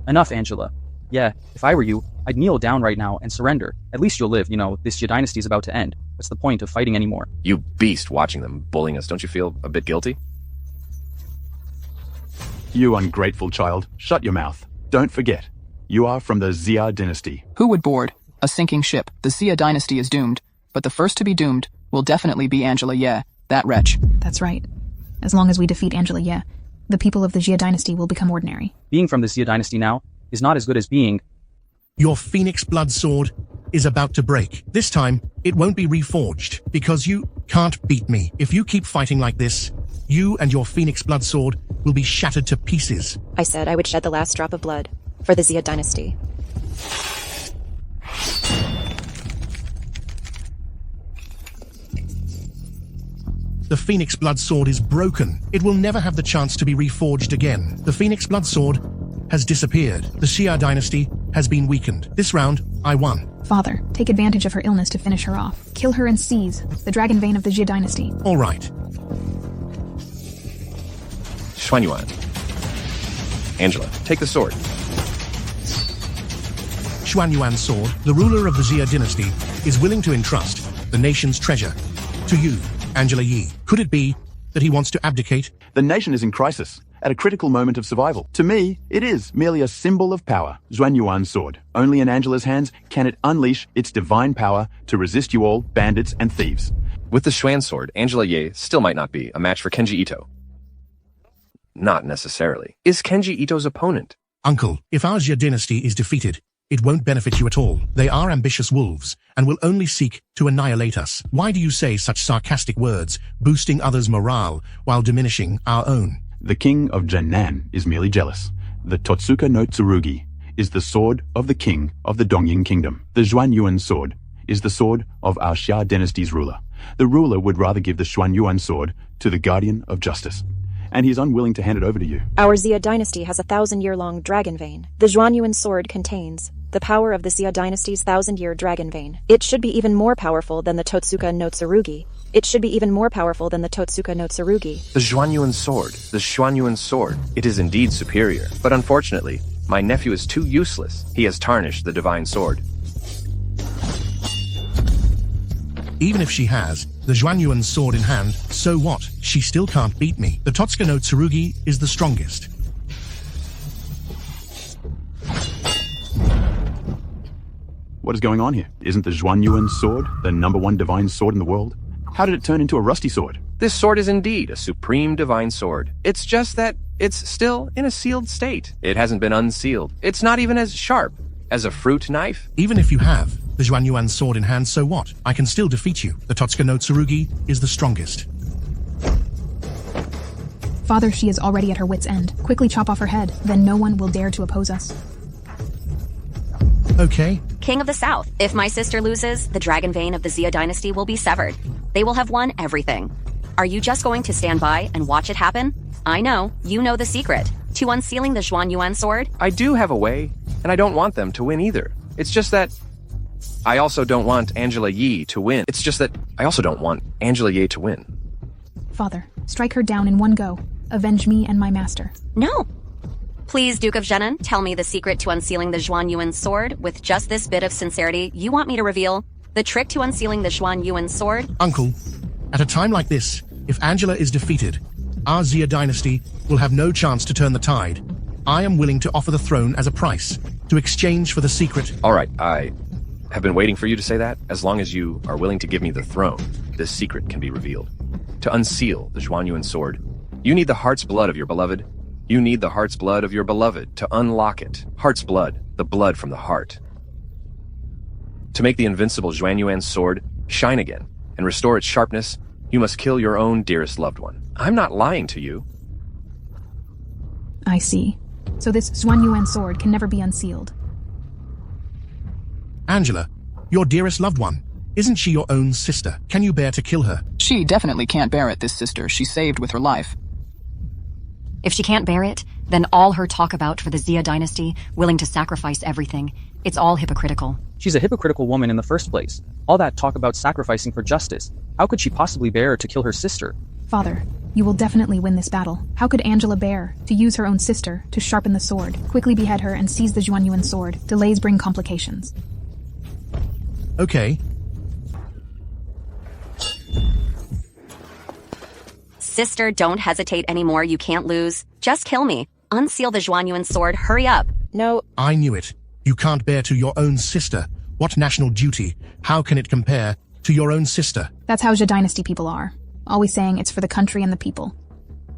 Enough, Angela. Yeah, if I were you, I'd kneel down right now and surrender. At least you'll live, this Xia dynasty is about to end. What's the point of fighting anymore? You beast watching them, bullying us. Don't you feel a bit guilty? You ungrateful child, shut your mouth. Don't forget, you are from the Xia dynasty. Who would board a sinking ship? The Xia dynasty is doomed, but the first to be doomed will definitely be Angela Ye, that wretch. That's right. As long as we defeat Angela Ye, the people of the Xia dynasty will become ordinary. Being from the Xia dynasty now is not as good as being... Your Phoenix Blood sword is about to break. This time, it won't be reforged, because you can't beat me. If you keep fighting like this, you and your Phoenix Blood sword will be shattered to pieces. I said I would shed the last drop of blood for the Xia dynasty. The Phoenix Blood sword is broken. It will never have the chance to be reforged again. The Phoenix Blood sword has disappeared. The Xia dynasty has been weakened. This round, I won. Father, take advantage of her illness to finish her off. Kill her and seize the dragon vein of the Xia dynasty. All right. Xuanyuan. Angela, take the sword. Xuanyuan's sword, the ruler of the Xia dynasty, is willing to entrust the nation's treasure to you, Angela Ye. Could it be that he wants to abdicate? The nation is in crisis, at a critical moment of survival. To me, it is merely a symbol of power. Zhuanyuan's sword. Only in Angela's hands can it unleash its divine power to resist you all, bandits and thieves. With the Xuan sword, Angela Ye still might not be a match for Kenji Ito. Not necessarily. Is Kenji Ito's opponent? Uncle, if our Xia dynasty is defeated, it won't benefit you at all. They are ambitious wolves, and will only seek to annihilate us. Why do you say such sarcastic words, boosting others' morale, while diminishing our own? The king of Jiannan is merely jealous. The Totsuka no Tsurugi is the sword of the king of the Dongying kingdom. The Zhuanyuan sword is the sword of our Xia dynasty's ruler. The ruler would rather give the Zhuanyuan sword to the guardian of justice, and he is unwilling to hand it over to you. Our Xia dynasty has a 1,000-year-long dragon vein. The Zhuanyuan sword contains the power of the Xia dynasty's 1,000-year dragon vein. It should be even more powerful than the Totsuka no Tsurugi. It should be even more powerful than the Totsuka no Tsurugi. The Zhuanyuan sword. The Zhuanyuan sword. It is indeed superior. But unfortunately, my nephew is too useless. He has tarnished the divine sword. Even if she has the Zhuanyuan sword in hand, so what? She still can't beat me. The Totsuka no Tsurugi is the strongest. What is going on here? Isn't the Zhuanyuan sword the #1 divine sword in the world? How did it turn into a rusty sword? This sword is indeed a supreme divine sword. It's just that it's still in a sealed state. It hasn't been unsealed. It's not even as sharp as a fruit knife. Even if you have the Zhuanyuan sword in hand, so what? I can still defeat you. The Totsuka no Tsurugi is the strongest. Father, she is already at her wit's end. Quickly chop off her head, then no one will dare to oppose us. Okay. King of the South. If my sister loses, the dragon vein of the Xia dynasty will be severed. They will have won everything. Are you just going to stand by and watch it happen? I know. You know the secret. To unsealing the Zhuanyuan sword? I do have a way, and I don't want them to win either. It's just that I also don't want Angela Yi to win. Father, strike her down in one go. Avenge me and my master. No. Please, Duke of Zhenan, tell me the secret to unsealing the Zhuanyuan sword with just this bit of sincerity you want me to reveal. The trick to unsealing the Zhuanyuan sword? Uncle, at a time like this, if Angela is defeated, our Xia dynasty will have no chance to turn the tide. I am willing to offer the throne as a price, to exchange for the secret. All right, I have been waiting for you to say that. As long as you are willing to give me the throne, this secret can be revealed. To unseal the Zhuanyuan sword, you need the heart's blood of your beloved. You need the heart's blood of your beloved to unlock it. Heart's blood, the blood from the heart. To make the invincible Zhuanyuan sword shine again and restore its sharpness, you must kill your own dearest loved one. I'm not lying to you. I see. So this Zhuanyuan sword can never be unsealed. Angela, your dearest loved one. Isn't she your own sister? Can you bear to kill her? She definitely can't bear it, this sister she saved with her life. If she can't bear it, then all her talk about for the Xia dynasty, willing to sacrifice everything, it's all hypocritical. She's a hypocritical woman in the first place. All that talk about sacrificing for justice. How could she possibly bear to kill her sister? Father, you will definitely win this battle. How could Angela bear to use her own sister to sharpen the sword? Quickly behead her and seize the Zhuanyuan sword. Delays bring complications. Okay. Sister, don't hesitate anymore. You can't lose. Just kill me. Unseal the Zhuanyuan sword. Hurry up. No. I knew it. You can't bear to your own sister. What national duty? How can it compare to your own sister? That's how Xia dynasty people are. Always saying it's for the country and the people.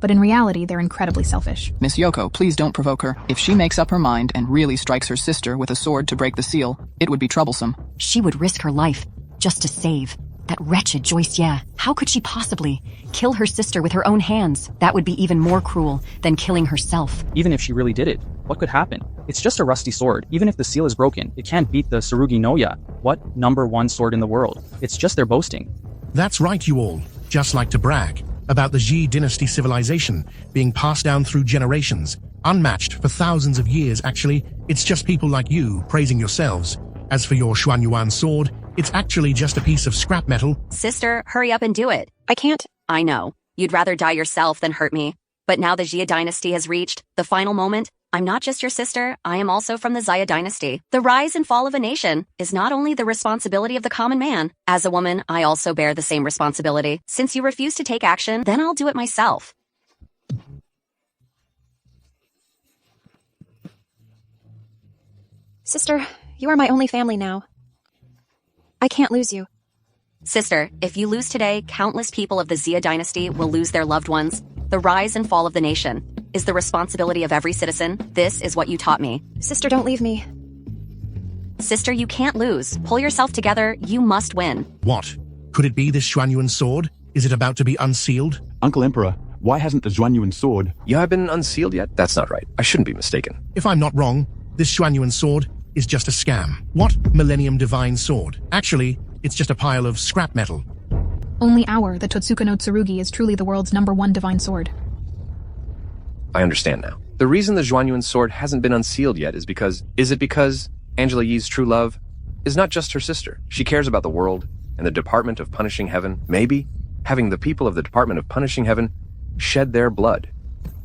But in reality, they're incredibly selfish. Miss Yoko, please don't provoke her. If she makes up her mind and really strikes her sister with a sword to break the seal, it would be troublesome. She would risk her life just to save that wretched Joyce Ye. How could she possibly kill her sister with her own hands? That would be even more cruel than killing herself. Even if she really did it, what could happen? It's just a rusty sword. Even if the seal is broken, it can't beat the Tsurugi no Ya. What #1 sword in the world? It's just their boasting. That's right, you all. Just like to brag about the Xi dynasty civilization being passed down through generations, unmatched for thousands of years. Actually, it's just people like you praising yourselves. As for your Zhuanyuan sword, it's actually just a piece of scrap metal. Sister, hurry up and do it. I can't. I know. You'd rather die yourself than hurt me. But now the Xia dynasty has reached the final moment. I'm not just your sister, I am also from the Xia dynasty. The rise and fall of a nation is not only the responsibility of the common man. As a woman, I also bear the same responsibility. Since you refuse to take action, then I'll do it myself. Sister, you are my only family now. I can't lose you. Sister, if you lose today, countless people of the Xia dynasty will lose their loved ones. The rise and fall of the nation is the responsibility of every citizen. This is what you taught me. Sister, don't leave me. Sister, you can't lose. Pull yourself together. You must win. What? Could it be this Xuanyuan sword? Is it about to be unsealed? Uncle Emperor, why hasn't the Xuanyuan sword... You have been unsealed yet? That's not right. I shouldn't be mistaken. If I'm not wrong, this Xuanyuan sword is just a scam. What Millennium Divine Sword? Actually, it's just a pile of scrap metal. Only the Totsuka no Tsurugi is truly the world's #1 divine sword. I understand now. The reason the Xuanyuan sword hasn't been unsealed yet is because... Is it because Angela Yi's true love is not just her sister? She cares about the world and the Department of Punishing Heaven. Maybe having the people of the Department of Punishing Heaven shed their blood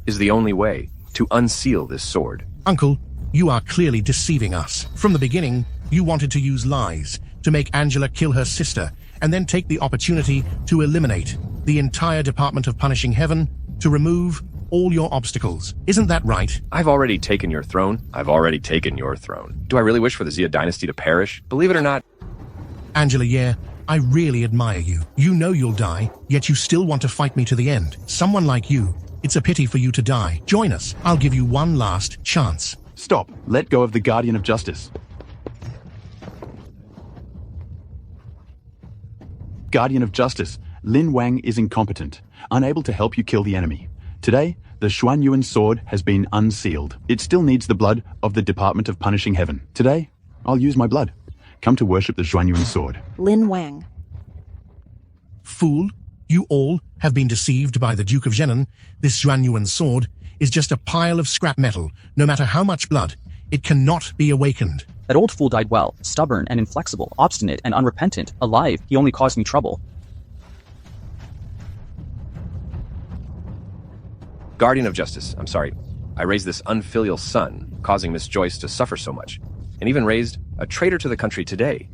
is the only way to unseal this sword. Uncle, you are clearly deceiving us. From the beginning, you wanted to use lies to make Angela kill her sister and then take the opportunity to eliminate the entire Department of Punishing Heaven to remove all your obstacles. Isn't that right? I've already taken your throne. Do I really wish for the Xia dynasty to perish? Believe it or not... Angela Ye, I really admire you. You know you'll die, yet you still want to fight me to the end. Someone like you, it's a pity for you to die. Join us. I'll give you one last chance. Stop. Let go of the Guardian of Justice. Guardian of Justice, Lin Wang is incompetent, unable to help you kill the enemy. Today, the Xuanyuan sword has been unsealed. It still needs the blood of the Department of Punishing Heaven. Today, I'll use my blood. Come to worship the Xuanyuan sword. Lin Wang. Fool, you all have been deceived by the Duke of Zhenan. This Xuanyuan sword is just a pile of scrap metal. No matter how much blood, it cannot be awakened. That old fool died well, stubborn and inflexible, obstinate and unrepentant, alive. He only caused me trouble. Guardian of Justice, I'm sorry. I raised this unfilial son, causing Miss Joyce to suffer so much, and even raised a traitor to the country today.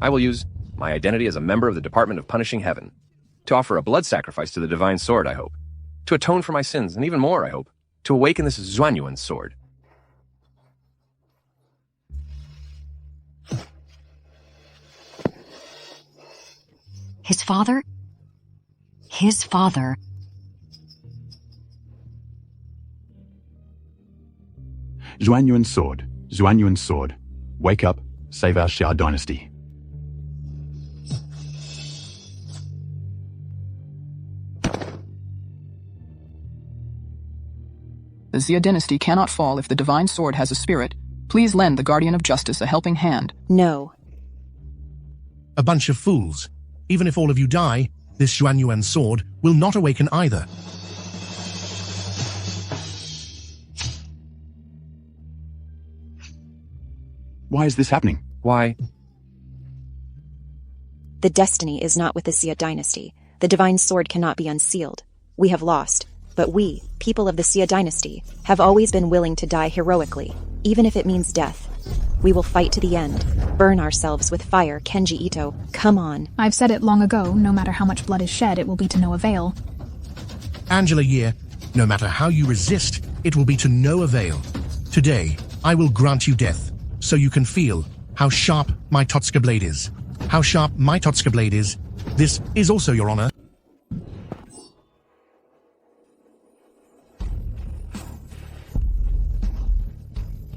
I will use my identity as a member of the Department of Punishing Heaven to offer a blood sacrifice to the Divine Sword, I hope. To atone for my sins, and even more, I hope. To awaken this Xuanyuan sword. His father? His father. Xuanyuan sword. Xuanyuan sword. Wake up, save our Xia dynasty. The Xia dynasty cannot fall if the divine sword has a spirit. Please lend the Guardian of Justice a helping hand. No. A bunch of fools. Even if all of you die, this Xuanyuan sword will not awaken either. Why is this happening? Why? The destiny is not with the Xia dynasty. The divine sword cannot be unsealed. We have lost. But we, people of the Xia dynasty, have always been willing to die heroically, even if it means death. We will fight to the end. Burn ourselves with fire, Kenji Ito. Come on. I've said it long ago, no matter how much blood is shed, it will be to no avail. Angela Ye, no matter how you resist, it will be to no avail. Today, I will grant you death, so you can feel how sharp my Totsuka blade is. How sharp my Totsuka blade is. This is also your honor.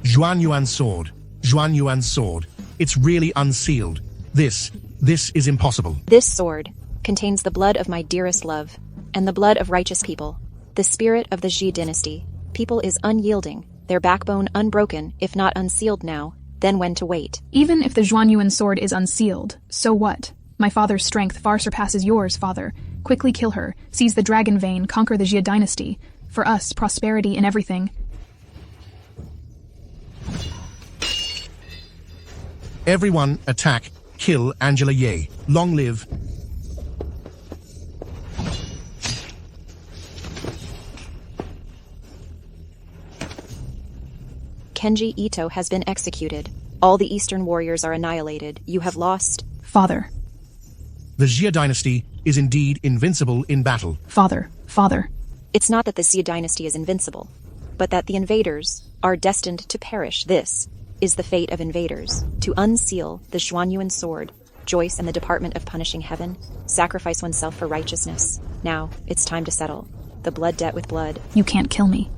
Xuanyuan sword. Xuanyuan sword. It's really unsealed. This is impossible. This sword contains the blood of my dearest love, and the blood of righteous people, the spirit of the Xi dynasty. People is unyielding, their backbone unbroken, if not unsealed now, then when to wait. Even if the Xuanyuan sword is unsealed, so what? My father's strength far surpasses yours, father. Quickly kill her, seize the dragon vein, conquer the Xia dynasty. For us, prosperity in everything. Everyone attack, kill Angela Ye. Long live. Kenji Ito has been executed. All the Eastern warriors are annihilated. You have lost. Father. The Xia dynasty is indeed invincible in battle. Father. It's not that the Xia dynasty is invincible, but that the invaders are destined to perish. This is the fate of invaders. To unseal the Xuanyuan sword, Joyce and the Department of Punishing Heaven, sacrifice oneself for righteousness. Now, it's time to settle the blood debt with blood. You can't kill me.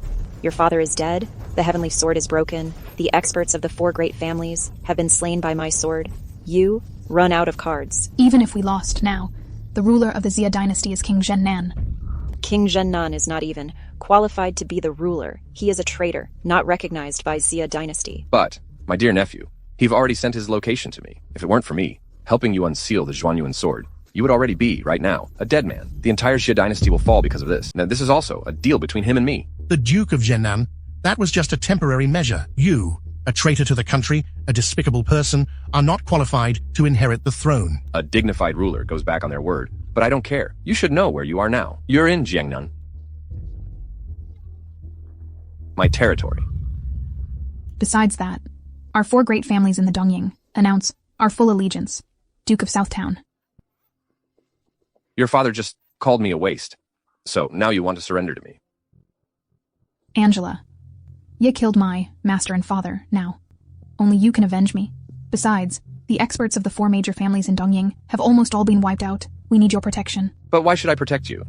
Your father is dead, the heavenly sword is broken, the experts of the 4 great families have been slain by my sword. You run out of cards. Even if we lost now, the ruler of the Xia dynasty is King Zhennan. King Zhennan is not even qualified to be the ruler. He is a traitor, not recognized by Xia dynasty. But, my dear nephew, he've already sent his location to me. If it weren't for me, helping you unseal the Zhuanyuan sword, you would already be, right now, a dead man. The entire Xia dynasty will fall because of this. Now, this is also a deal between him and me. The Duke of Zhennan, that was just a temporary measure. You, a traitor to the country, a despicable person, are not qualified to inherit the throne. A dignified ruler goes back on their word. But I don't care. You should know where you are now. You're in Jiangnan. My territory. Besides that, our 4 great families in the Dongying announce our full allegiance. Duke of Southtown. Your father just called me a waste. So now you want to surrender to me. Angela, you killed my master and father, now. Only you can avenge me. Besides, the experts of the 4 major families in Dongying have almost all been wiped out. We need your protection. But why should I protect you?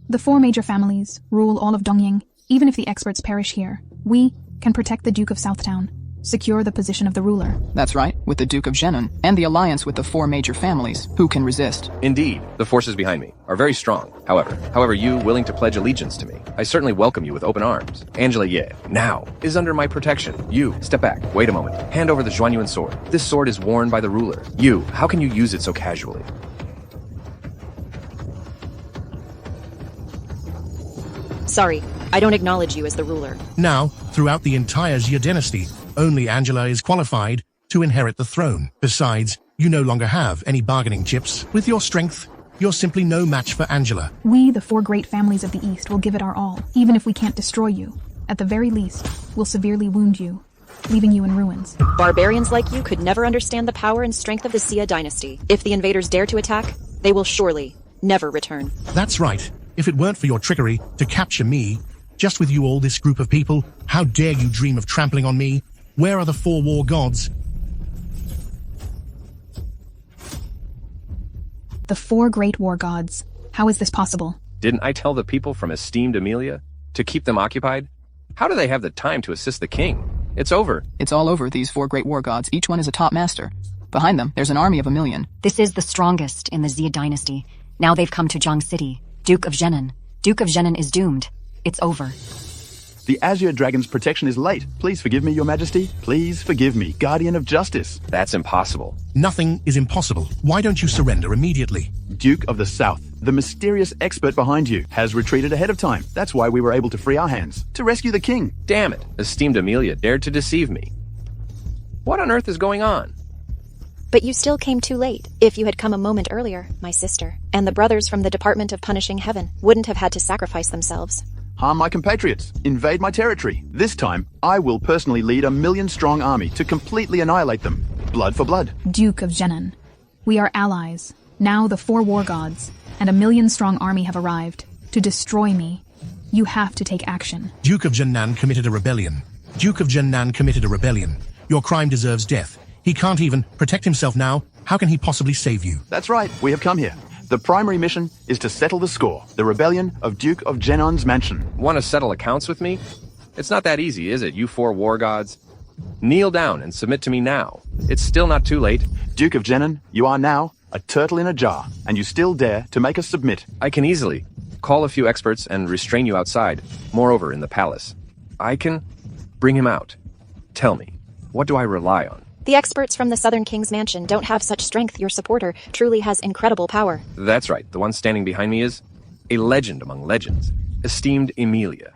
The 4 major families rule all of Dongying. Even if the experts perish here, we can protect the Duke of Southtown, secure the position of the ruler. That's right, with the Duke of Zhenan, and the alliance with the 4 major families. Who can resist? Indeed, the forces behind me are very strong. However, you willing to pledge allegiance to me, I certainly welcome you with open arms. Angela Ye, now, is under my protection. You, step back, wait a moment, hand over the Zhuanyuan sword. This sword is worn by the ruler. You, how can you use it so casually? Sorry, I don't acknowledge you as the ruler. Now, throughout the entire Xia dynasty, only Angela is qualified to inherit the throne. Besides, you no longer have any bargaining chips. With your strength, you're simply no match for Angela. We, the 4 great families of the East, will give it our all, even if we can't destroy you. At the very least, we'll severely wound you, leaving you in ruins. Barbarians like you could never understand the power and strength of the Xia dynasty. If the invaders dare to attack, they will surely never return. That's right. If it weren't for your trickery to capture me, just with you all this group of people, how dare you dream of trampling on me? Where are the 4 war gods? The 4 great war gods. How is this possible? Didn't I tell the people from esteemed Amelia to keep them occupied? How do they have the time to assist the king? It's over. It's all over, these 4 great war gods. Each one is a top master. Behind them, there's an army of 1,000,000. This is the strongest in the Xia dynasty. Now they've come to Jiang City. Duke of Zhenan. Duke of Zhenan is doomed. It's over. The Azure Dragon's protection is late. Please forgive me, Your Majesty. Please forgive me, Guardian of Justice. That's impossible. Nothing is impossible. Why don't you surrender immediately? Duke of the South, the mysterious expert behind you, has retreated ahead of time. That's why we were able to free our hands, to rescue the king. Damn it, esteemed Amelia dared to deceive me. What on earth is going on? But you still came too late. If you had come a moment earlier, my sister, and the brothers from the Department of Punishing Heaven wouldn't have had to sacrifice themselves. Harm my compatriots, invade my territory. This time, I will personally lead a 1,000,000-strong army to completely annihilate them. Blood for blood. Duke of Zhenan. We are allies. Now the 4 war gods and a 1,000,000-strong army have arrived to destroy me. You have to take action. Duke of Zhennan committed a rebellion. Duke of Zhennan committed a rebellion. Your crime deserves death. He can't even protect himself now. How can he possibly save you? That's right, we have come here. The primary mission is to settle the score. The rebellion of Duke of Zhenan's mansion. Want to settle accounts with me? It's not that easy, is it, you 4 war gods? Kneel down and submit to me now. It's still not too late. Duke of Zhenan, you are now a turtle in a jar, and you still dare to make us submit. I can easily call a few experts and restrain you outside. Moreover, in the palace. I can bring him out. Tell me, what do I rely on? The experts from the Southern King's Mansion don't have such strength. Your supporter truly has incredible power. That's right. The one standing behind me is a legend among legends. Esteemed Emilia.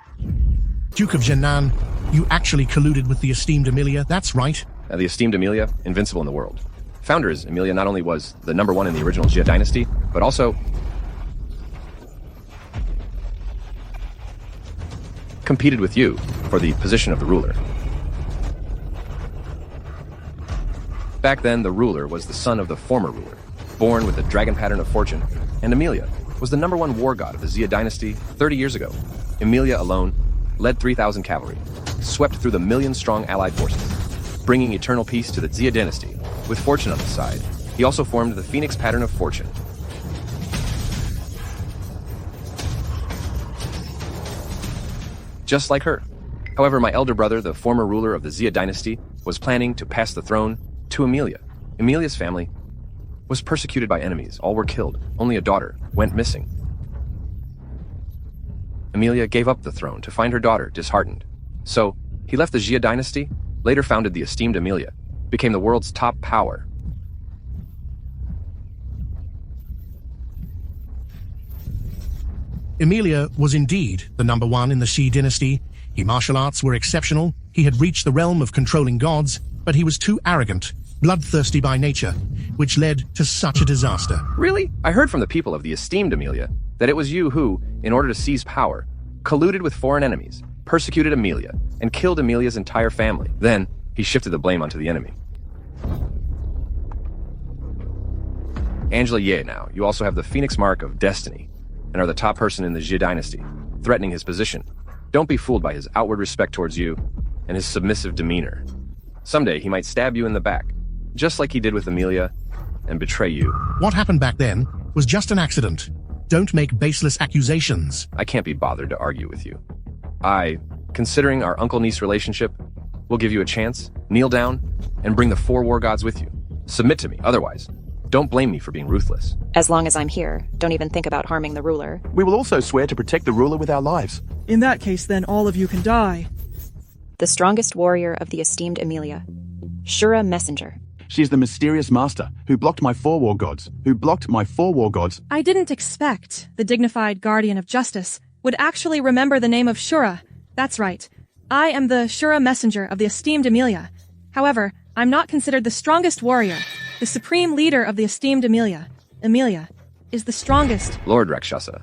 Duke of Zhenan, you actually colluded with the esteemed Emilia, that's right. The esteemed Emilia, invincible in the world. Founders, Emilia not only was the #1 in the original Xia dynasty, but also competed with you for the position of the ruler. Back then, the ruler was the son of the former ruler, born with the dragon pattern of fortune, and Emilia was the #1 war god of the Xia dynasty 30 years ago. Emilia alone led 3,000 cavalry, swept through the 1,000,000-strong allied forces, bringing eternal peace to the Xia dynasty. With fortune on his side, he also formed the phoenix pattern of fortune. just like her. However, my elder brother, the former ruler of the Xia dynasty, was planning to pass the throne to Emilia. Emilia's family was persecuted by enemies. All were killed. Only a daughter went missing. Emilia gave up the throne to find her daughter disheartened. So, he left the Xia dynasty, later founded the esteemed Emilia, became the world's top power. Emilia was indeed the number one in the Xi dynasty. His martial arts were exceptional. He had reached the realm of controlling gods, but he was too arrogant, bloodthirsty by nature, which led to such a disaster. Really? I heard from the people of the esteemed Emilia that it was you who, in order to seize power, colluded with foreign enemies, persecuted Emilia, and killed Emilia's entire family. Then, he shifted the blame onto the enemy. Angela Ye now, you also have the Phoenix Mark of Destiny, and are the top person in the Xia dynasty, threatening his position. Don't be fooled by his outward respect towards you and his submissive demeanor. Someday he might stab you in the back, just like he did with Emilia, and betray you. What happened back then was just an accident. Don't make baseless accusations. I can't be bothered to argue with you. Considering our uncle-niece relationship, will give you a chance, kneel down, and bring the 4 war gods with you. Submit to me, otherwise, don't blame me for being ruthless. As long as I'm here, don't even think about harming the ruler. We will also swear to protect the ruler with our lives. In that case, then, all of you can die. The strongest warrior of the esteemed Emilia, Shura Messenger. She is the mysterious master who blocked my 4 war gods, I didn't expect the dignified guardian of justice would actually remember the name of Shura. That's right. I am the Shura Messenger of the esteemed Emilia. However, I'm not considered the strongest warrior. The supreme leader of the esteemed Emilia, is the strongest. Lord Rakshasa,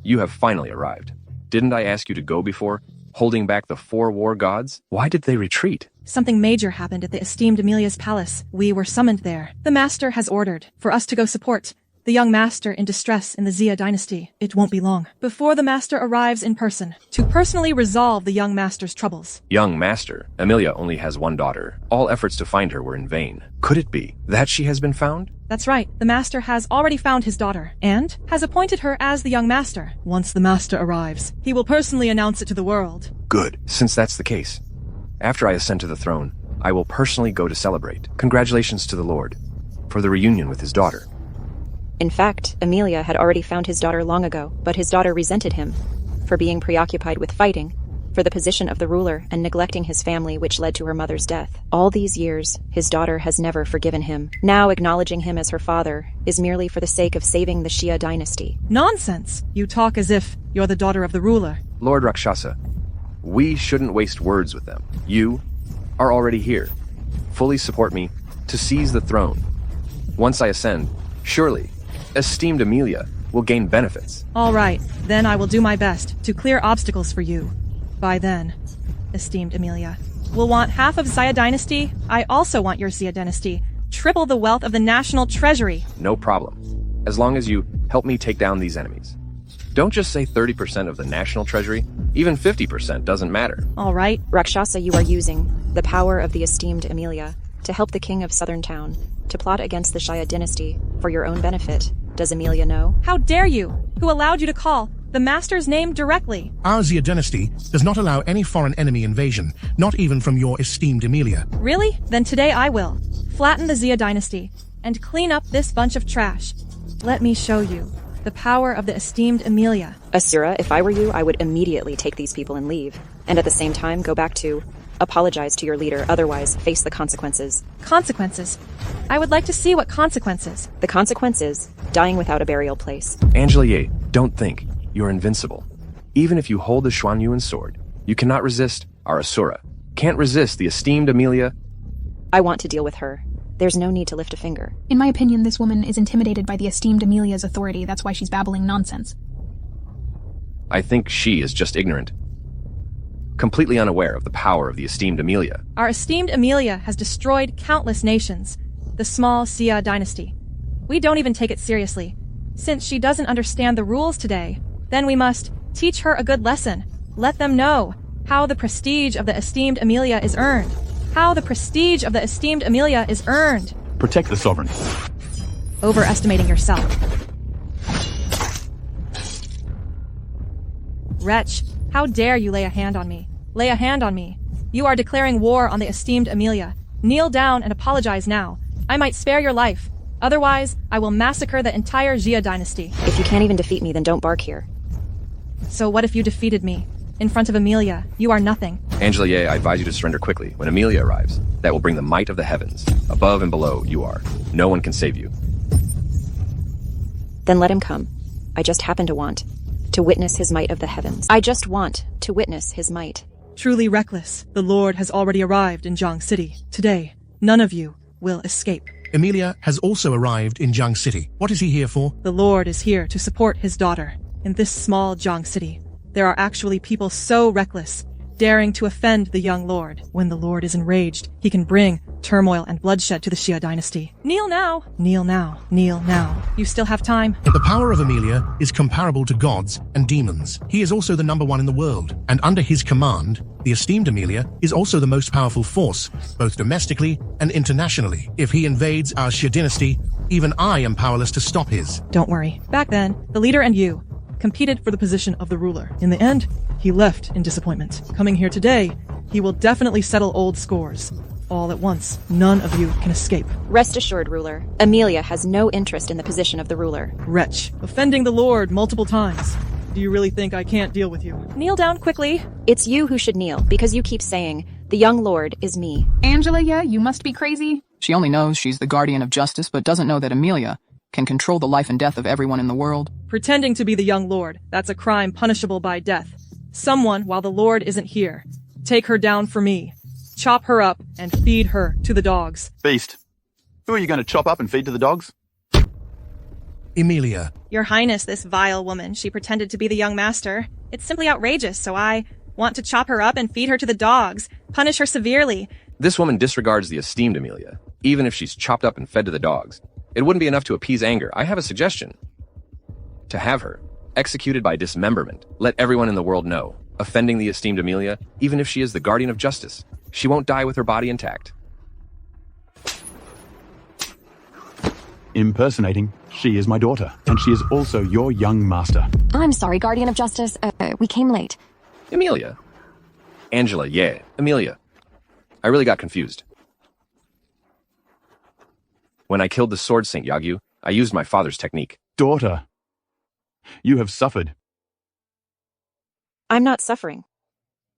you have finally arrived. Didn't I ask you to go before, holding back the 4 war gods? Why did they retreat? Something major happened at the esteemed Emilia's palace. We were summoned there. The master has ordered for us to go support the young master in distress in the Xia dynasty. It won't be long before the master arrives in person to personally resolve the young master's troubles. Young master? Emilia only has 1 daughter. All efforts to find her were in vain. Could it be that she has been found? That's right. The master has already found his daughter and has appointed her as the young master. Once the master arrives, he will personally announce it to the world. Good. Since that's the case, after I ascend to the throne, I will personally go to celebrate. Congratulations to the Lord for the reunion with his daughter. In fact, Emilia had already found his daughter long ago, but his daughter resented him for being preoccupied with fighting for the position of the ruler and neglecting his family, which led to her mother's death. All these years, his daughter has never forgiven him. Now acknowledging him as her father is merely for the sake of saving the Xia dynasty. Nonsense! You talk as if you're the daughter of the ruler. Lord Rakshasa, we shouldn't waste words with them. You are already here. Fully support me to seize the throne. Once I ascend, surely, esteemed Emilia will gain benefits. All right, then I will do my best to clear obstacles for you. By then, esteemed Emilia, we'll want half of Xia dynasty. I also want your Xia dynasty. Triple the wealth of the national treasury. No problem. As long as you help me take down these enemies. Don't just say 30% of the national treasury. Even 50% doesn't matter. All right. Rakshasa, you are using the power of the esteemed Emilia to help the king of Southern Town to plot against the Xia dynasty for your own benefit. Does Emilia know? How dare you? Who allowed you to call the master's name directly? Our Xia dynasty does not allow any foreign enemy invasion, not even from your esteemed Emilia. Really? Then today I will. Flatten the Xia dynasty and clean up this bunch of trash. Let me show you the power of the esteemed Emilia. Asura, if I were you, I would immediately take these people and leave. And at the same time, go back to apologize to your leader, otherwise face the consequences. Consequences? I would like to see what consequences. The consequence is dying without a burial place. Angela Ye, don't think you're invincible. Even if you hold the Xuan Yuan sword, you cannot resist our Asura. Can't resist the esteemed Emilia. I want to deal with her. There's no need to lift a finger. In my opinion, this woman is intimidated by the esteemed Emilia's authority. That's why she's babbling nonsense. I think she is just ignorant. Completely unaware of the power of the esteemed Emilia. Our esteemed Emilia has destroyed countless nations. The small Xia dynasty. We don't even take it seriously. Since she doesn't understand the rules today, then we must teach her a good lesson. Let them know how the prestige of the esteemed Emilia is earned. How the prestige of the esteemed Emilia is earned. Protect the sovereign. Overestimating yourself. Wretch, How dare you lay a hand on me? Lay a hand on me. You are declaring war on the esteemed Amelia. Kneel down and apologize now. I might spare your life. Otherwise, I will massacre the entire Jia dynasty. If you can't even defeat me, then don't bark here. So what if you defeated me? In front of Amelia, you are nothing. Angela Ye, I advise you to surrender quickly when Amelia arrives. That will bring the might of the heavens. Above and below, you are. No one can save you. Then let him come. I just happen to want to witness his might of the heavens. I just want to witness his might. Truly reckless. The Lord has already arrived in Jiang City. Today, none of you will escape. Amelia has also arrived in Jiang City. What is he here for? The Lord is here to support his daughter. In this small Jiang City, there are actually people so reckless, daring to offend the young lord. When the Lord is enraged, he can bring turmoil and bloodshed to the Xia dynasty. Kneel now. Kneel now. Kneel now. You still have time. The power of Amelia is comparable to gods and demons. He is also the #1 in the world, and under his command, the esteemed Amelia is also the most powerful force, both domestically and internationally. If he invades our Xia dynasty, even I am powerless to stop his. Don't worry. Back then, the leader and you competed for the position of the ruler. In the end, he left in disappointment. Coming here today, he will definitely settle old scores. All at once, none of you can escape. Rest assured, ruler. Amelia has no interest in the position of the ruler. Wretch, offending the Lord multiple times. Do you really think I can't deal with you? Kneel down quickly. It's you who should kneel, because you keep saying, the young lord is me. Angela, yeah, you must be crazy. She only knows she's the guardian of justice, but doesn't know that Amelia can control the life and death of everyone in the world. Pretending to be the young lord, that's a crime punishable by death. Someone, while the Lord isn't here, take her down for me. Chop her up and feed her to the dogs. Beast, who are you going to chop up and feed to the dogs? Amelia. Your Highness, this vile woman, she pretended to be the young master. It's simply outrageous, so I want to chop her up and feed her to the dogs. Punish her severely. This woman disregards the esteemed Amelia, even if she's chopped up and fed to the dogs. It wouldn't be enough to appease anger. I have a suggestion. To have her executed by dismemberment. Let everyone in the world know. Offending the esteemed Amelia, even if she is the guardian of justice. She won't die with her body intact. Impersonating, she is my daughter, and she is also your young master. I'm sorry, Guardian of Justice. We came late. Amelia. Angela, yeah, Amelia. I really got confused. When I killed the Sword Saint Yagyu, I used my father's technique. Daughter, you have suffered. I'm not suffering.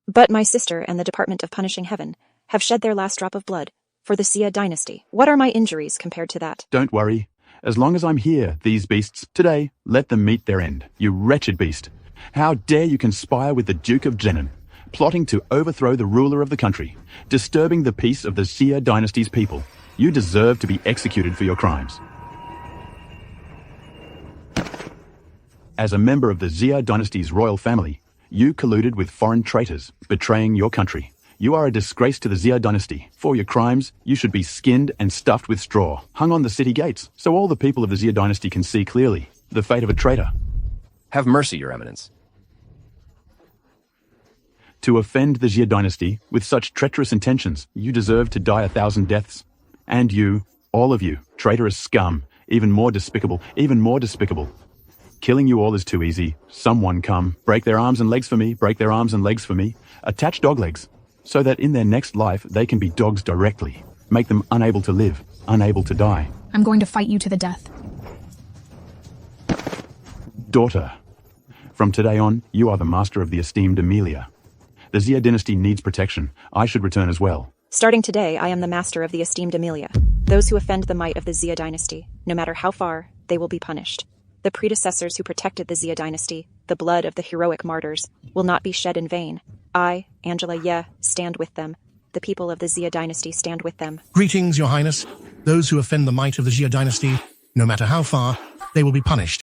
But my sister and the Department of Punishing Heaven have shed their last drop of blood for the Xia dynasty. What are my injuries compared to that? Don't worry. As long as I'm here, these beasts, today, let them meet their end. You wretched beast. How dare you conspire with the Duke of Zenon, plotting to overthrow the ruler of the country, disturbing the peace of the Xia dynasty's people. You deserve to be executed for your crimes. As a member of the Xia dynasty's royal family, you colluded with foreign traitors, betraying your country. You are a disgrace to the Xia dynasty. For your crimes, you should be skinned and stuffed with straw, hung on the city gates, so all the people of the Xia dynasty can see clearly the fate of a traitor. Have mercy, Your Eminence. To offend the Xia dynasty with such treacherous intentions, you deserve to die 1,000 deaths. And you, all of you, traitorous scum, even more despicable. Killing you all is too easy. Someone come, break their arms and legs for me, attach dog legs, so that in their next life they can be dogs directly. Make them unable to live, unable to die. I'm going to fight you to the death. Daughter, from today on, you are the master of the esteemed Amelia. The Xia dynasty needs protection. I should return as well. Starting today, I am the master of the esteemed Amelia. Those who offend the might of the Xia dynasty, no matter how far, they will be punished. The predecessors who protected the Xia dynasty, the blood of the heroic martyrs, will not be shed in vain. I, Angela Ye, stand with them. The people of the Xia dynasty stand with them. Greetings, Your Highness. Those who offend the might of the Xia dynasty, no matter how far, they will be punished.